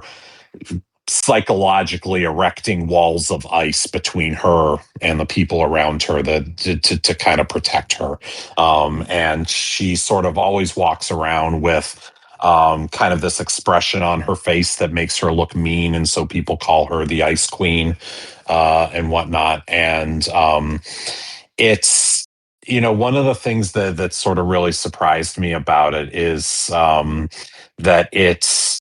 psychologically erecting walls of ice between her and the people around her to kind of protect her. And she sort of always walks around with kind of this expression on her face that makes her look mean. And so people call her the Ice Queen and whatnot. And it's, one of the things that sort of really surprised me about it is that it's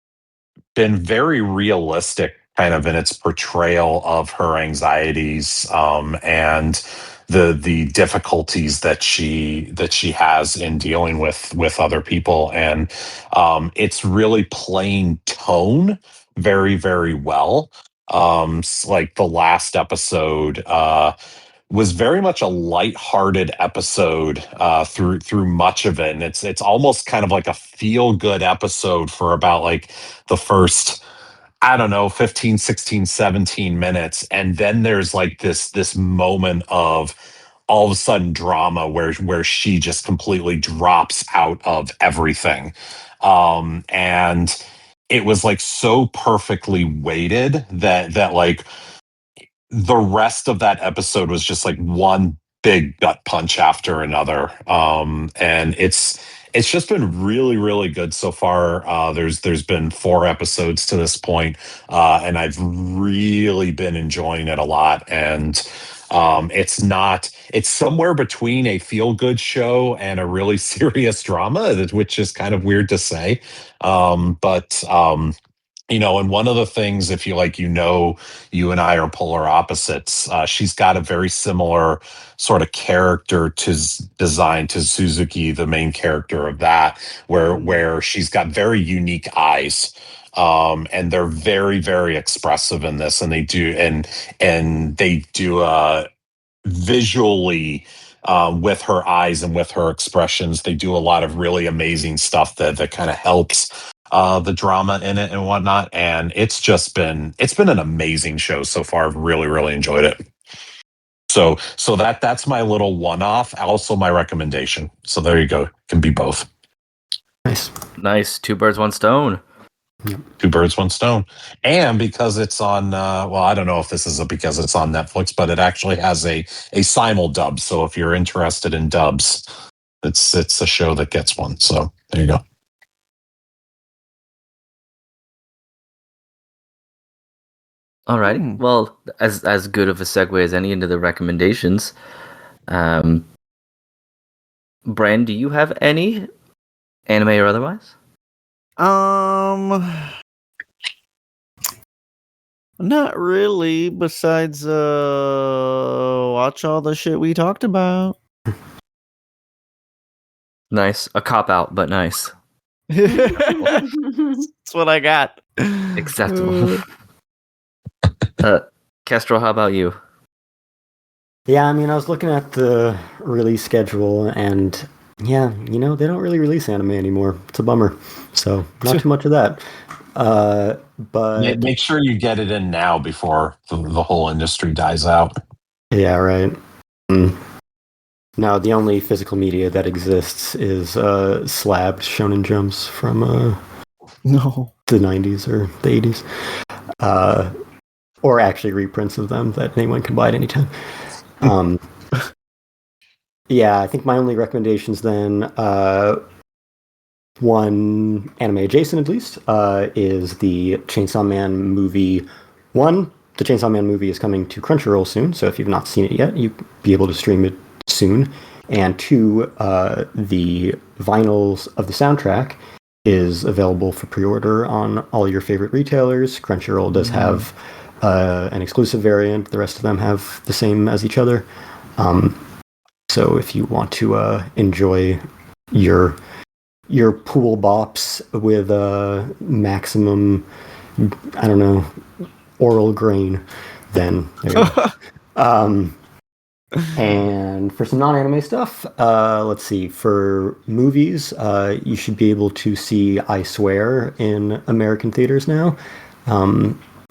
been very realistic kind of in its portrayal of her anxieties and the difficulties that she has in dealing with other people, and it's really playing tone very, very well. Like the last episode was very much a lighthearted episode through much of it, and it's almost kind of like a feel good episode for about like the first, I don't know, 15, 16, 17 minutes, and then there's like this moment of all of a sudden drama where she just completely drops out of everything, and it was like so perfectly weighted that like the rest of that episode was just like one big gut punch after another. And it's just been really, really good so far. There's been 4 episodes to this point, and I've really been enjoying it a lot. And it's somewhere between a feel good show and a really serious drama, which is kind of weird to say. But and one of the things, if you like, You and I Are Polar Opposites. She's got a very similar sort of character design to Suzuki, the main character of that, where she's got very unique eyes. And they're very, very expressive in this, and they do visually, with her eyes and with her expressions, they do a lot of really amazing stuff that kind of helps the drama in it and whatnot. And it's been an amazing show so far. I've really, really enjoyed it. So that's my little one-off. Also my recommendation. So there you go. It can be both. Nice. 2 birds, 1 stone. 2 birds, 1 stone. And because it's on, I don't know if this is because it's on Netflix, but it actually has a simul dub. So if you're interested in dubs, it's a show that gets one. So there you go. Alrighty. Well, as good of a segue as any into the recommendations. Bran, do you have any, anime or otherwise? Not really, besides watch all the shit we talked about. Nice. A cop out, but nice. That's what I got. Acceptable. Kestrel, how about you? Yeah, I mean, I was looking at the release schedule, and yeah, they don't really release anime anymore. It's a bummer. So not too much of that. But Make sure you get it in now before the whole industry dies out. Yeah, right. No, the only physical media that exists is slabbed Shonen Jumps from No. the 90s or the 80s. Or actually reprints of them that anyone can buy at any time. Yeah, I think my only recommendations then, one anime adjacent at least, is the Chainsaw Man movie 1, the Chainsaw Man movie is coming to Crunchyroll soon, so if you've not seen it yet, you'll be able to stream it soon. And 2, the vinyls of the soundtrack is available for pre-order on all your favorite retailers. Crunchyroll does have an exclusive variant. The rest of them have the same as each other. So if you want to enjoy your pool bops with maximum, I don't know, oral grain, then there you go. And for some non-anime stuff, let's see. For movies, you should be able to see I Swear in American theaters now.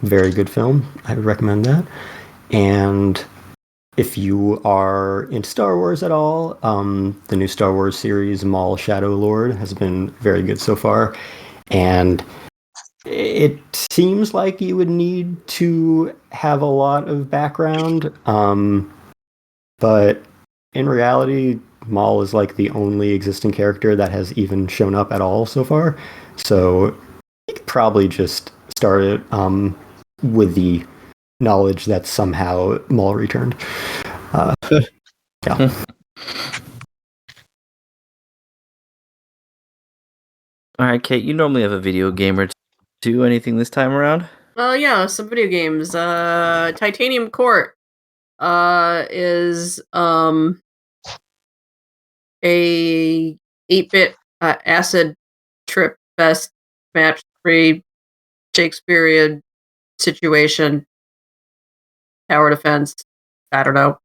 Very good film. I would recommend that. And if you are into Star Wars at all, the new Star Wars series, Maul Shadow Lord, has been very good so far. And it seems like you would need to have a lot of background. But in reality, Maul is like the only existing character that has even shown up at all so far. So you could probably just start it with the knowledge that somehow Maul returned. Yeah. All right, Kate, you normally have a video game or two. Anything this time around? Yeah, some video games. Titanium Court is a 8-bit acid trip fest match 3 Shakespearean situation tower defense. I don't know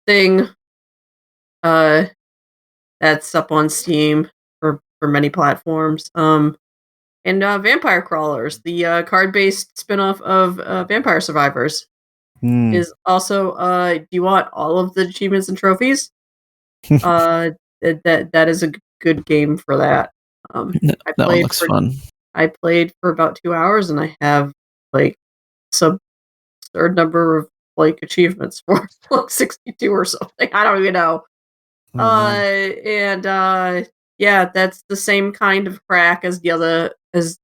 thing. That's up on Steam for many platforms. And Vampire Crawlers, the card-based spin-off of Vampire Survivors, is also. Do you want all of the achievements and trophies? That is a good game for that. That one looks fun. I played for about 2 hours, and I have like some absurd number of like achievements for like 62 or something. I don't even know. Yeah, that's the same kind of crack as the other as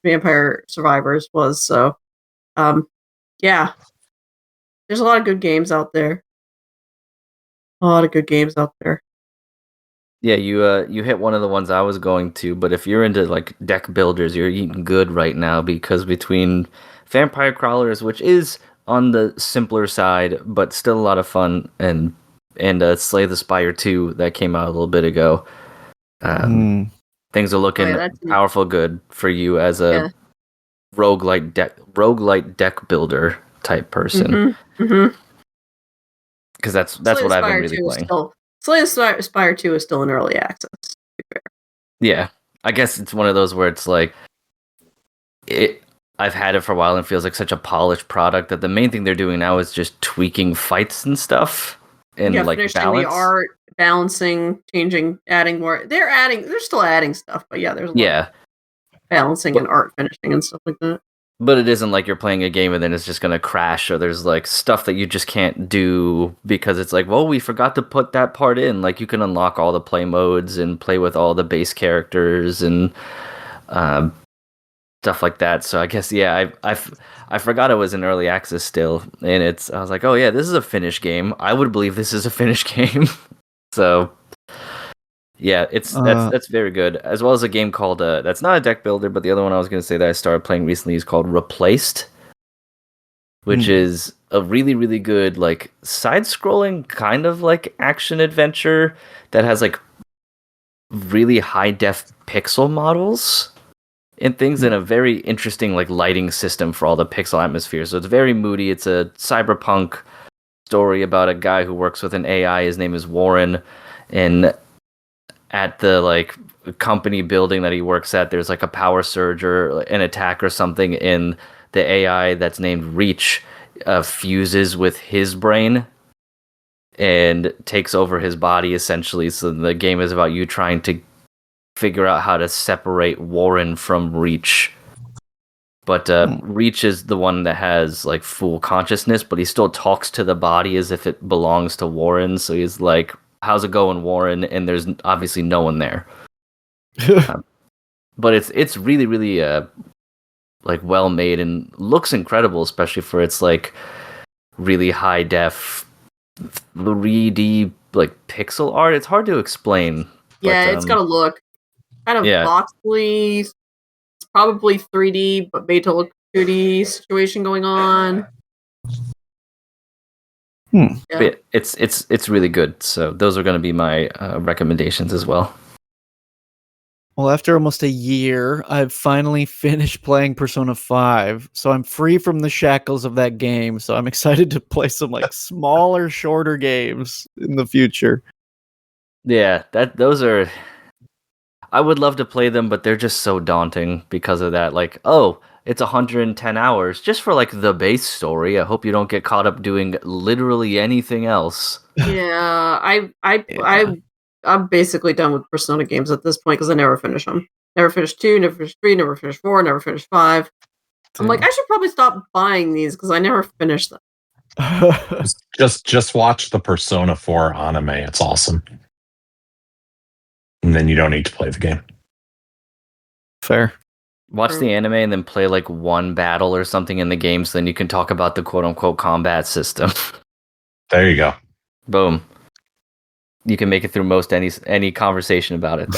Vampire Survivors was. So, yeah, there's a lot of good games out there. Yeah, you hit one of the ones I was going to, but if you're into like deck builders, you're eating good right now, because between Vampire Crawlers, which is on the simpler side but still a lot of fun, and Slay the Spire 2 that came out a little bit ago, things are looking powerful good for you as a roguelite deck builder type person. Because that's what I've been really playing. Slay the Spire 2 is still in early access, to be fair. Yeah, I guess it's one of those where it's like, I've had it for a while and it feels like such a polished product that the main thing they're doing now is just tweaking fights and stuff and like balance. The art, balancing, changing, adding more. They're still adding stuff, but yeah, there's a lot of balancing and art finishing and stuff like that. But it isn't like you're playing a game and then it's just going to crash, or there's like stuff that you just can't do because it's like, well, we forgot to put that part in. Like you can unlock all the play modes and play with all the base characters and stuff like that. So I guess, yeah, I forgot it was in early access still. And I was like, oh yeah, this is a finished game. I would believe this is a finished game. So yeah, that's very good. As well as a game called that's not a deck builder, but the other one I was going to say that I started playing recently is called Replaced, which is a really, really good like side-scrolling kind of like action adventure that has like really high-def pixel models and things in a very interesting like lighting system for all the pixel atmosphere. So it's very moody. It's a cyberpunk story about a guy who works with an AI. His name is Warren, and at the like company building that he works at, there's like a power surge or an attack or something, in the AI that's named Reach fuses with his brain and takes over his body essentially. So the game is about you trying to figure out how to separate Warren from Reach. But Reach is the one that has like full consciousness, but he still talks to the body as if it belongs to Warren. So he's like, how's it going, Warren? And there's obviously no one there. But it's really, really like well made and looks incredible, especially for its like really high def 3D like pixel art. It's hard to explain. Yeah, but, it's got a look kind of yeah. voxely. It's probably 3D, but made to look 2D situation going on. Yeah. But it's really good. So those are going to be my recommendations as well. Well, after almost a year, I've finally finished playing Persona 5, so I'm free from the shackles of that game. So I'm excited to play some like smaller, shorter games in the future. Yeah, those are. I would love to play them, but they're just so daunting because of that. Like, oh, it's 110 hours just for like the base story. I hope you don't get caught up doing literally anything else. Yeah, Yeah. I'm basically done with Persona games at this point because I never finish them. Never finished 2, never finished 3, never finished 4, never finished 5. I'm like, I should probably stop buying these because I never finish them. Just watch the Persona 4 anime. It's awesome. And then you don't need to play the game. Fair. Watch True. the anime and then play like one battle or something in the game, so then you can talk about the quote unquote combat system. There you go. Boom. You can make it through most any conversation about it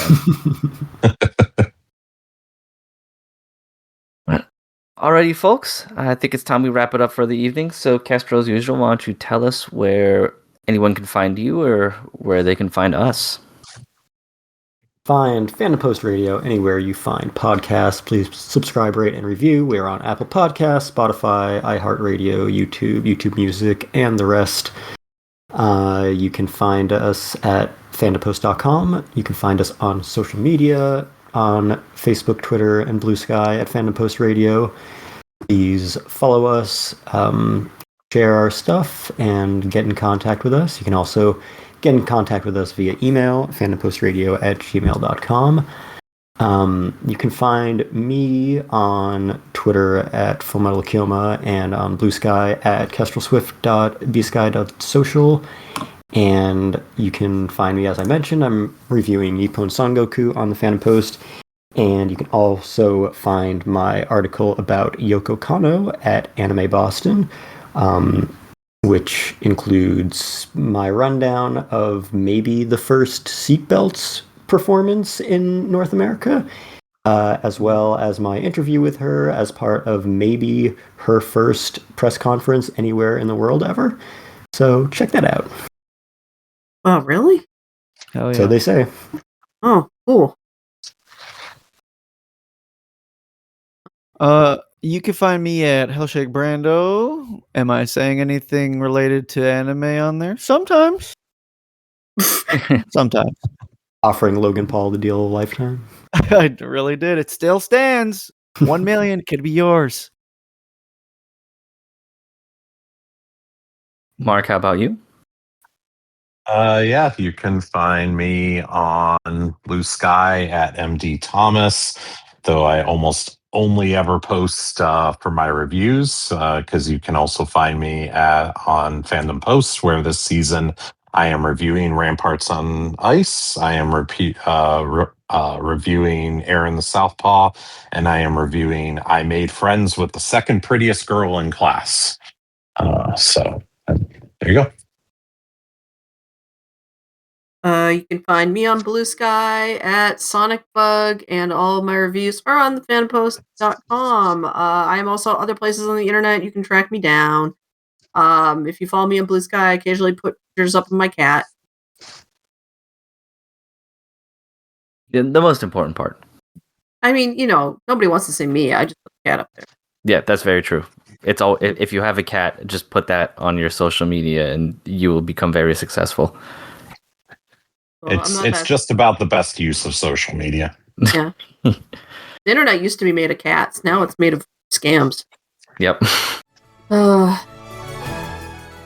then. Alrighty, folks. I think it's time we wrap it up for the evening. So, Castro, as usual, why don't you tell us where anyone can find you or where they can find us? Find Fandom Post Radio anywhere you find podcasts. Please subscribe, rate, and review. We are on Apple Podcasts, Spotify, iHeartRadio, YouTube Music, and the rest. You can find us at fandompost.com. You can find us on social media, on Facebook, Twitter, and Blue Sky at Fandom Post Radio. Please follow us, share our stuff, and get in contact with us. You can also get in contact with us via email, fandompostradio@gmail.com. You can find me on Twitter at FullMetalKioma and on Blue Sky at kestrelswift.bsky.social. And you can find me, as I mentioned, I'm reviewing Nippon Son Goku on the Fandom Post. And you can also find my article about Yoko Kanno at Anime Boston, which includes my rundown of maybe the first Seatbelts performance in North America, as well as my interview with her as part of maybe her first press conference anywhere in the world ever. So check that out. Oh, really? Hell yeah. So they say. Oh, cool. You can find me at Hellshake Brando. Am I saying anything related to anime on there? Sometimes. Sometimes. Offering Logan Paul the deal of a lifetime. I really did. It still stands. 1 million could be yours. Mark, how about you? Yeah, you can find me on Blue Sky at MD Thomas, though I almost only ever post for my reviews, because you can also find me on Fandom Post, where this season I am reviewing Ramparts on Ice, I am reviewing Aaron the Southpaw, and I am reviewing I Made Friends with the Second Prettiest Girl in Class. So there you go. You can find me on Blue Sky at Sonic Bug, and all of my reviews are on thefanpost.com. I am also other places on the internet. You can track me down. If you follow me on Blue Sky, I occasionally put pictures up of my cat. The most important part. I mean, nobody wants to see me. I just put the cat up there. Yeah, that's very true. It's all if you have a cat, just put that on your social media, and you will become very successful. Well, it's just about the best use of social media. Yeah. The internet used to be made of cats. Now it's made of scams. Yep. Uh,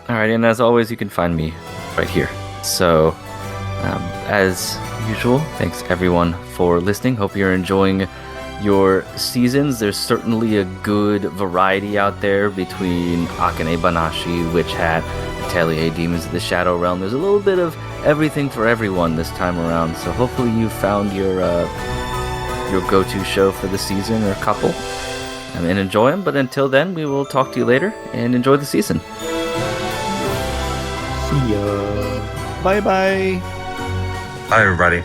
All right, and as always, you can find me right here. So, as usual, thanks everyone for listening. Hope you're enjoying your seasons. There's certainly a good variety out there between Akane Banashi, Witch Hat, Atelier, Demons of the Shadow Realm. There's a little bit of everything for everyone this time around. So hopefully you found your go-to show for the season or couple. and enjoy them. But until then, we will talk to you later and enjoy the season. See ya. Bye bye. Bye, everybody.